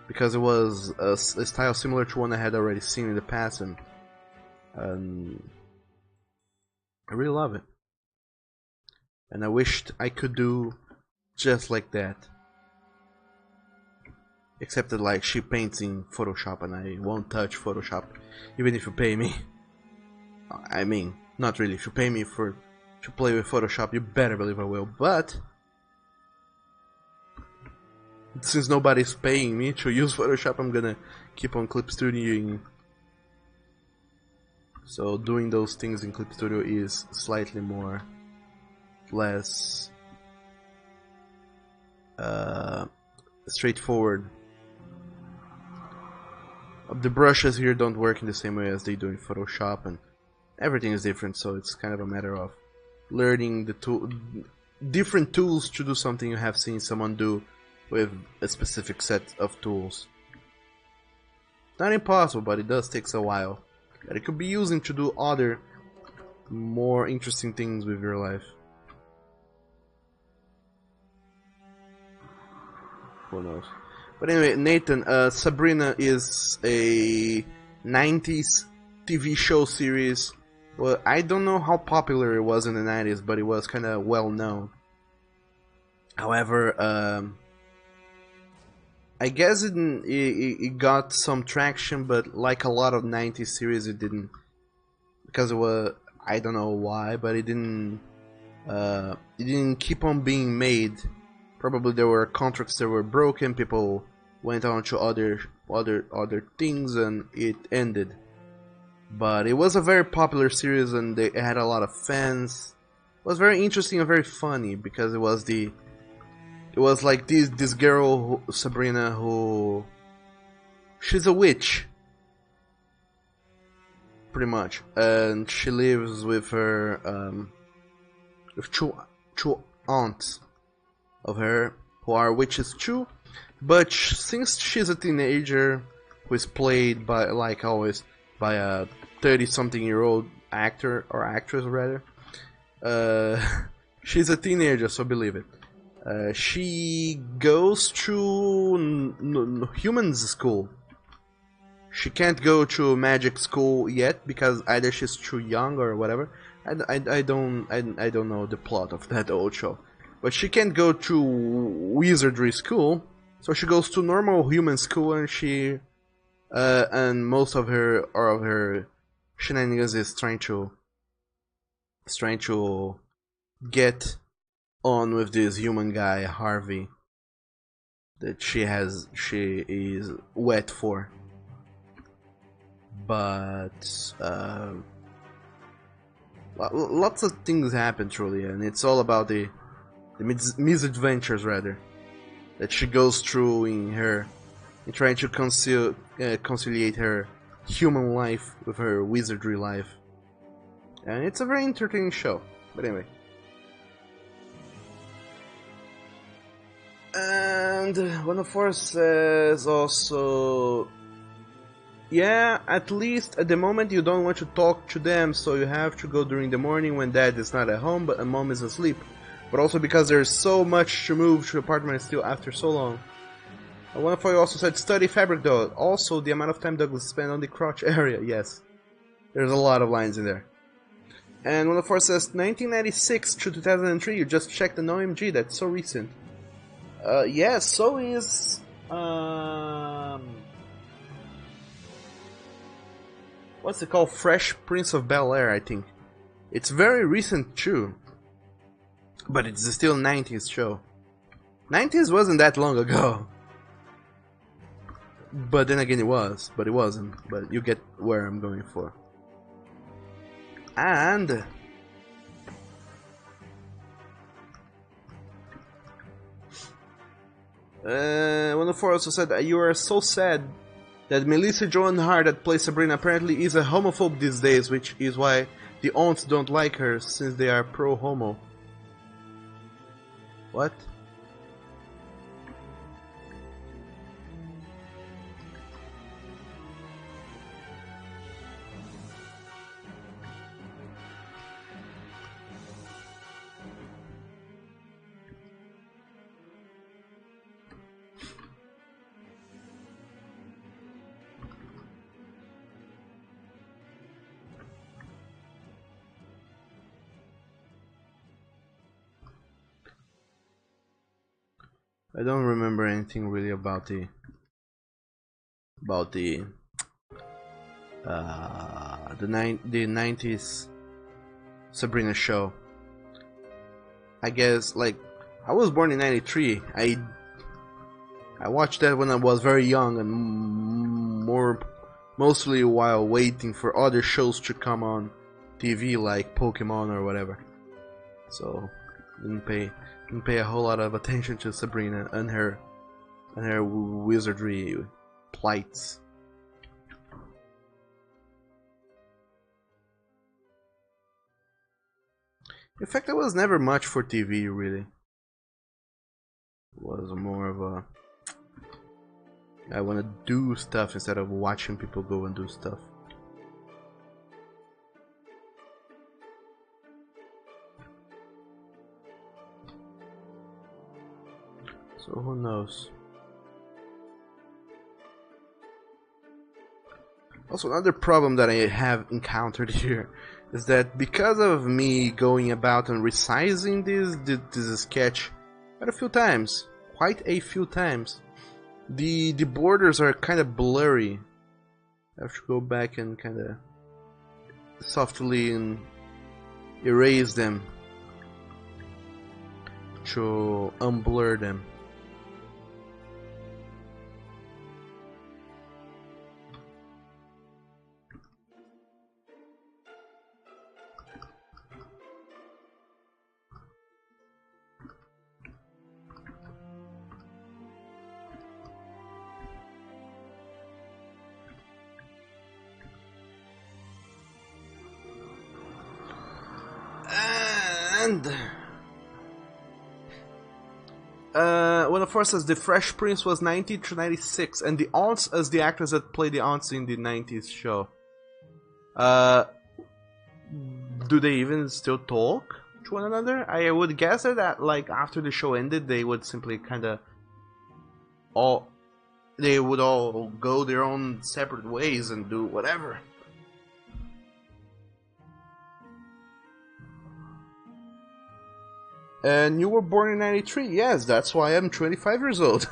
Because it was a style similar to one I had already seen in the past, and I really love it. And I wished I could do just like that. Except that, like, she paints in Photoshop and I won't touch Photoshop, even if you pay me. I mean, not really. If you pay me to play with Photoshop, you better believe I will. But since nobody's paying me to use Photoshop, I'm gonna keep on Clip Studioing. So doing those things in Clip Studio is slightly less straightforward. The brushes here don't work in the same way as they do in Photoshop, and everything is different, so it's kind of a matter of learning the different tools to do something you have seen someone do with a specific set of tools. Not impossible, but it does take a while that it could be using to do other more interesting things with your life. Who knows? But anyway, Nathan, Sabrina is a 90s TV show series. Well, I don't know how popular it was in the 90s, but it was kind of well known. However, I guess it got some traction, but like a lot of 90s series, it didn't. Because it was, I don't know why, but it didn't keep on being made. Probably there were contracts that were broken, people went on to other things, and it ended. But it was a very popular series, and it had a lot of fans. It was very interesting and very funny because it was like this girl, Sabrina, who she's a witch, pretty much, and she lives with her with two aunts of her who are witches too. But since she's a teenager, who is played by, like always, by a 30-something-year-old actor or actress rather, she's a teenager, so believe it. She goes to humans school. She can't go to magic school yet because either she's too young or whatever. I don't know the plot of that old show. But she can't go to wizardry school, so she goes to normal human school, and she and most of her shenanigans is trying to get on with this human guy Harvey that she is wet for. But lots of things happen truly, and it's all about the misadventures rather that she goes through in trying to conciliate her human life with her wizardry life. And it's a very entertaining show. But anyway. And one of us says also, yeah, at least at the moment you don't want to talk to them, so you have to go during the morning when dad is not at home but mom is asleep. But also because there's so much to move to the apartment still after so long. One of you also said study fabric though. Also the amount of time Douglas spent on the crotch area. Yes. There's a lot of lines in there. And one of us says 1996 to 2003. You just checked an OMG. That's so recent. Yeah, so is what's it called? Fresh Prince of Bel-Air, I think. It's very recent too. But it's still 90s show. 90s wasn't that long ago. But then again it was. But it wasn't. But you get where I'm going for. And one of four also said, you are so sad that Melissa Joan Hart that plays Sabrina apparently is a homophobe these days, which is why the aunts don't like her since they are pro-homo. What? I don't remember anything really about the the 90s Sabrina show. I guess, like, I was born in 93. I watched that when I was very young and mostly while waiting for other shows to come on TV, like Pokemon or whatever. So didn't pay a whole lot of attention to Sabrina and her wizardry plights. In fact, I was never much for TV, really. It was more of a... I want to do stuff instead of watching people go and do stuff. So who knows? Also, another problem that I have encountered here is that because of me going about and resizing this sketch quite a few times, the borders are kind of blurry. I have to go back and kind of softly and erase them to unblur them. And one of course, as the Fresh Prince was 90 to 96, and the aunts as the actors that played the aunts in the 90s show. Do they even still talk to one another? I would guess that like after the show ended, they would simply kind of all go their own separate ways and do whatever. And you were born in 93. Yes, that's why I'm 25 years old.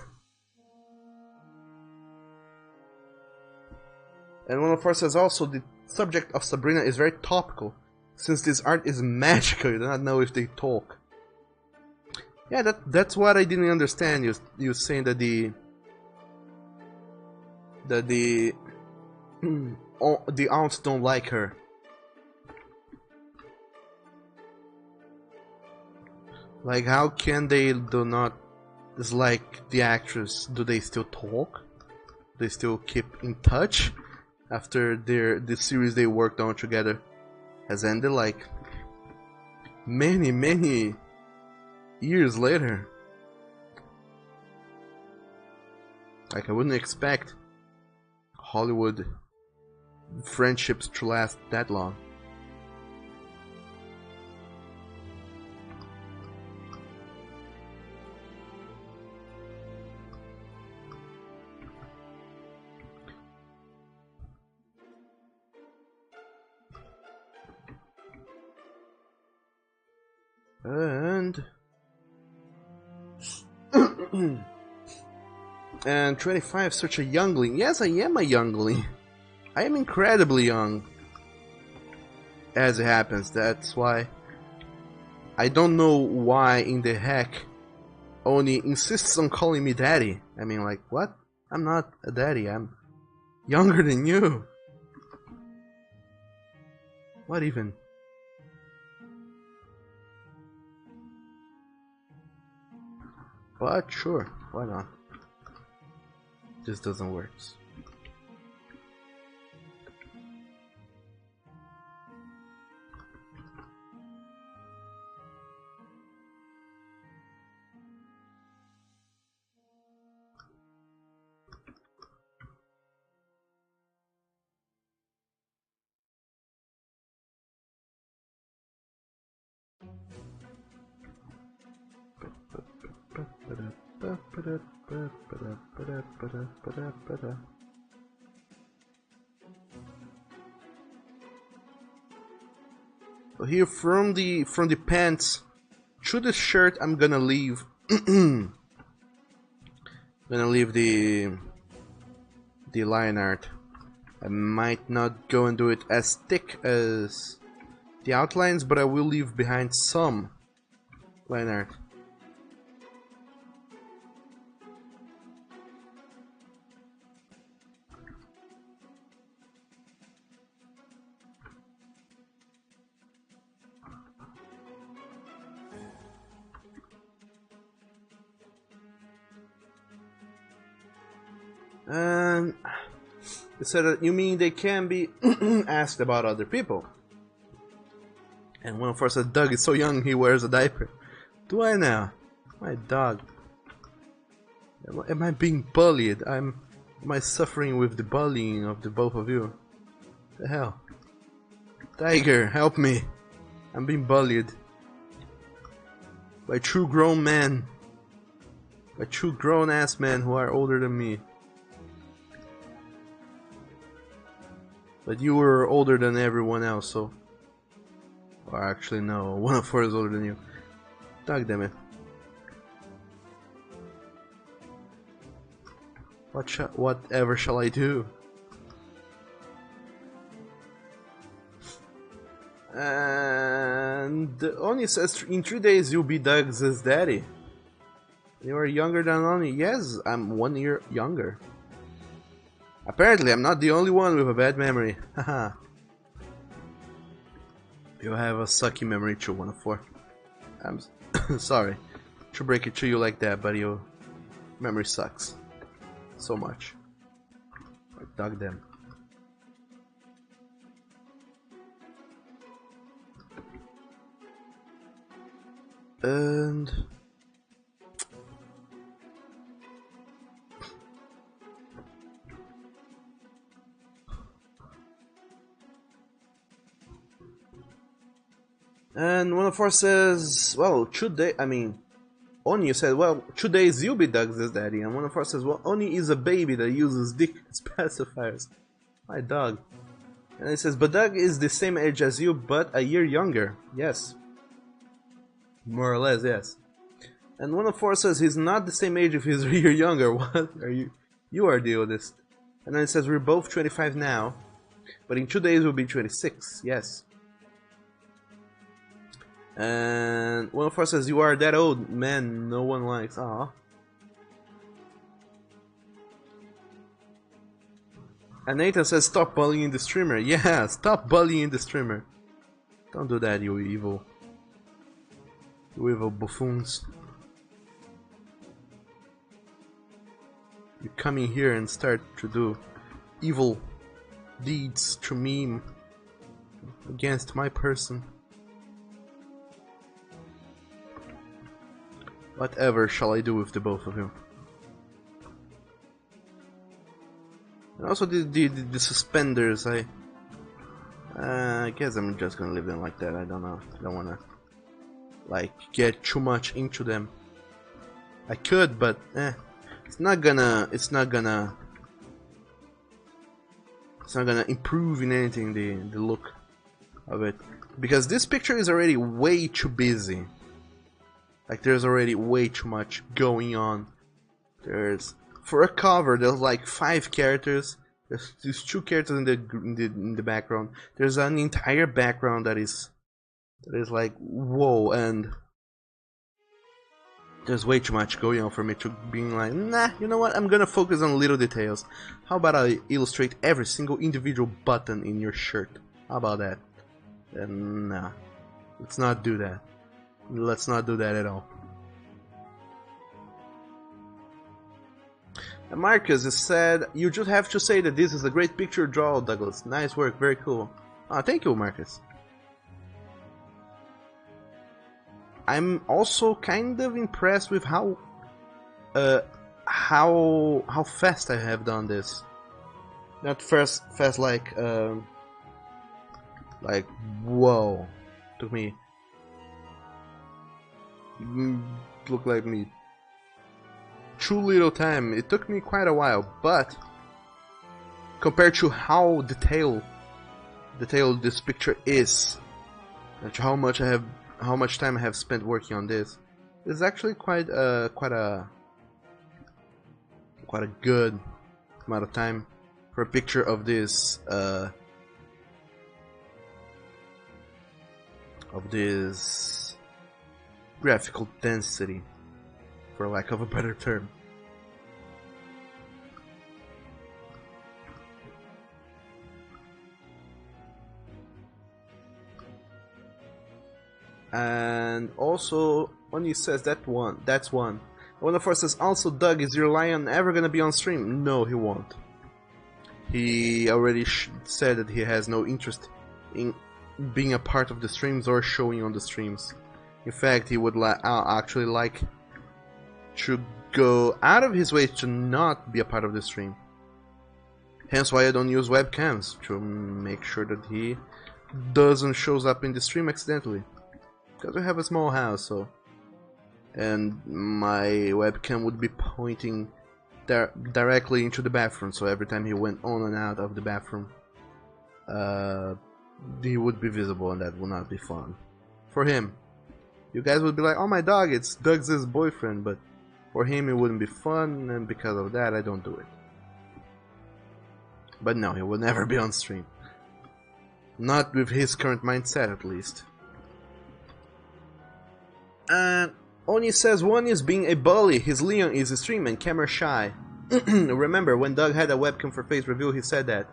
And one of us says also the subject of Sabrina is very topical. Since this art is magical, you do not know if they talk. Yeah, that's what I didn't understand. You saying that the aunts don't like her. Like, how can they do not dislike the actress? Do they still talk? They still keep in touch after the series they worked on together has ended, like many years later. Like, I wouldn't expect Hollywood friendships to last that long. And 25, such a youngling. Yes, I am a youngling. I am incredibly young. As it happens, that's why I don't know why in the heck Oni insists on calling me daddy. I mean, like, what? I'm not a daddy, I'm younger than you. What even? But sure, why not? This doesn't work. So here from the pants to the shirt, I'm gonna leave Gonna leave the line art. I might not go and do it as thick as the outlines, but I will leave behind some line art. And it said that you mean they can be asked about other people. And one of us said, Doug is so young he wears a diaper. Do I now? My dog. Am I being bullied? Am I suffering with the bullying of the both of you? The hell? Tiger, help me. I'm being bullied. By true grown men. By true grown ass men who are older than me. But you were older than everyone else, so... Or actually, no, one of us is older than you. Dog damn it. Whatever shall I do? And Oni says, in 3 days you'll be Doug's daddy. You are younger than Oni. Yes, I'm 1 year younger. Apparently, I'm not the only one with a bad memory. Haha. You have a sucky memory too, 104. I'm sorry to break it to you like that, but your memory sucks. So much. Like dog them. And... And one of us says, well, Oni said, well, 2 days you'll be Doug's daddy. And one of us says, well, Oni is a baby that uses dick as pacifiers. My dog. And it says, but Doug is the same age as you, but a year younger. Yes. More or less, yes. And one of us says, he's not the same age if he's a year younger. What are you? You are the oldest. And then it says, we're both 25 now, but in 2 days we'll be 26. Yes. And one of us says, you are that old, man, no one likes. Aw. And Nathan says, stop bullying the streamer. Yeah, stop bullying the streamer. Don't do that, you evil buffoons. You come in here and start to do evil deeds to me against my person. Whatever shall I do with the both of you? And also the suspenders, I guess I'm just gonna leave them like that. I don't know. I don't wanna like get too much into them. I could, but it's not gonna improve in anything the look of it, because this picture is already way too busy. Like there's already way too much going on. For a cover, there's like 5 characters. There's 2 characters in the background. There's an entire background that is like whoa, and there's way too much going on for me to being like, nah, you know what? I'm gonna focus on little details. How about I illustrate every single individual button in your shirt? How about that? And nah, let's not do that. Let's not do that at all. And Marcus has said, you just have to say that this is a great picture draw, Douglas. Nice work, very cool. Thank you, Marcus. I'm also kind of impressed with how fast I have done this. Not fast like whoa. Took me look like me too little time. It took me quite a while, but compared to how detailed this picture is, and how much time I have spent working on this, it's actually quite a quite a good amount of time for a picture of this graphical density, for lack of a better term. And also, when he says that's one. One of us says, also, Doug, is your lion ever gonna be on stream? No, he won't. He already said that he has no interest in being a part of the streams or showing on the streams. In fact, he would actually like to go out of his way to not be a part of the stream. Hence why I don't use webcams, to make sure that he doesn't shows up in the stream accidentally. Because we have a small house, so... And my webcam would be pointing directly into the bathroom, so every time he went on and out of the bathroom, he would be visible, and that would not be fun. For him. You guys would be like, oh my dog, it's Doug's boyfriend, but for him it wouldn't be fun, and because of that I don't do it. But no, he will never be on stream. Not with his current mindset, at least. And Oni says one is being a bully, his Leon is a stream and camera shy. Remember, when Doug had a webcam for face review, he said that.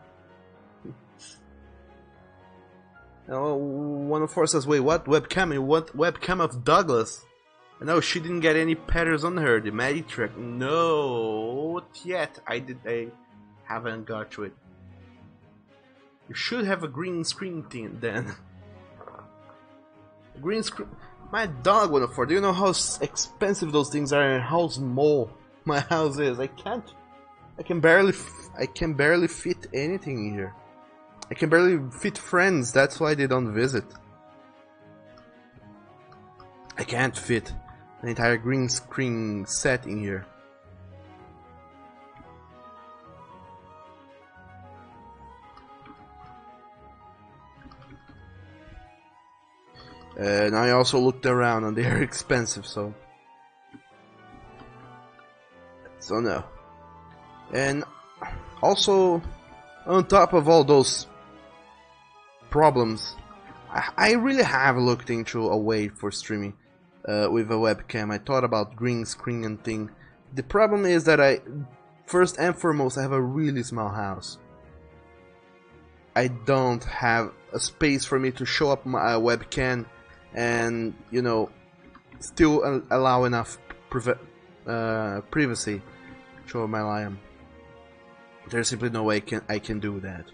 One of us says, wait, what webcam? What webcam of Douglas? No, she didn't get any patterns on her, the Magitrack. No, not yet. I haven't got to it. You should have a green screen thing then. Green screen. My dog went for. Do you know how expensive those things are and how small my house is? I can barely fit anything in here. I can barely fit friends. That's why they don't visit. I can't fit an entire green screen set in here. And I also looked around and they are expensive, so no. And also, on top of all those problems, I really have looked into a way for streaming with a webcam. I thought about green screen and thing. The problem is that first and foremost, I have a really small house. I don't have a space for me to show up my webcam and, you know, still allow enough privacy to my lion. There's simply no way I can do that.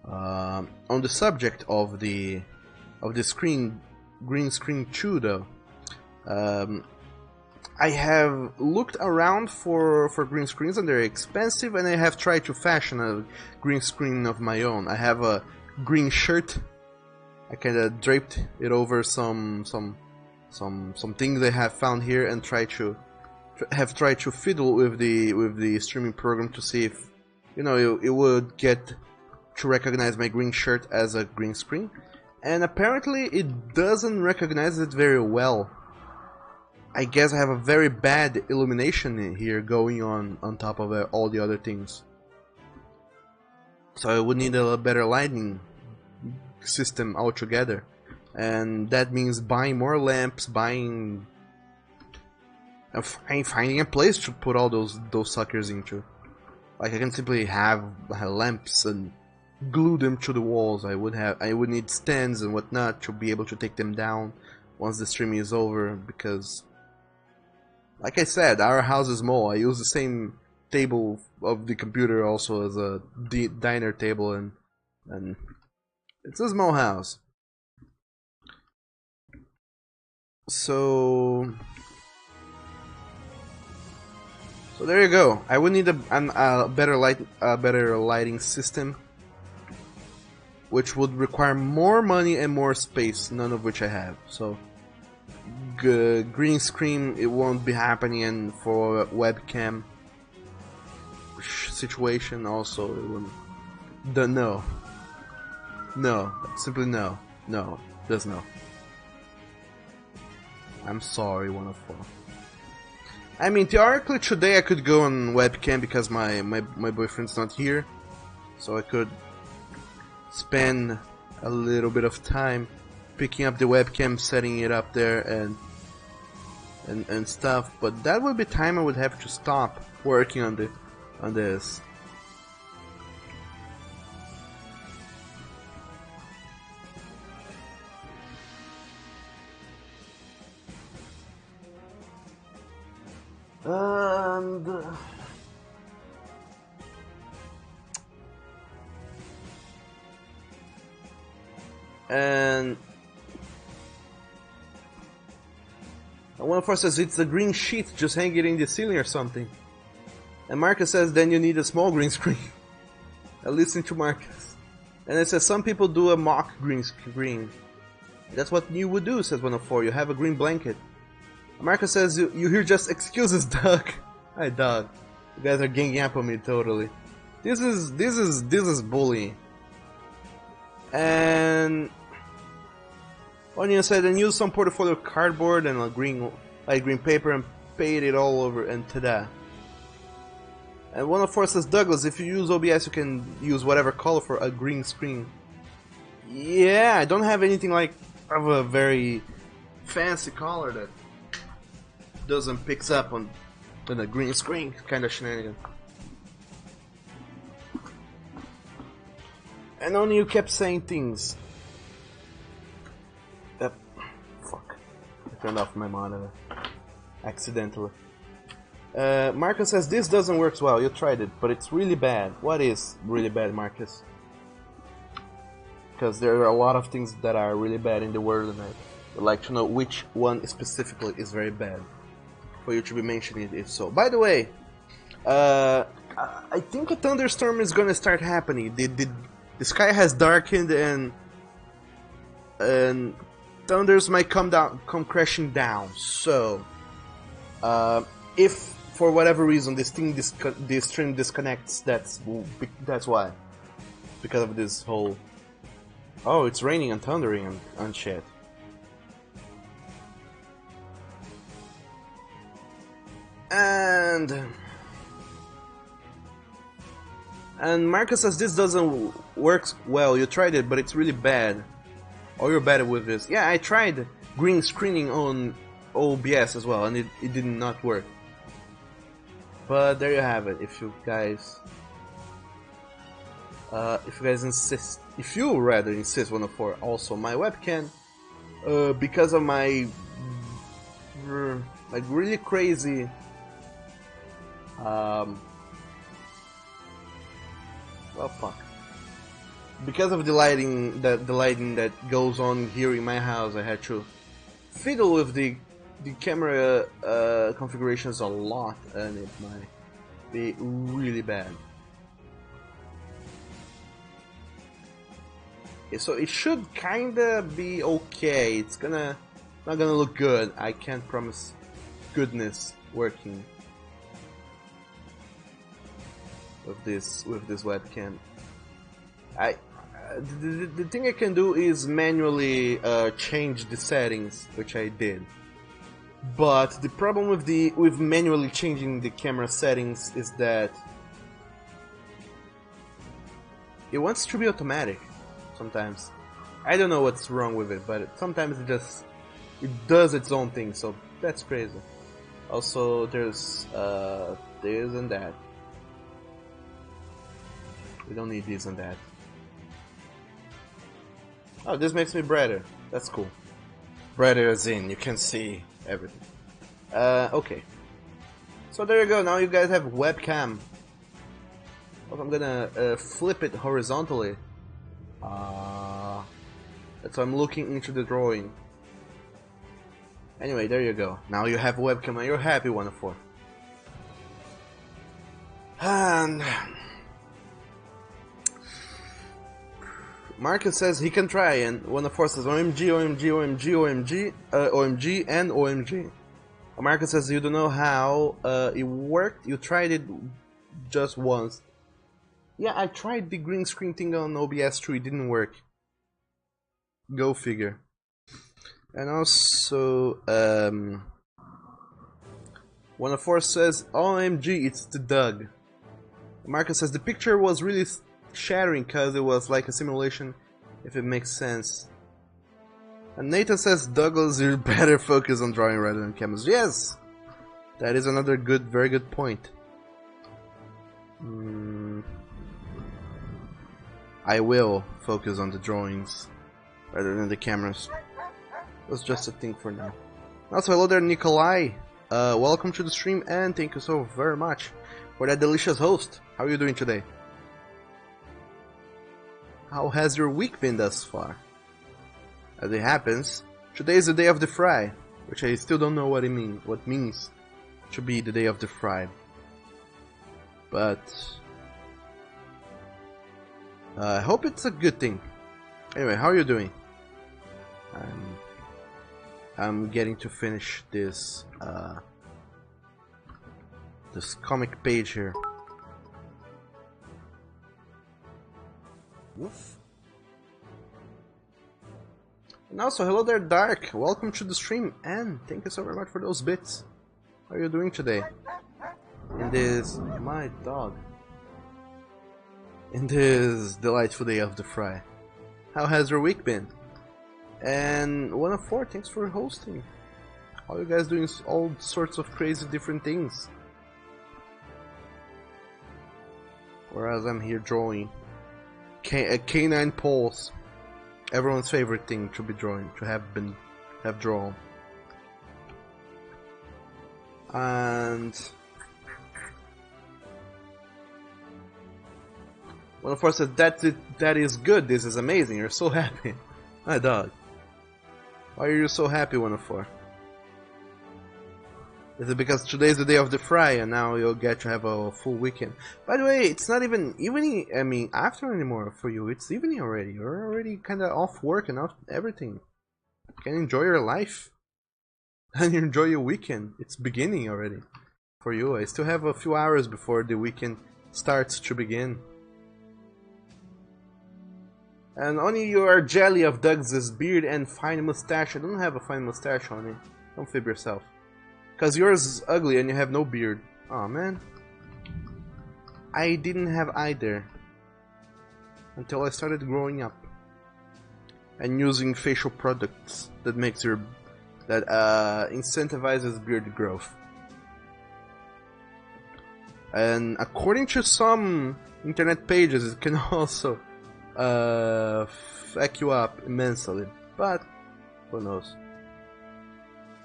On the subject of the green screen 2 though, I have looked around for green screens and they're expensive, and I have tried to fashion a green screen of my own. I have a green shirt. I kinda draped it over some things I have found here and tried to fiddle with the streaming program to see if, you know, it would get to recognize my green shirt as a green screen, and apparently it doesn't recognize it very well. I guess I have a very bad illumination in here going on top of all the other things, so I would need a better lighting system altogether, and that means buying more lamps, finding a place to put all those suckers into. Like, I can simply have lamps and glue them to the walls. I would need stands and whatnot to be able to take them down once the stream is over, because, like I said, our house is small. I use the same table of the computer also as a diner table, and it's a small house. So there you go. I would need a better lighting system, which would require more money and more space, none of which I have. So green screen, it won't be happening, and for a webcam situation also it wouldn't. No, simply no. No, just no. I'm sorry, 104. I mean, theoretically today I could go on webcam because my boyfriend's not here. So I could spend a little bit of time picking up the webcam, setting it up there and stuff. But that would be time I would have to stop working on this. And one of us says it's a green sheet, just hang it in the ceiling or something. And Marcus says then you need a small green screen. I listen to Marcus. And it says some people do a mock green screen. That's what you would do, says 104. You have a green blanket. Marcus says you hear just excuses, Doug. Hi, Doug. You guys are ganging up on me totally. This is bullying. And Onion said, and use some portfolio cardboard and a green paper and paint it all over, and ta-da. And 104 says, Douglas, if you use OBS, you can use whatever color for a green screen. Yeah, I don't have anything like of a very fancy color that doesn't picks up on a green screen kind of shenanigan. And only you kept saying things. Fuck. I turned off my monitor. Accidentally. Marcus says, this doesn't work well, you tried it, but it's really bad. What is really bad, Marcus? Because there are a lot of things that are really bad in the world, and I would like to know which one specifically is very bad for you to be mentioning it, if so. By the way, I think a thunderstorm is gonna start happening. The sky has darkened and thunders might come crashing down. So, if for whatever reason this stream disconnects, that's why. Because of this whole. Oh, it's raining and thundering and shit. And Marcus says this doesn't work well. You tried it, but it's really bad. Or you're bad with this. Yeah, I tried green screening on OBS as well, and it did not work. But there you have it. If you guys insist, if you rather insist, 104. Also, my webcam, because of my like really crazy. Well, fuck. Because of the lighting that goes on here in my house, I had to fiddle with the camera configurations a lot, and it might be really bad. Okay, so it should kinda be okay. It's not gonna look good. I can't promise goodness working with this webcam. The thing I can do is manually change the settings, which I did. But the problem with manually changing the camera settings is that it wants to be automatic sometimes. I don't know what's wrong with it, but sometimes it does its own thing, so that's crazy. Also, there's this and that. We don't need this and that. Oh, this makes me brighter. That's cool. Brighter as in, you can see everything. Okay. So there you go, now you guys have webcam. I'm gonna flip it horizontally. So I'm looking into the drawing. Anyway, there you go. Now you have webcam and you're happy, 104. And Marcus says he can try, and 104 says OMG, OMG, OMG, OMG, OMG, and OMG. Marcus says you don't know how it worked. You tried it just once. Yeah, I tried the green screen thing on OBS 3. It didn't work. Go figure. And also, One of four says, OMG, it's the Doug. Marcus says, the picture was really shattering because it was like a simulation, if it makes sense. And Nathan says, Douglas, you better focus on drawing rather than cameras. Yes! That is another good, very good point. I will focus on the drawings rather than the cameras. That's just a thing for now. Also, hello there, Nikolai. Welcome to the stream and thank you so very much for that delicious host. How are you doing today? How has your week been thus far? As it happens, today is the day of the fry, which I still don't know what it means to be the day of the fry. But I hope it's a good thing. Anyway, how are you doing? I'm getting to finish this this comic page here. Woof. And also, hello there, Dark. Welcome to the stream, and thank you so very much for those bits. How are you doing today? In this, my dog. In this delightful day of the fry. How has your week been? And one of four, thanks for hosting. All you guys doing all sorts of crazy different things. Whereas I'm here drawing canine paws. Everyone's favorite thing to be drawing, to have drawn. And one of us says that is good, this is amazing, you're so happy. My dog. Why are you so happy, 104? Is it because today's the day of the fry and now you'll get to have a full weekend? By the way, it's not even evening, I mean afternoon anymore for you, it's evening already. You're already kinda off work and off everything. You can enjoy your life. And you enjoy your weekend. It's beginning already for you. I still have a few hours before the weekend starts to begin. And only you are jelly of Doug's beard and fine mustache. I don't have a fine mustache on it. Don't fib yourself. Cause yours is ugly and you have no beard. Aw, man. I didn't have either. Until I started growing up. And using facial products that makes your... that incentivizes beard growth. And according to some internet pages, it can also fuck you up immensely, but who knows?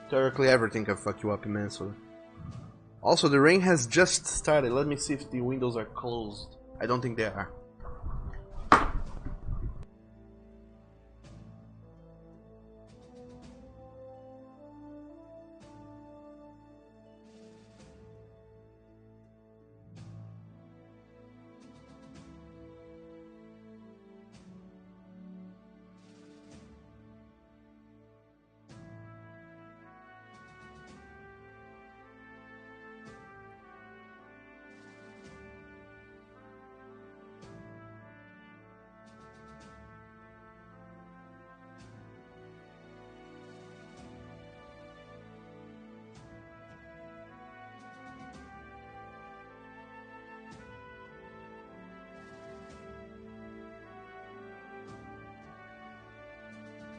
Theoretically, everything can fuck you up immensely. Also, the rain has just started. Let me see if the windows are closed. I don't think they are.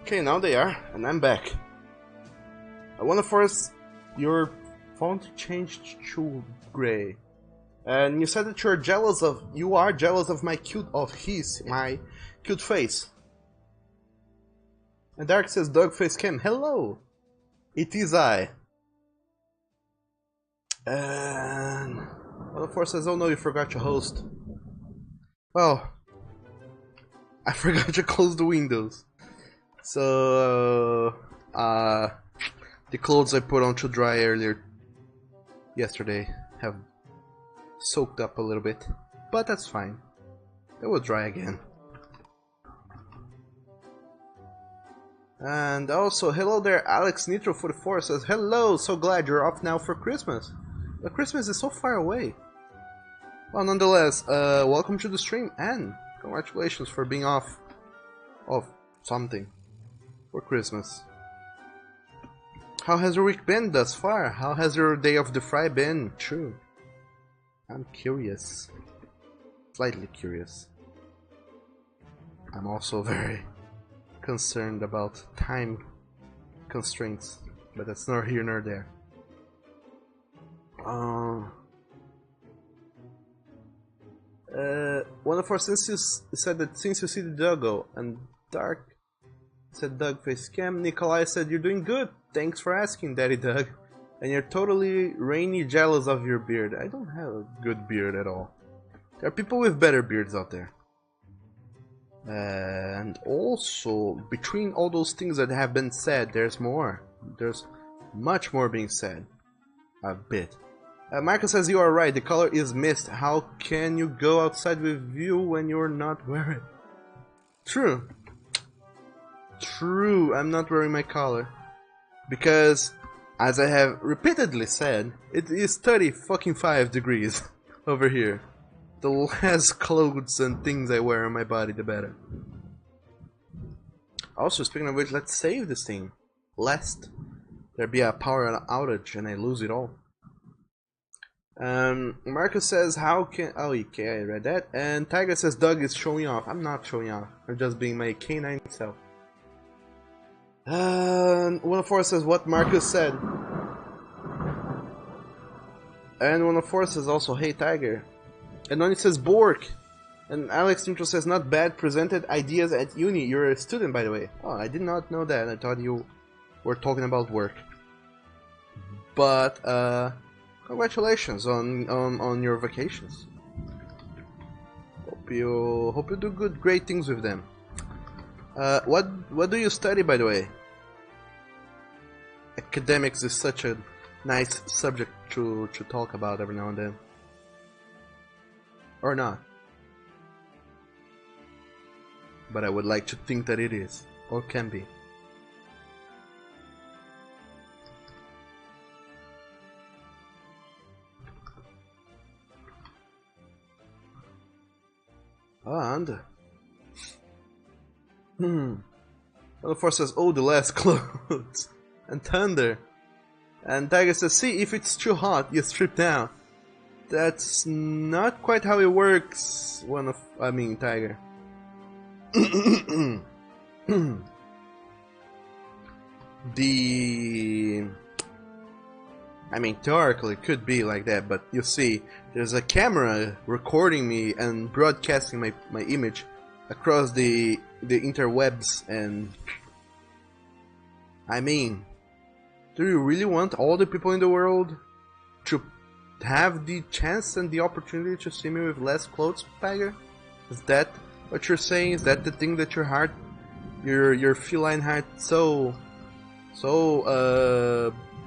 Okay, now they are, and I'm back. I want to force your font changed to gray, and you said that you are jealous of my cute face. And Dark says, Dog face cam. Hello, it is I. And one of four says, oh no, you forgot to host. Well, I forgot to close the windows. So, the clothes I put on to dry yesterday have soaked up a little bit, but that's fine. They will dry again. And also, hello there, Alex Nitro44 says, hello, so glad you're off now for Christmas. But Christmas is so far away. Well, nonetheless, welcome to the stream and congratulations for being off of something. For Christmas. How has your week been thus far? How has your day of the fry been? True. I'm curious. Slightly curious. I'm also very concerned about time constraints, but that's nor here nor there. One of our since you said that since you see the doggo and Dark said Doug face cam, Nikolai said you're doing good. Thanks for asking, Daddy Doug. And you're totally rainy jealous of your beard. I don't have a good beard at all. There are people with better beards out there. And also, between all those things that have been said, there's more. There's much more being said. A bit. Marcus says you are right, the color is mist. How can you go outside with you when you're not wearing? True. True, I'm not wearing my collar. Because, as I have repeatedly said, it is 35 degrees over here. The less clothes and things I wear on my body, the better. Also, speaking of which, let's save this thing. Lest there be a power outage and I lose it all. Marcus says, how can... Oh, okay, I read that. And Tiger says, Doug is showing off. I'm not showing off. I'm just being my canine self. 104 says what Marcus said. And 104 says also, hey Tiger. And Noni says, Bork. And Alex Intro says, not bad, presented ideas at uni. You're a student, by the way. Oh, I did not know that. I thought you were talking about work. But, congratulations on your vacations. Hope you do great things with them. What do you study, by the way? Academics is such a nice subject to talk about every now and then. Or not. But I would like to think that it is, or can be. And... Elfor says, oh, the last clothes. And Thunder. And Tiger says, see, if it's too hot, you strip down. That's not quite how it works, Tiger. Theoretically it could be like that, but you see, there's a camera recording me and broadcasting my image across the interwebs, and do you really want all the people in the world to have the chance and the opportunity to see me with less clothes, Tiger? Is that what you're saying? Is that the thing that your heart, your feline heart so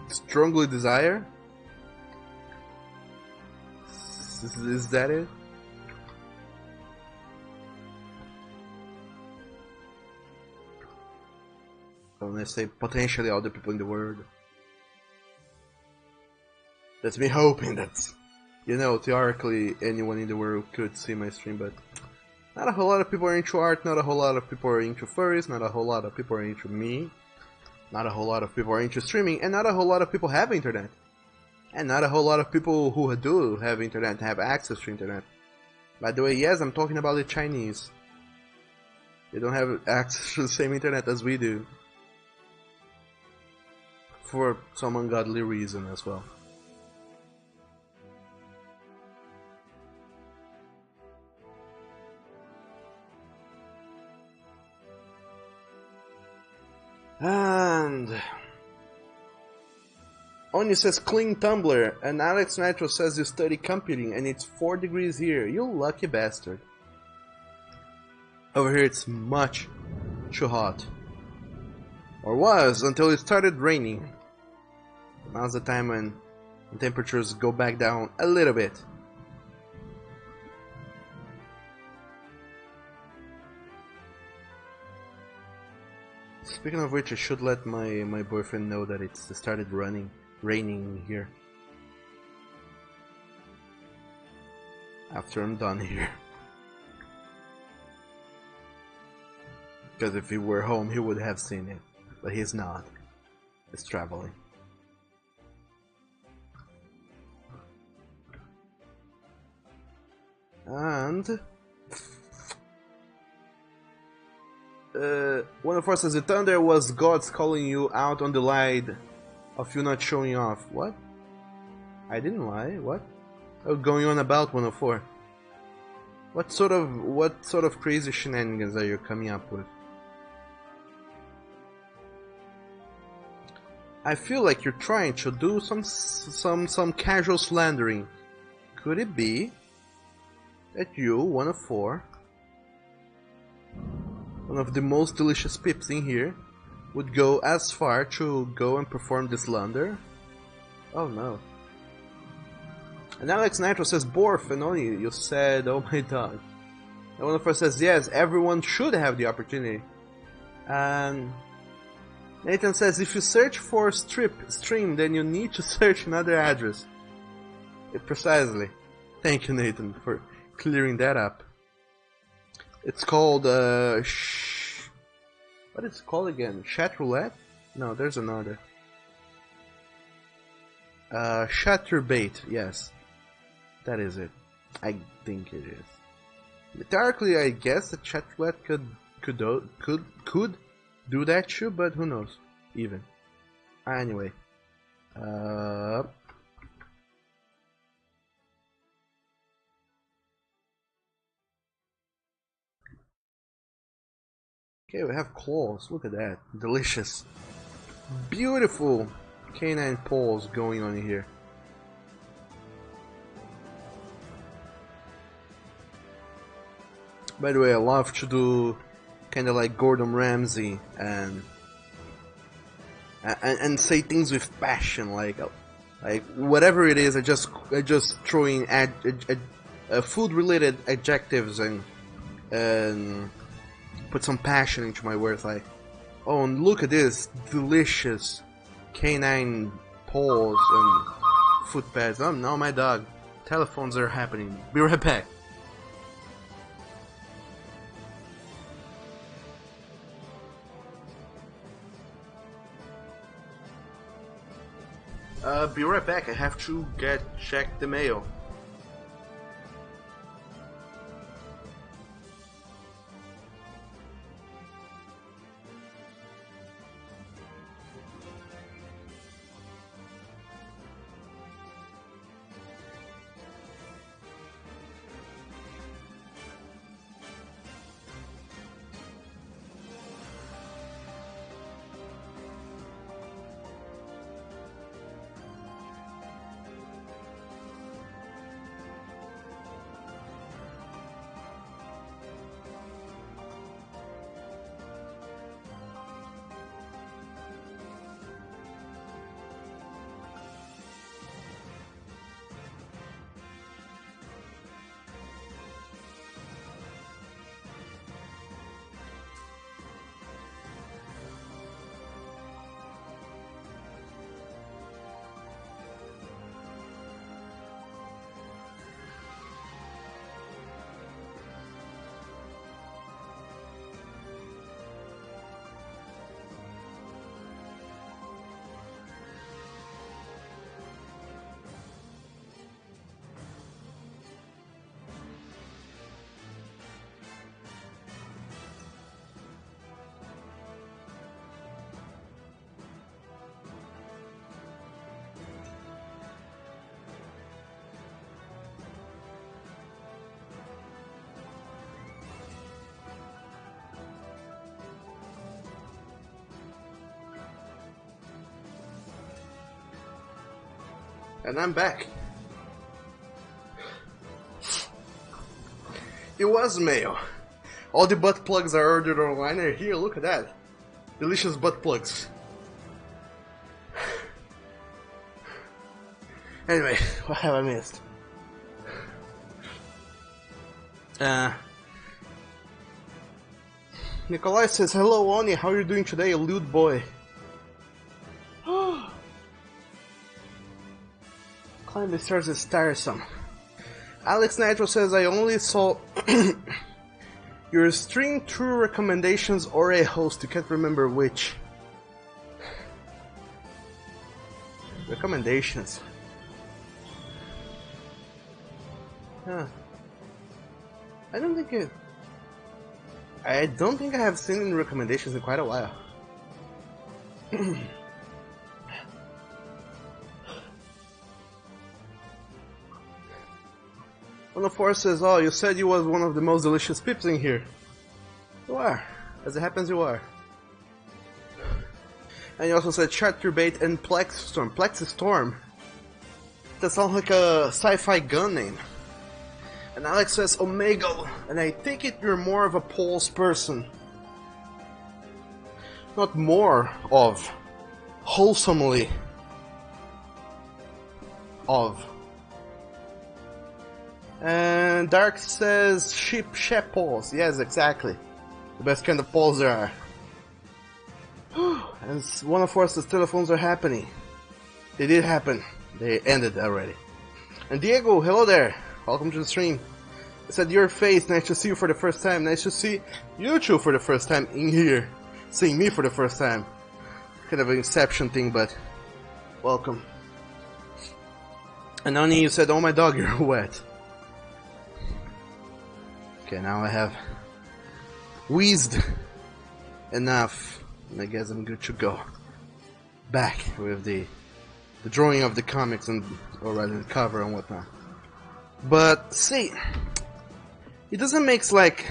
strongly desire? Is that it? When I say potentially all the people in the world, that's me hoping that, theoretically anyone in the world could see my stream, but not a whole lot of people are into art, not a whole lot of people are into furries, not a whole lot of people are into me, not a whole lot of people are into streaming, and not a whole lot of people have internet. And not a whole lot of people who do have internet have access to internet. By the way, yes, I'm talking about the Chinese. They don't have access to the same internet as we do. For some ungodly reason as well. And Onyu says clean tumbler, and Alex Nitro says you study computing and it's 4 degrees here. You lucky bastard. Over here it's much too hot. Or was, until it started raining. Now's the time when the temperatures go back down a little bit. Speaking of which, I should let my boyfriend know that it started raining here. After I'm done here. Because if he were home, he would have seen it. But he's not. He's traveling. And one of us says the thunder was gods calling you out on the lie of you not showing off. What? I didn't lie. What? Oh, going on about 104. What sort of crazy shenanigans are you coming up with? I feel like you're trying to do some casual slandering. Could it be that you, 104, one of the most delicious pips in here, would go as far to go and perform this slander? Oh no. And Alex Nitro says, Borf, and only you said, oh my dog. And one of us says, yes, everyone should have the opportunity. And Nathan says, if you search for stream, then you need to search another address. Precisely. Thank you, Nathan, for clearing that up. It's called, what is it called again? Chat roulette? No, there's another. Chatterbait, yes. That is it. I think it is. Theoretically, I guess the chat roulette could do that too, but who knows? Even. Anyway. Okay, we have claws. Look at that. Delicious. Beautiful canine paws going on here. By the way, I love to do kind of like Gordon Ramsay and say things with passion, like whatever it is, I just throw in food related adjectives and put some passion into my words, like, oh, and look at this delicious canine paws and foot pads. Oh no, my dog. Telephones are happening. Be right back. Be right back. I have to check the mail. And I'm back. It was mail. All the butt plugs I ordered online are here. Look at that. Delicious butt plugs. Anyway, what have I missed? Nikolai says, hello Oni, how are you doing today, lewd boy? Climb the stairs is tiresome. Alex Nitro says, I only saw your stream through recommendations or a host, you can't remember which. Recommendations. Huh. I don't think it. I don't think I have seen any recommendations in quite a while. One of four says, "Oh, you said you was one of the most delicious pips in here." You are. As it happens, you are. And you also said Chatterbait and Plexistorm. Plexistorm? That sounds like a sci-fi gun name. And Alex says Omegle, and I take it you're more of a Pulse person. Not more of. Wholesomely. Of. And Dark says Shep Pulse. Yes, exactly. The best kind of pulse there are. And one of us, the telephones are happening. They did happen. They ended already. And Diego, hello there. Welcome to the stream. I said your face, nice to see you for the first time. Nice to see you two for the first time in here. Seeing me for the first time. Kind of an inception thing, but welcome. And Nani, you said, oh my dog, you're wet. Okay, now I have wheezed enough. And I guess I'm good to go. Back with the drawing of the comics and, or rather the cover and whatnot. But see, it doesn't make like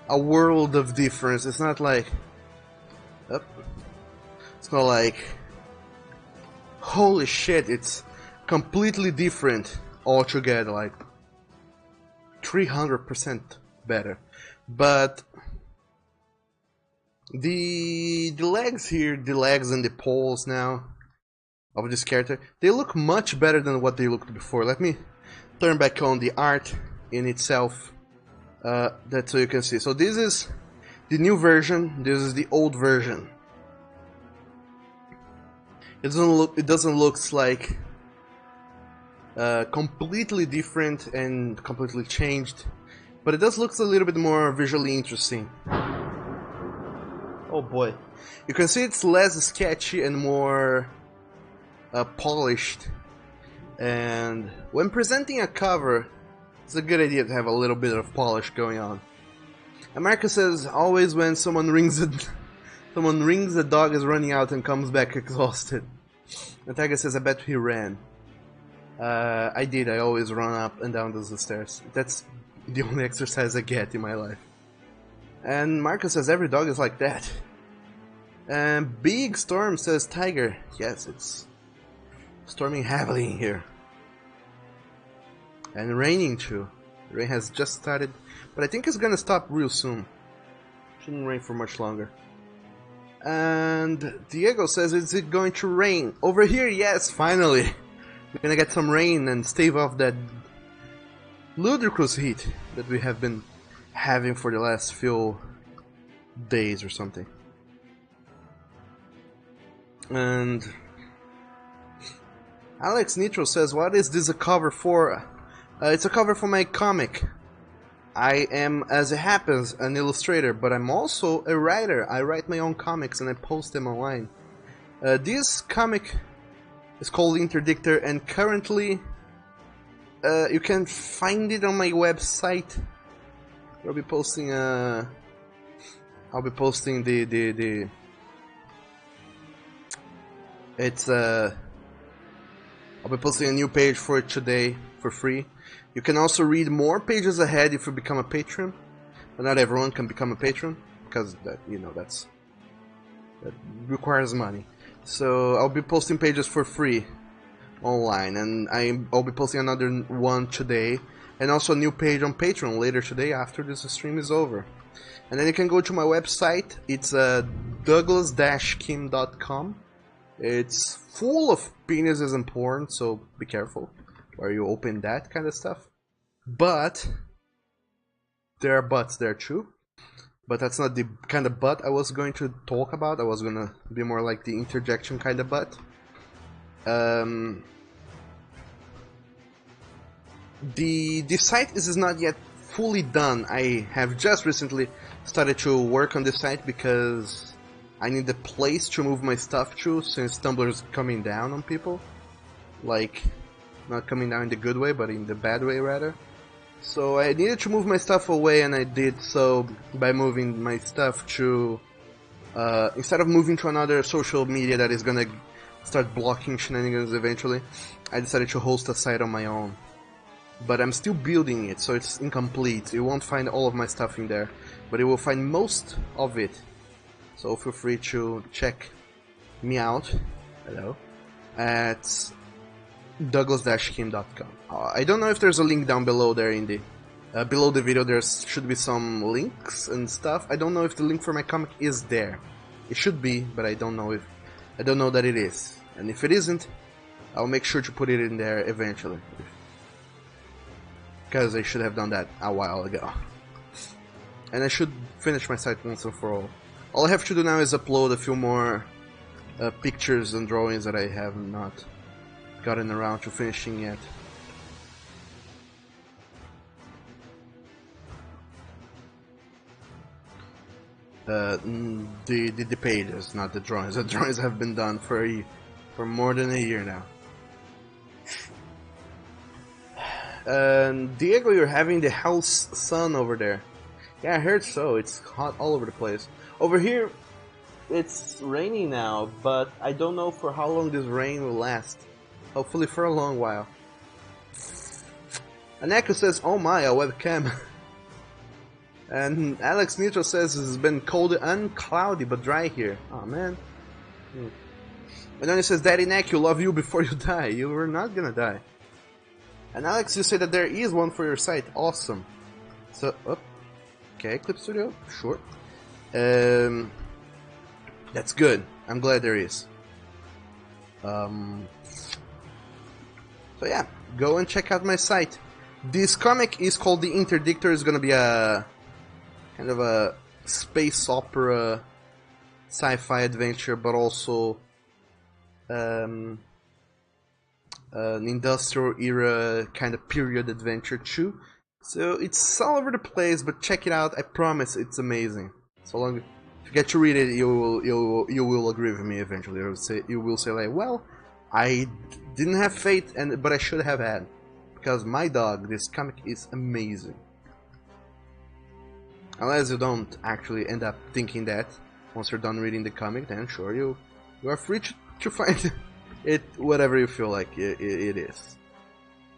a world of difference. It's not like, it's not like, holy shit, it's completely different altogether, like 300% better. But the legs here, the legs and the poles now of this character, they look much better than what they looked before. Let me turn back on the art in itself, that so you can see. So this is the new version, this is the old version. It doesn't look like completely different and completely changed, but it does look a little bit more visually interesting. Oh boy. You can see it's less sketchy and more polished. And when presenting a cover, it's a good idea to have a little bit of polish going on. And Marcus says, always when someone rings the dog is running out and comes back exhausted. And Tiger says, I bet he ran. I did, I always run up and down those stairs. That's the only exercise I get in my life. And Marcus says every dog is like that. And Big Storm says Tiger. Yes, it's storming heavily in here. And raining too. The rain has just started, but I think it's gonna stop real soon. Shouldn't rain for much longer. And Diego says, is it going to rain? Over here, yes, finally. We're gonna get some rain and stave off that ludicrous heat that we have been having for the last few days or something. And Alex Nitro says, what is this a cover for? It's a cover for my comic. I am, as it happens, an illustrator, but I'm also a writer. I write my own comics and I post them online. This comic is called Interdictor, and currently you can find it on my website. I'll be posting the it's I'll be posting a new page for it today for free. You can also read more pages ahead if you become a patron, but not everyone can become a patron because that, you know, that requires money. So I'll be posting pages for free online, and I'll be posting another one today, and also a new page on Patreon later today after this stream is over. And then you can go to my website. It's douglas-kim.com. It's full of penises and porn, so be careful where you open that kind of stuff. But there are butts there too. But that's not the kind of butt I was going to talk about. I was gonna be more like the interjection kind of butt. The site is not yet fully done. I have just recently started to work on the site because I need a place to move my stuff to, since Tumblr is coming down on people. Like, not coming down in the good way, but in the bad way rather. So I needed to move my stuff away, and I did so by moving my stuff to instead of moving to another social media that is gonna start blocking shenanigans eventually, I decided to host a site on my own. But I'm still building it, so it's incomplete. You won't find all of my stuff in there, but you will find most of it. So feel free to check me out, hello, at douglas-kim.com. I don't know if there's a link down below there in the below the video. There should be some links and stuff. I don't know if the link for my comic is there. It should be, but I don't know that it is. And if it isn't, I'll make sure to put it in there eventually, because I should have done that a while ago. And I should finish my site once and for all. All I have to do now is upload a few more pictures and drawings that I have not gotten around to finishing yet. The pages, not the drawings. The drawings have been done for more than a year now. Diego, you're having the house sun over there. Yeah, I heard so. It's hot all over the place. Over here, it's raining now, but I don't know for how long this rain will last. Hopefully for a long while. Aneko says, oh my, a webcam. And Alex Nitro says it's been cold and cloudy, but dry here. Oh man. And then he says, Daddy Neck, you love you before you die. You were not gonna die. And Alex, you say that there is one for your site. Awesome. So, okay, Clip Studio, sure. That's good. I'm glad there is. So yeah, go and check out my site. This comic is called The Interdictor. It's gonna be a kind of a space opera, sci-fi adventure, but also an industrial era kind of period adventure too. So it's all over the place, but check it out. I promise it's amazing. So long if you get to read it, you will agree with me eventually. You will say like, well, I didn't have faith, but I should have had, because my dog, this comic is amazing. Unless you don't actually end up thinking that once you're done reading the comic, then sure, you are free to find it whatever you feel like it is.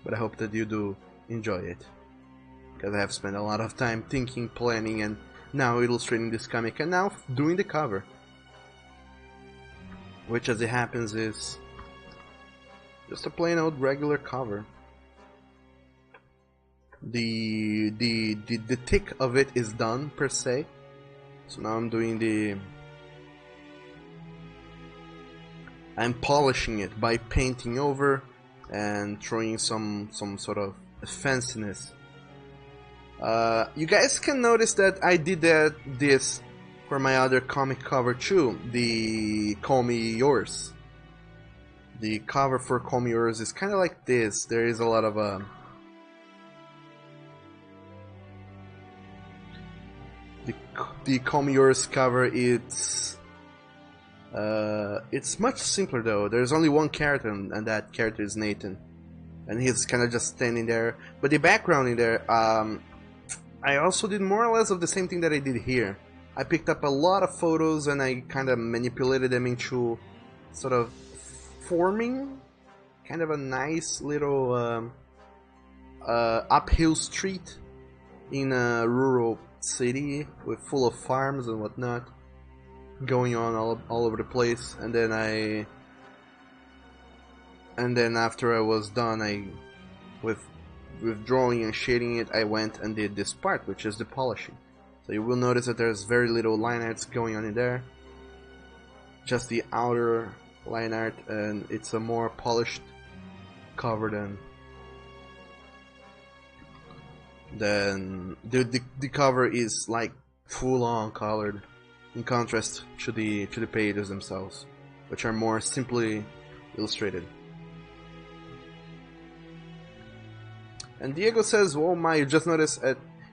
But I hope that you do enjoy it, because I have spent a lot of time thinking, planning, and now illustrating this comic, and now doing the cover, which, as it happens, is just a plain old regular cover. The tick of it is done per se, so now I'm polishing it by painting over and throwing some sort of fanciness. You guys can notice that I did this for my other comic cover too, the Call Me Yours. The cover for Call Me Yours is kind of like this. There is a lot of the Call Me Yours cover. It's much simpler though. There's only one character, and that character is Nathan, and he's kind of just standing there. But the background in there, I also did more or less of the same thing that I did here. I picked up a lot of photos and I kind of manipulated them into sort of forming kind of a nice little uphill street in a rural city full of farms and whatnot going on all over the place. And then after I was done, with drawing and shading it, I went and did this part, which is the polishing. So you will notice that there's very little line arts going on in there, just the outer line art, and it's a more polished cover than the cover is like full on colored, in contrast to the pages themselves, which are more simply illustrated. And Diego says, "Oh my, you just noticed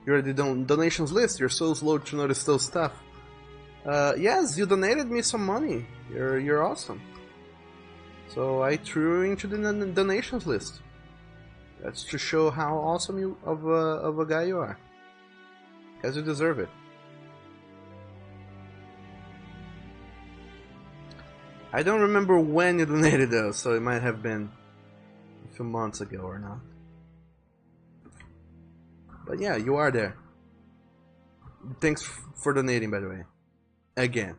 you're at the donations list. You're so slow to notice those stuff." Yes, you donated me some money. You're awesome. So I threw you into the donations list. That's to show how awesome of a guy you are. Because you deserve it. I don't remember when you donated those, so it might have been a few months ago or not. But yeah, you are there. Thanks for donating, by the way. Again.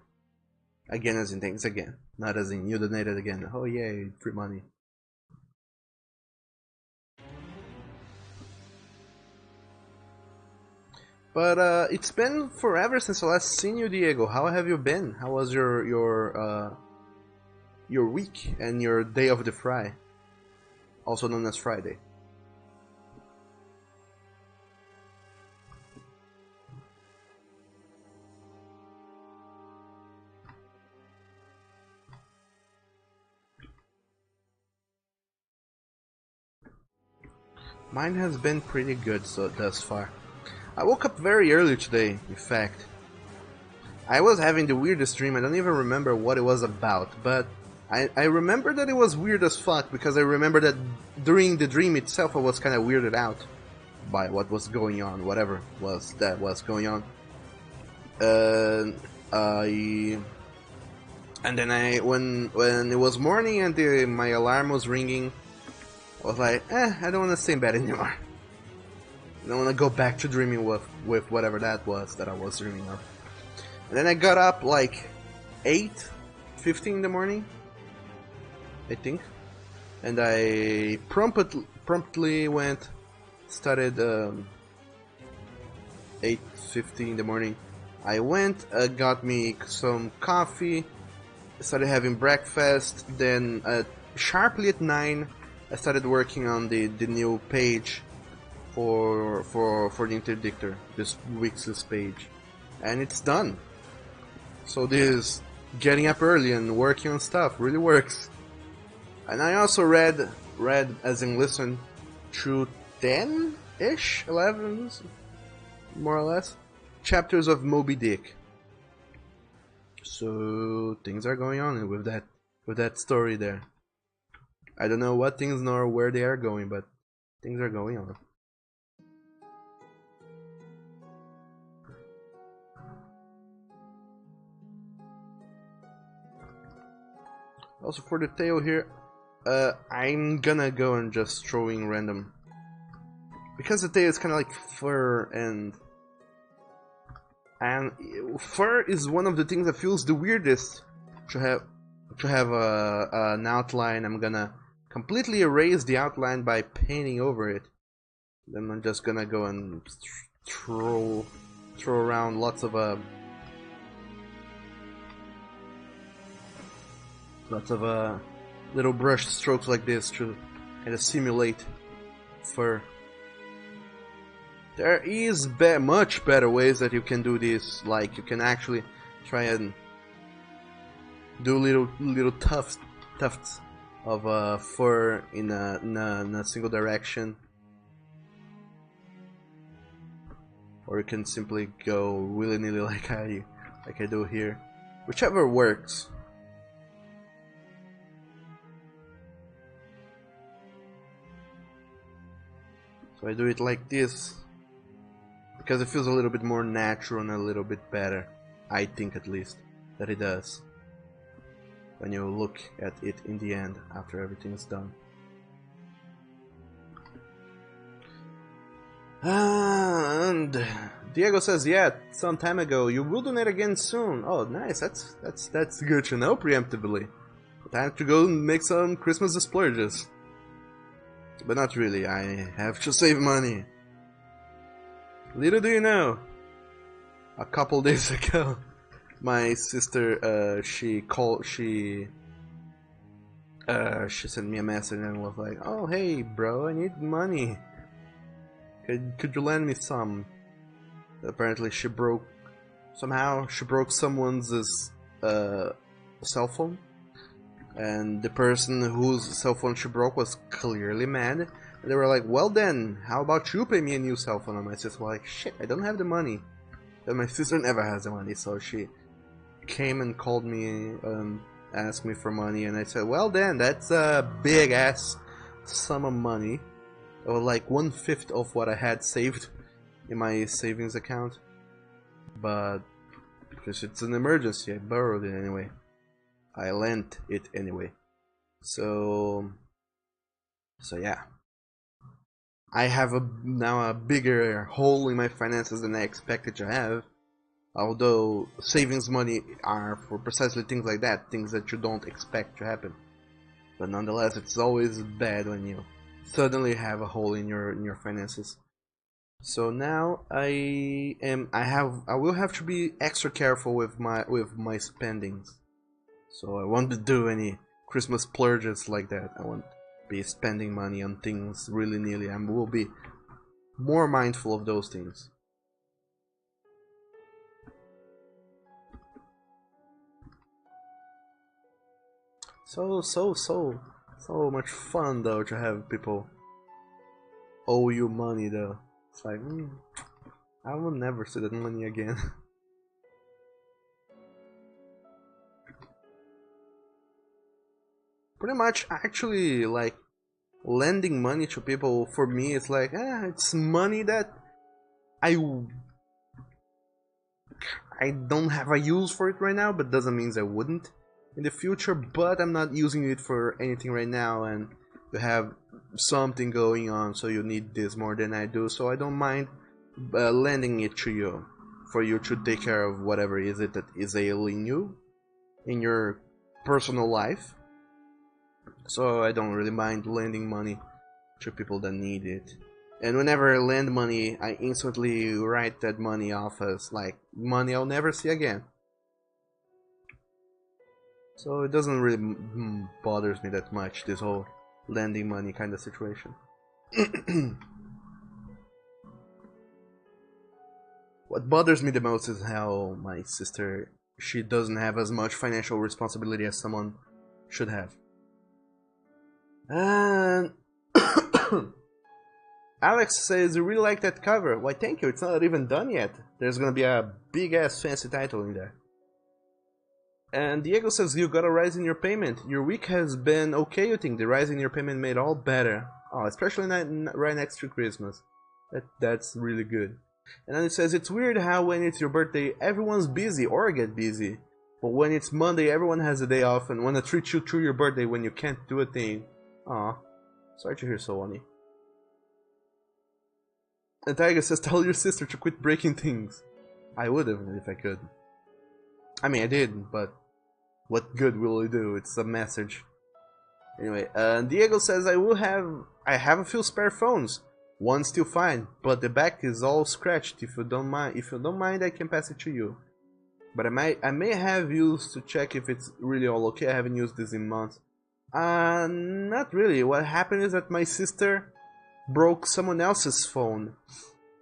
Again as in thanks again. Not as in you donated again. Oh yay, free money. But it's been forever since I last seen you, Diego. How have you been? How was your week and your day of the fry, also known as Friday? Mine has been pretty good thus far. I woke up very early today, in fact. I was having the weirdest dream. I don't even remember what it was about, but I remember that it was weird as fuck because I remember that during the dream itself I was kind of weirded out by what was going on, whatever was going on. And then when it was morning and my alarm was ringing, I was like, I don't want to stay in bed anymore. I don't want to go back to dreaming with whatever that was that I was dreaming of. And then I got up like 8:50 in the morning, I think, and I promptly started 8:50 in the morning. I went, got me some coffee, started having breakfast, then sharply at 9 I started working on the new page for the interdictor, this week's page, and it's done. So this getting up early and working on stuff really works. And I also read as in listen through 10-ish, 11, more or less, chapters of Moby Dick. So things are going on with that story there. I don't know what things nor where they are going, but things are going on. Also for the tail here, I'm gonna go and just throw in random, because the tail is kind of like fur, and fur is one of the things that feels the weirdest to have an outline. I'm gonna completely erase the outline by painting over it. Then I'm just gonna go and throw around lots of little brush strokes like this to kind of simulate fur. There is much better ways that you can do this. Like you can actually try and do little tufts of fur in a single direction, or you can simply go willy-nilly like I do here. Whichever works. So I do it like this because it feels a little bit more natural and a little bit better. I think, at least, that it does when you look at it in the end after everything's done. And Diego says, yeah, some time ago. You will donate again soon. Oh, nice. That's good to know preemptively. Time to go and make some Christmas splurges. But not really, I have to save money. Little do you know, a couple days ago, my sister, she sent me a message and was like, oh hey bro, I need money. Could you lend me some? Apparently she broke someone's cell phone. And the person whose cell phone she broke was clearly mad. And they were like, well then, how about you pay me a new cell phone? And my sister was like, shit, I don't have the money. And my sister never has the money, so she came and called me, asked me for money, and I said, well then, that's a big ass sum of money. or like 1/5 of what I had saved in my savings account. But because it's an emergency, I borrowed it anyway. I lent it anyway. So yeah. I have now a bigger hole in my finances than I expected to have. Although savings money are for precisely things like that, things that you don't expect to happen. But nonetheless, it's always bad when you suddenly have a hole in your finances. So now I will have to be extra careful with my spendings. So I won't do any Christmas splurges like that. I won't be spending money on things willy-nilly. I will be more mindful of those things. So much fun though to have people owe you money though. It's like, I will never see that money again. Pretty much, actually, like, lending money to people, for me, it's like, it's money that I don't have a use for it right now, but doesn't mean I wouldn't in the future. But I'm not using it for anything right now, and you have something going on, so you need this more than I do. So I don't mind lending it to you for you to take care of whatever is it that is ailing you in your personal life. So I don't really mind lending money to people that need it. And whenever I lend money, I instantly write that money off as like money I'll never see again. So it doesn't really bothers me that much, this whole lending money kind of situation. What bothers me the most is how my sister, she doesn't have as much financial responsibility as someone should have. And Alex says, you really like that cover. Why, thank you, it's not even done yet. There's gonna be a big ass fancy title in there. And Diego says, you got a rise in your payment. Your week has been okay, you think? The rise in your payment made all better. Oh, especially right next to Christmas. That's really good. And then it says, it's weird how when it's your birthday, everyone's busy or get busy. But when it's Monday, everyone has a day off and wanna treat you through your birthday when you can't do a thing. Aw, sorry to hear so, Oni. And Tiger says, tell your sister to quit breaking things. I would have if I could. I mean, I did, but what good will it do? It's a message. Anyway, Diego says, I have a few spare phones. One's still fine, but the back is all scratched. If you don't mind, I can pass it to you. But I may have used to check if it's really all okay. I haven't used this in months. Not really. What happened is that my sister broke someone else's phone.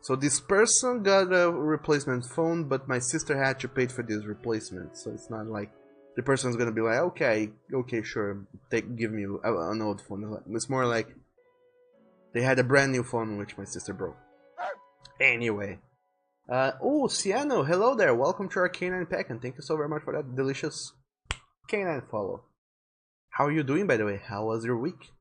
So this person got a replacement phone, but my sister had to pay for this replacement. So it's not like the person's gonna be like, okay, sure, give me an old phone. It's more like they had a brand new phone which my sister broke. Anyway. Oh, Ciano, hello there. Welcome to our Canine Pack, and thank you so very much for that delicious canine follow. How are you doing, by the way? How was your week?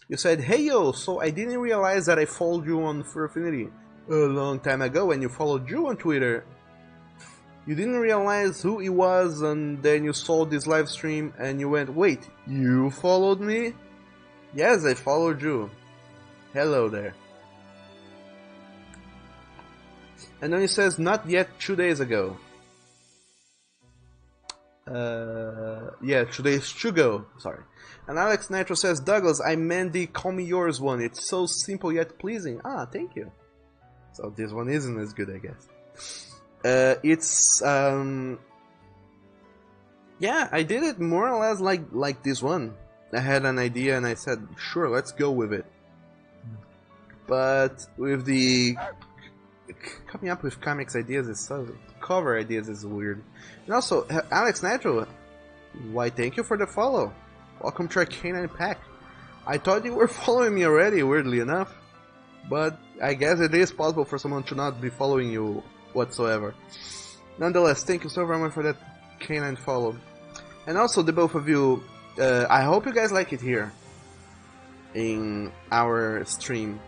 You said, hey yo, so I didn't realize that I followed you on Furfinity a long time ago when you followed you on Twitter. You didn't realize who he was, and then you saw this live stream and you went, wait, you followed me? Yes, I followed you. Hello there. And then he says, not yet 2 days ago. Yeah, 2 days to go. Sorry. And Alex Nitro says, Douglas, I meant the Call Me Yours one. It's so simple yet pleasing. Ah, thank you. So this one isn't as good, I guess. Yeah, I did it more or less like this one. I had an idea and I said, sure, let's go with it. But with the coming up with comics ideas is so cover ideas is weird. And also, Alex Nitro, why thank you for the follow. Welcome to our Canine Pack. I thought you were following me already, weirdly enough. But I guess it is possible for someone to not be following you whatsoever. Nonetheless, thank you so very much for that canine follow. And also, the both of you, I hope you guys like it here in our stream.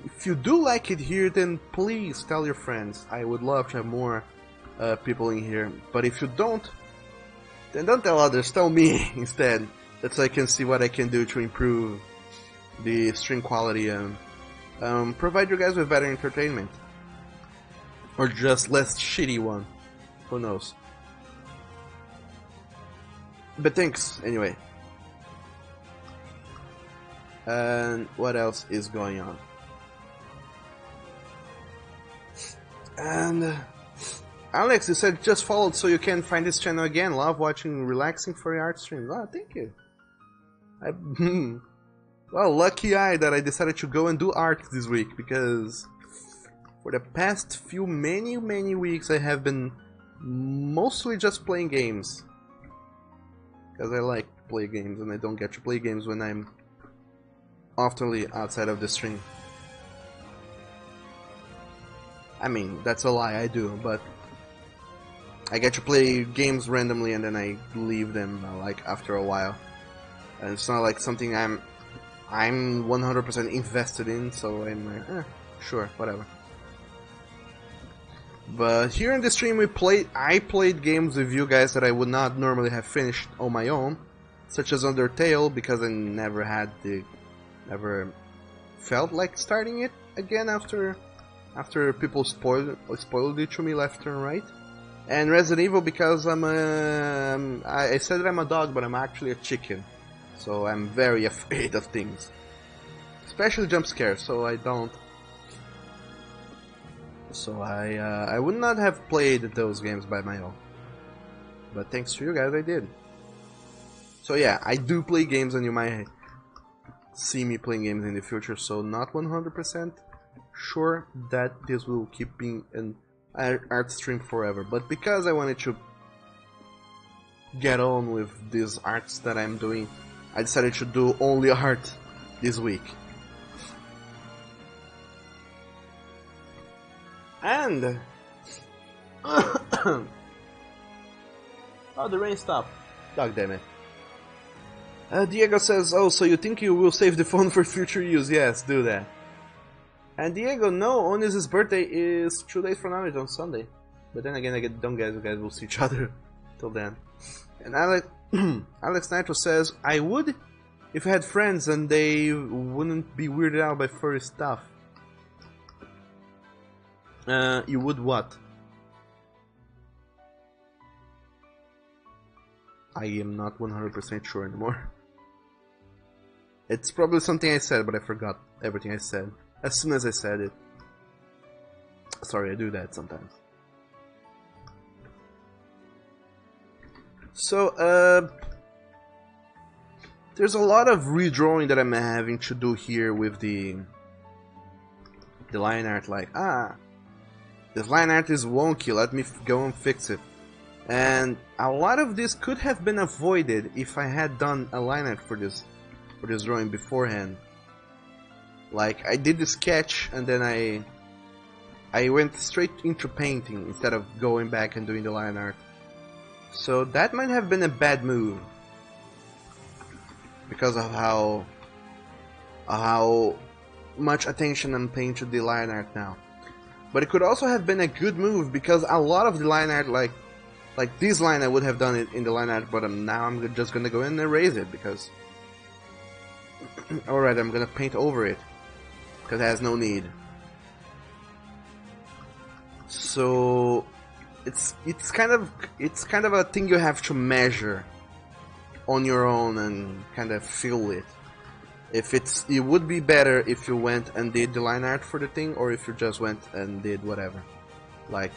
if you do like it here, then please tell your friends. I would love to have more people in here. But if you don't, then don't tell others. Tell me instead. That's so I can see what I can do to improve the stream quality and provide you guys with better entertainment. Or just less shitty one. Who knows? But thanks, anyway. And what else is going on? And Alex, you said just followed so you can find this channel again. Love watching relaxing for your art streams. Oh, thank you. Well, lucky I that I decided to go and do art this week, because for the past few many weeks I have been mostly just playing games. Because I like to play games and I don't get to play games when I'm oftenly outside of the stream. I mean, that's a lie, I do, but I get to play games randomly and then I leave them like after a while. And it's not like something I'm 100% invested in, so I'm like, sure, whatever. But here in the stream I played games with you guys that I would not normally have finished on my own, such as Undertale, because I never felt like starting it again after people spoiled it to me left and right. And Resident Evil, because I said that I'm a dog, but I'm actually a chicken. So I'm very afraid of things. Especially jump scares, so I don't. So I would not have played those games by my own. But thanks to you guys, I did. So yeah, I do play games and you might see me playing games in the future, so not 100% sure that this will keep being an art stream forever. But because I wanted to get on with these arts that I'm doing, I decided to do only art this week. And oh, the rain stopped. God damn it. Diego says, oh, so you think you will save the phone for future use? Yes, do that. And Diego, no, Onis' birthday is 2 days from now, it's on Sunday. But then again, don't guys, you guys will see each other till then. And Alex Nitro says, I would if I had friends and they wouldn't be weirded out by furry stuff. You would what? I am not 100% sure anymore. It's probably something I said, but I forgot everything I said as soon as I said it. Sorry, I do that sometimes. So, there's a lot of redrawing that I'm having to do here with the line art. Like, this line art is wonky, let me go and fix it. And a lot of this could have been avoided if I had done a line art for this drawing beforehand. Like, I did the sketch and then I went straight into painting instead of going back and doing the line art. So that might have been a bad move because of how much attention I'm paying to the line art now. But it could also have been a good move because a lot of the line art, like this line, I would have done it in the line art, but now I'm just gonna go in and erase it because alright, I'm gonna paint over it because it has no need. So it's kind of a thing you have to measure on your own and kind of feel it. It would be better if you went and did the line art for the thing, or if you just went and did whatever. Like,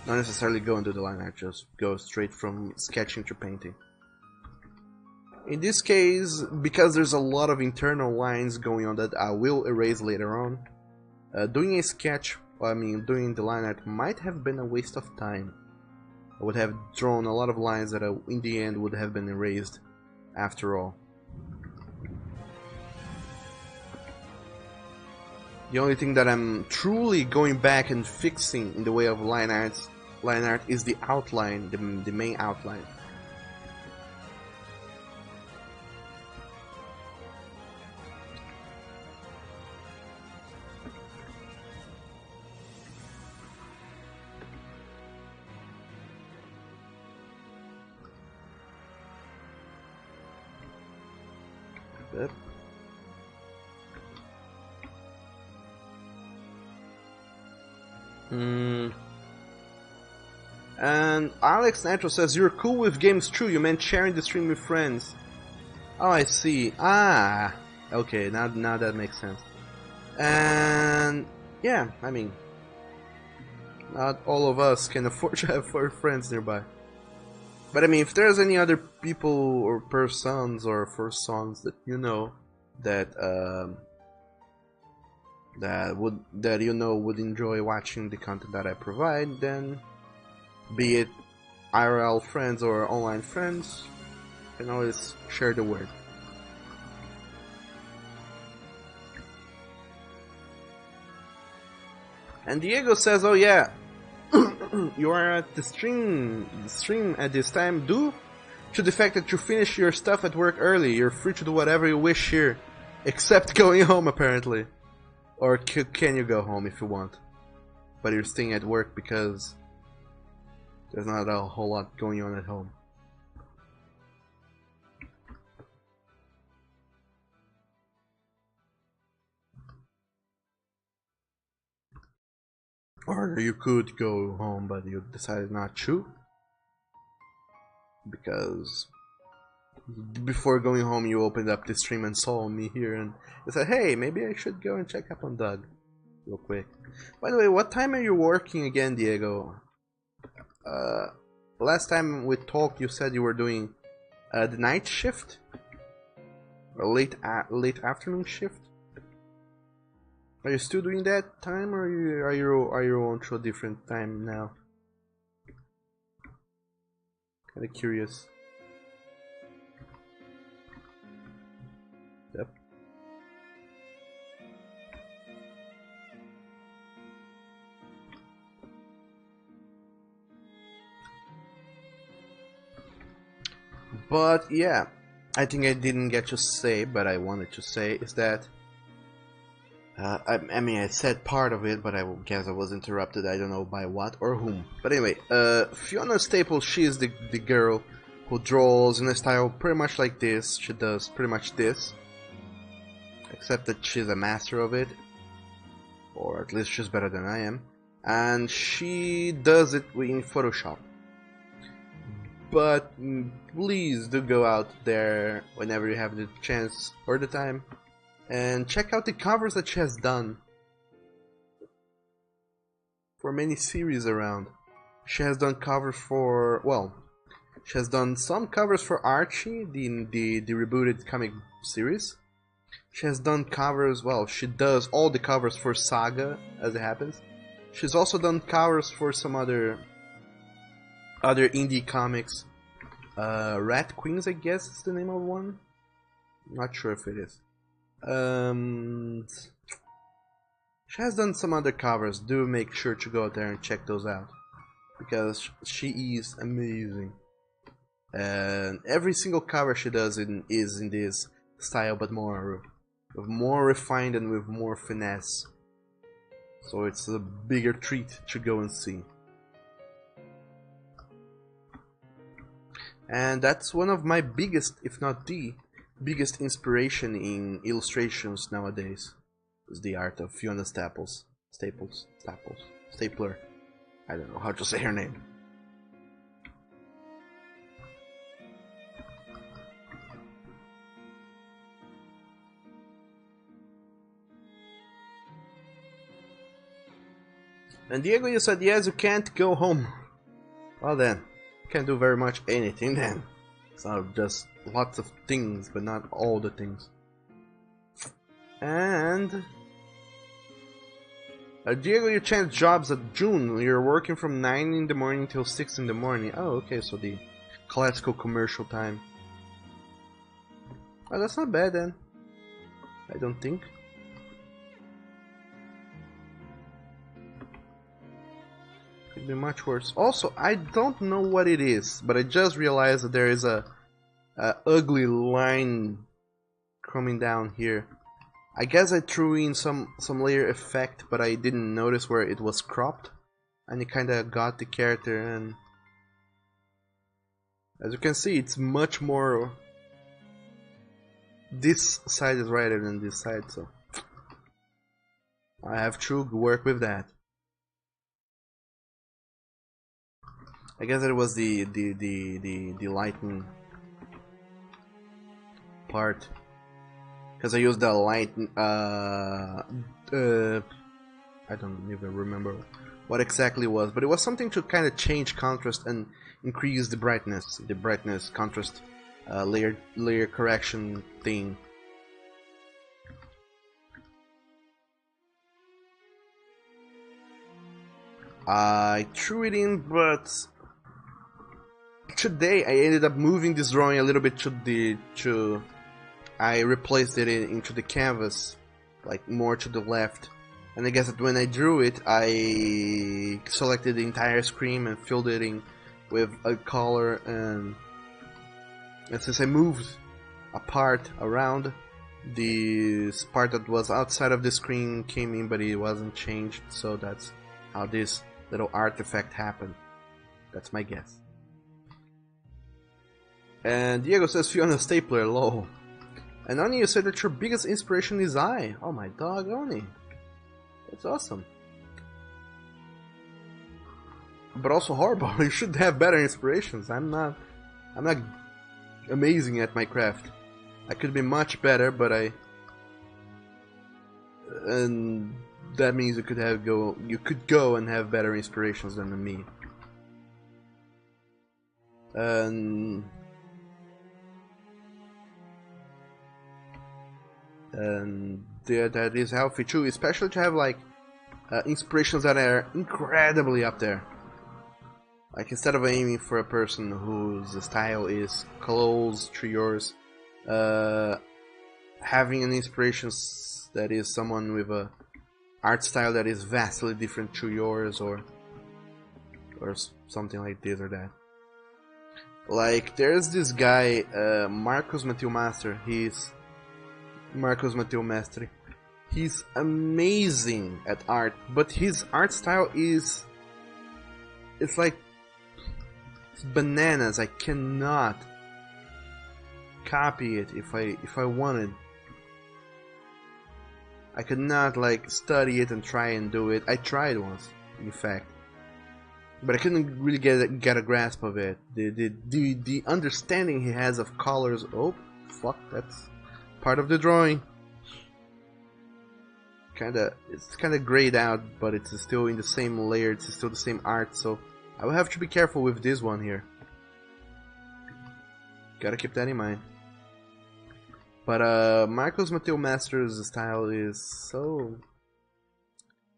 not necessarily go and do the line art, just go straight from sketching to painting. In this case, because there's a lot of internal lines going on that I will erase later on, doing a sketch, doing the line art might have been a waste of time. I would have drawn a lot of lines that in the end would have been erased after all. The only thing that I'm truly going back and fixing in the way of line art is the outline, the main outline. Yep. And Alex Natural says, you're cool with games, true, you meant sharing the stream with friends. Oh, I see. Ah, okay, now that makes sense. And yeah, I mean, not all of us can afford to have 4 friends nearby. But I mean, if there's any other people or persons or for songs that you know that that you know would enjoy watching the content that I provide, then be it IRL friends or online friends, you can always share the word. And Diego says, "Oh yeah, you are at the stream at this time. Due to the fact that you finish your stuff at work early, you're free to do whatever you wish here, except going home apparently. Or can you go home if you want? But you're staying at work because there's not a whole lot going on at home." Or you could go home, but you decided not to. Because before going home, you opened up the stream and saw me here, and you said, hey, maybe I should go and check up on Doug real quick. By the way, what time are you working again, Diego? Last time we talked, you said you were doing the night shift? Or late afternoon shift? Are you still doing that time, or are you on to a different time now? Kinda curious. Yep. But yeah, I think I didn't get to say, but I wanted to say, is that I mean, I said part of it, but I guess I was interrupted. I don't know by what or whom. But anyway, Fiona Staples, she is the girl who draws in a style pretty much like this. She does pretty much this, except that she's a master of it, or at least she's better than I am. And she does it in Photoshop. But please do go out there whenever you have the chance or the time and check out the covers that she has done for many series around. She has done covers for, well, she has done some covers for Archie, the rebooted comic series. She has done covers, well, she does all the covers for Saga, as it happens. She's also done covers for some other indie comics. Rat Queens, I guess is the name of one. Not sure if it is. She has done some other covers. Do make sure to go out there and check those out, because she is amazing. And every single cover she does is in this style, but more refined and with more finesse. So it's a bigger treat to go and see. And that's one of my biggest, if not the biggest inspiration in illustrations nowadays, is the art of Fiona Staples. Stapler. I don't know how to say her name. And Diego, you said yes, you can't go home. Well then, can't do very much anything then. So just lots of things, but not all the things. And Diego, you changed jobs at June. You're working from 9 in the morning till 6 in the morning. Oh, okay, so the classical commercial time. Oh, that's not bad then. I don't think. Could be much worse. Also, I don't know what it is, but I just realized that there is a ugly line coming down here. I guess I threw in some layer effect, but I didn't notice where it was cropped, and it kinda got the character, and as you can see, it's much more this side is brighter than this side, so I have to work with that. I guess it was the lighting part, because I used the light. I don't even remember what exactly it was, but it was something to kind of change contrast and increase the brightness, contrast, layer correction thing. I threw it in, but today I ended up moving this drawing a little bit to I replaced it into the canvas, like more to the left. And I guess that when I drew it, I selected the entire screen and filled it in with a color, and since I moved a part around, this part that was outside of the screen came in, but it wasn't changed, so that's how this little artifact happened. That's my guess. And Diego says Fiona Stapler, lol. And Oni, you said that your biggest inspiration is I. Oh my dog, Oni. That's awesome. But also horrible. You should have better inspirations. I'm not amazing at my craft. I could be much better, but and that means you could go and have better inspirations than me. And that is healthy too, especially to have like inspirations that are incredibly up there. Like, instead of aiming for a person whose style is close to yours, having an inspiration that is someone with a art style that is vastly different to yours, or something like this or that. Like, there's this guy, Marcos Mateo Master. He's Marcos Mateo Mestre. He's amazing at art, but his art style is, it's like, it's bananas. I cannot copy it if I wanted. I could not like study it and try and do it. I tried once, in fact, but I couldn't really get a grasp of it. The understanding he has of colors. Oh, fuck! That's part of the drawing. It's kinda grayed out, but it's still in the same layer. It's still the same art, so I will have to be careful with this one here. Gotta keep that in mind. But Marcos Mateo Master's style is so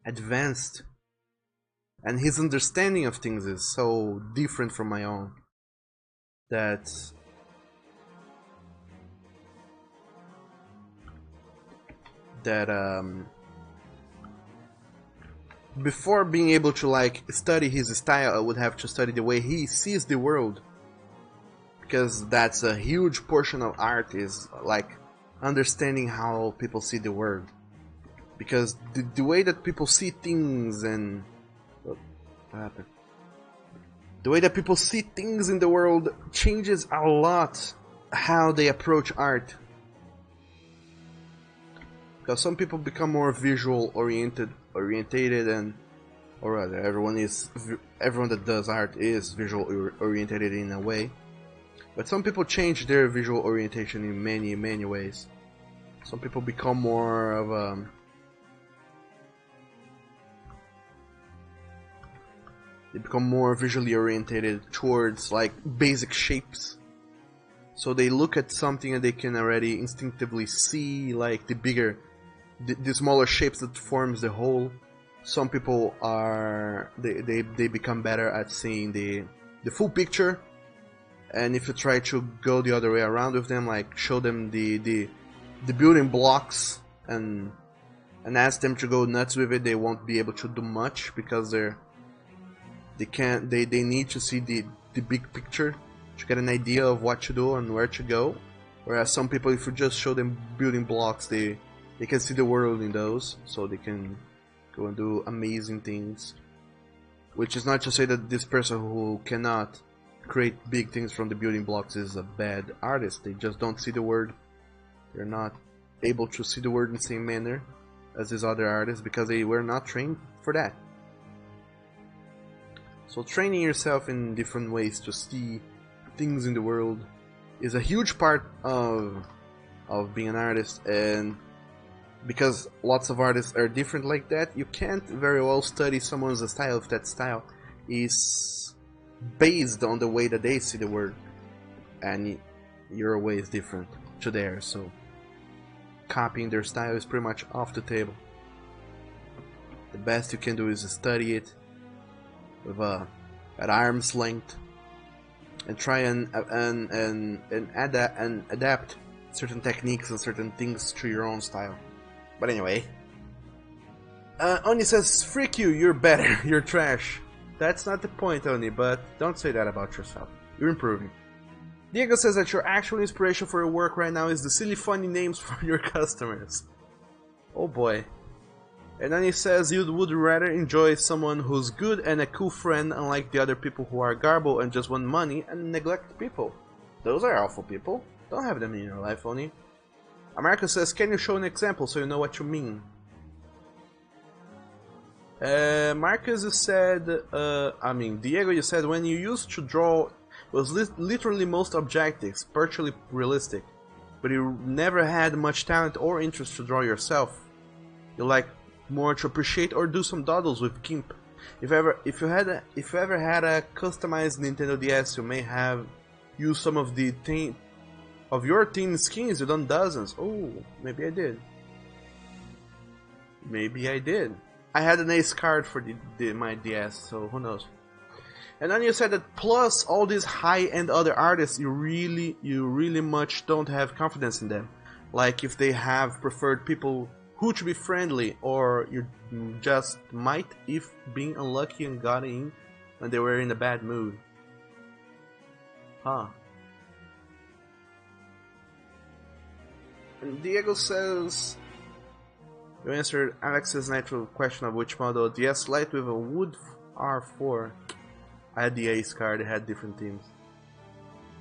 advanced, and his understanding of things is so different from my own that before being able to like study his style, I would have to study the way he sees the world, because that's a huge portion of art, is like understanding how people see the world, because the way that people see things and what happened? The way that people see things in the world changes a lot how they approach art. Because some people become more visual orientated, and or rather, everyone that does art is visual orientated in a way. But some people change their visual orientation in many ways. Some people become more of they become more visually orientated towards like basic shapes. So they look at something and they can already instinctively see like the smaller shapes that forms the whole. Some people are they become better at seeing the full picture. And if you try to go the other way around with them, like show them the building blocks and ask them to go nuts with it, they won't be able to do much, because they need to see the big picture to get an idea of what to do and where to go. Whereas some people, if you just show them building blocks, they can see the world in those, so they can go and do amazing things. Which is not to say that this person who cannot create big things from the building blocks is a bad artist. They just don't see the world They're not able to see the world in the same manner as these other artists because they were not trained for that. So training yourself in different ways to see things in the world is a huge part of being an artist, and because lots of artists are different like that, you can't very well study someone's style if that style is based on the way that they see the world, and your way is different to theirs, so copying their style is pretty much off the table. The best you can do is study it with at arm's length and try and adapt certain techniques and certain things to your own style. But anyway, Oni says, "Freak you, you're better, you're trash." That's not the point, Oni, but don't say that about yourself. You're improving. Diego says that your actual inspiration for your work right now is the silly funny names for your customers. Oh boy. And then he says you would rather enjoy someone who's good and a cool friend, unlike the other people who are garble and just want money and neglect people. Those are awful people. Don't have them in your life, Oni. America says, "Can you show an example so you know what you mean?" Marcus, you said, Diego, you said when you used to draw, it was literally most objectives, virtually realistic, but you never had much talent or interest to draw yourself. You like more to appreciate or do some doodles with GIMP. If you ever had a customized Nintendo DS, you may have used some of your team skins. You done dozens. Oh, maybe I did. Maybe I did. I had an ace card for my DS, so who knows. And then you said that plus all these high-end other artists, you really much don't have confidence in them. Like if they have preferred people who to be friendly, or you just might if being unlucky and got in when they were in a bad mood. Huh. And Diego says, you answered Alex's natural question of which model. DS Lite with a wood R4. I had the Ace card, it had different teams.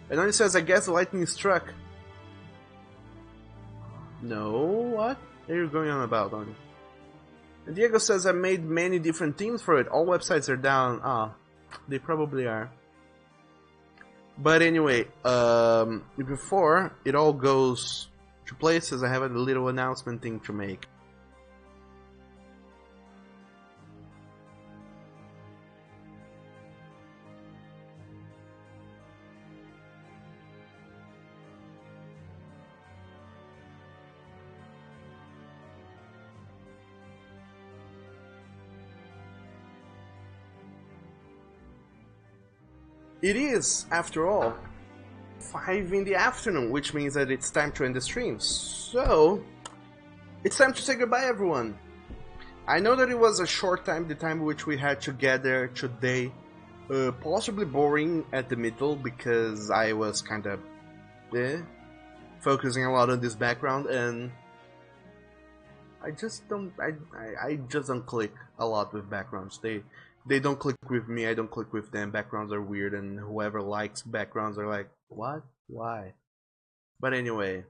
And then he says, I guess the lightning struck. No, what are you going on about, Oni? And Diego says, I made many different teams for it. All websites are down. Ah, they probably are. But anyway, before it all goes to places, I have a little announcement thing to make. It is, after all, 5 in the afternoon, which means that it's time to end the stream. So, it's time to say goodbye, everyone. I know that it was a short time, the time which we had together today. Possibly boring at the middle, because I was kind of focusing a lot on this background, and I just don't click a lot with backgrounds. They don't click with me, I don't click with them. Backgrounds are weird, and whoever likes backgrounds are like, what? Why? But anyway,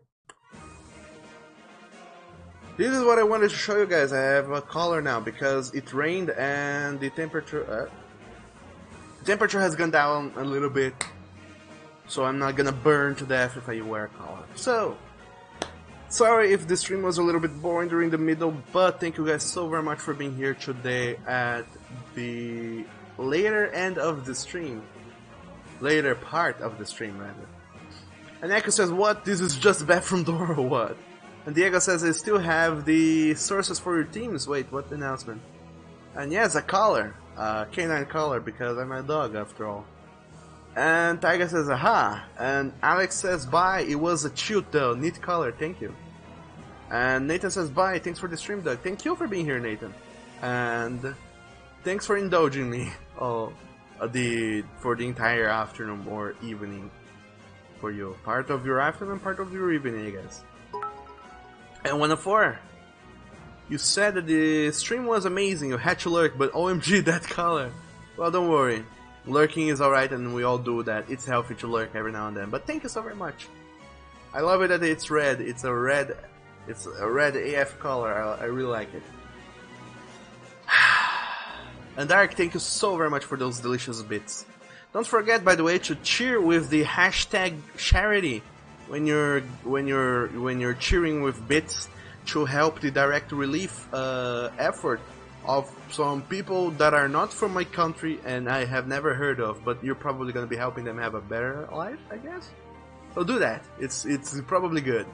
this is what I wanted to show you guys. I have a collar now because it rained and the temperature has gone down a little bit, so I'm not gonna burn to death if I wear a collar. So, sorry if the stream was a little bit boring during the middle, but thank you guys so very much for being here today at the later end of the stream. Later part of the stream, rather. And Echo says, what? This is just a bathroom door or what? And Diego says, I still have the sources for your teams. Wait, what announcement? And yes, a collar. Canine collar, because I'm a dog after all. And Tiger says, aha. And Alex says, bye. It was a cute though. Neat color, thank you. And Nathan says, bye. Thanks for the stream, Doug. Thank you for being here, Nathan. And thanks for indulging me for the entire afternoon or evening for you. Part of your afternoon, part of your evening, I guess. And 104. You said that the stream was amazing. You had to lurk, but OMG, that color. Well, don't worry. Lurking is alright, and we all do that. It's healthy to lurk every now and then. But thank you so very much. I love it that it's red. It's a red AF color. I really like it. And Dark, thank you so very much for those delicious bits. Don't forget, by the way, to cheer with the hashtag charity when you're cheering with bits to help the direct relief effort of some people that are not from my country and I have never heard of, but you're probably gonna be helping them have a better life, I guess. So do that. It's probably good.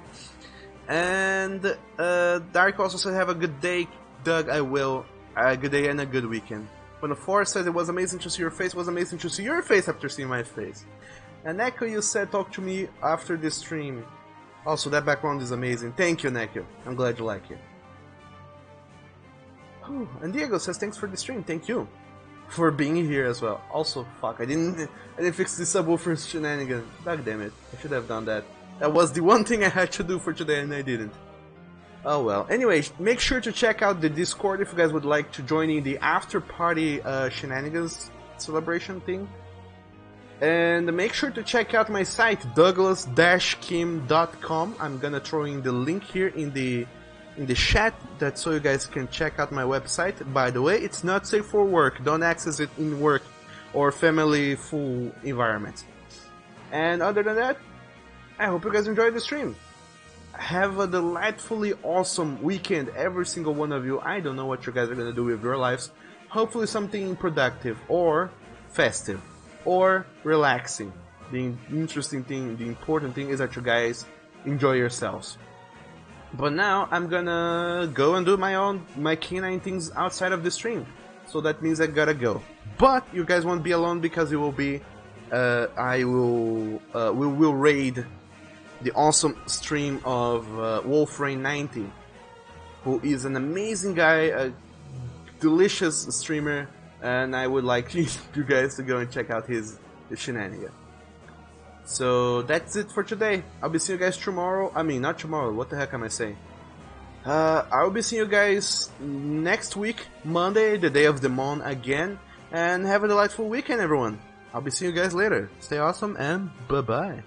And Dark also said, have a good day, Doug. I will. A good day and a good weekend. When the Forest says it was amazing to see your face, it was amazing to see your face after seeing my face. And Neko, you said talk to me after the stream. Also, that background is amazing. Thank you, Neko. I'm glad you like it. Whew. And Diego says thanks for the stream. Thank you for being here as well. Also, fuck, I didn't fix the subwoofer shenanigan. God damn it, I should have done that. That was the one thing I had to do for today and I didn't. Oh well. Anyway, make sure to check out the Discord if you guys would like to join in the after party shenanigans celebration thing. And make sure to check out my site, douglas-kim.com. I'm gonna throw in the link here in the chat, that so you guys can check out my website. By the way, it's not safe for work. Don't access it in work or family full environments. And other than that, I hope you guys enjoyed the stream. Have a delightfully awesome weekend, every single one of you. I don't know what you guys are gonna do with your lives. Hopefully something productive or festive or relaxing. The interesting thing, the important thing is that you guys enjoy yourselves. But now I'm gonna go and do my canine things outside of the stream. So that means I gotta go. But you guys won't be alone because it will be we will raid the awesome stream of Wolfrain90, who is an amazing guy, a delicious streamer, and I would like you guys to go and check out his shenanigans. So that's it for today. I'll be seeing you guys tomorrow. I mean, not tomorrow. What the heck am I saying? I'll be seeing you guys next week, Monday, the day of the Mon again. And have a delightful weekend, everyone. I'll be seeing you guys later. Stay awesome and bye-bye.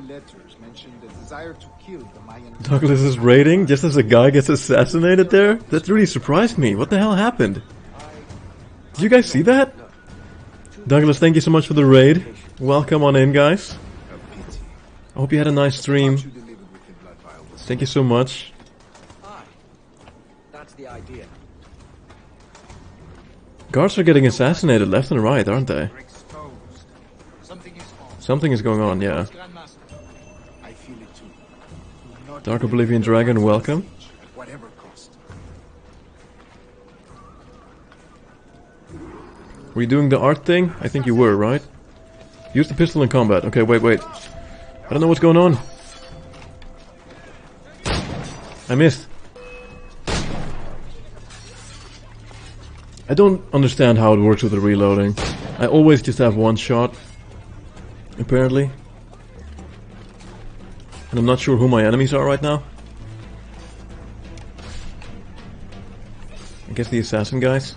Letters mentioned the desire to kill the Mayan. Douglas is raiding just as a guy gets assassinated there? That really surprised me. What the hell happened? Did you guys see that? Douglas, thank you so much for the raid. Welcome on in, guys. I hope you had a nice stream. Thank you so much. That's the idea. Guards are getting assassinated left and right, aren't they? Something is going on, yeah. Dark Oblivion Dragon, welcome. Were you doing the art thing? I think you were, right? Use the pistol in combat. Okay, wait. I don't know what's going on. I missed. I don't understand how it works with the reloading. I always just have one shot, apparently. And I'm not sure who my enemies are right now. I guess the assassin guys.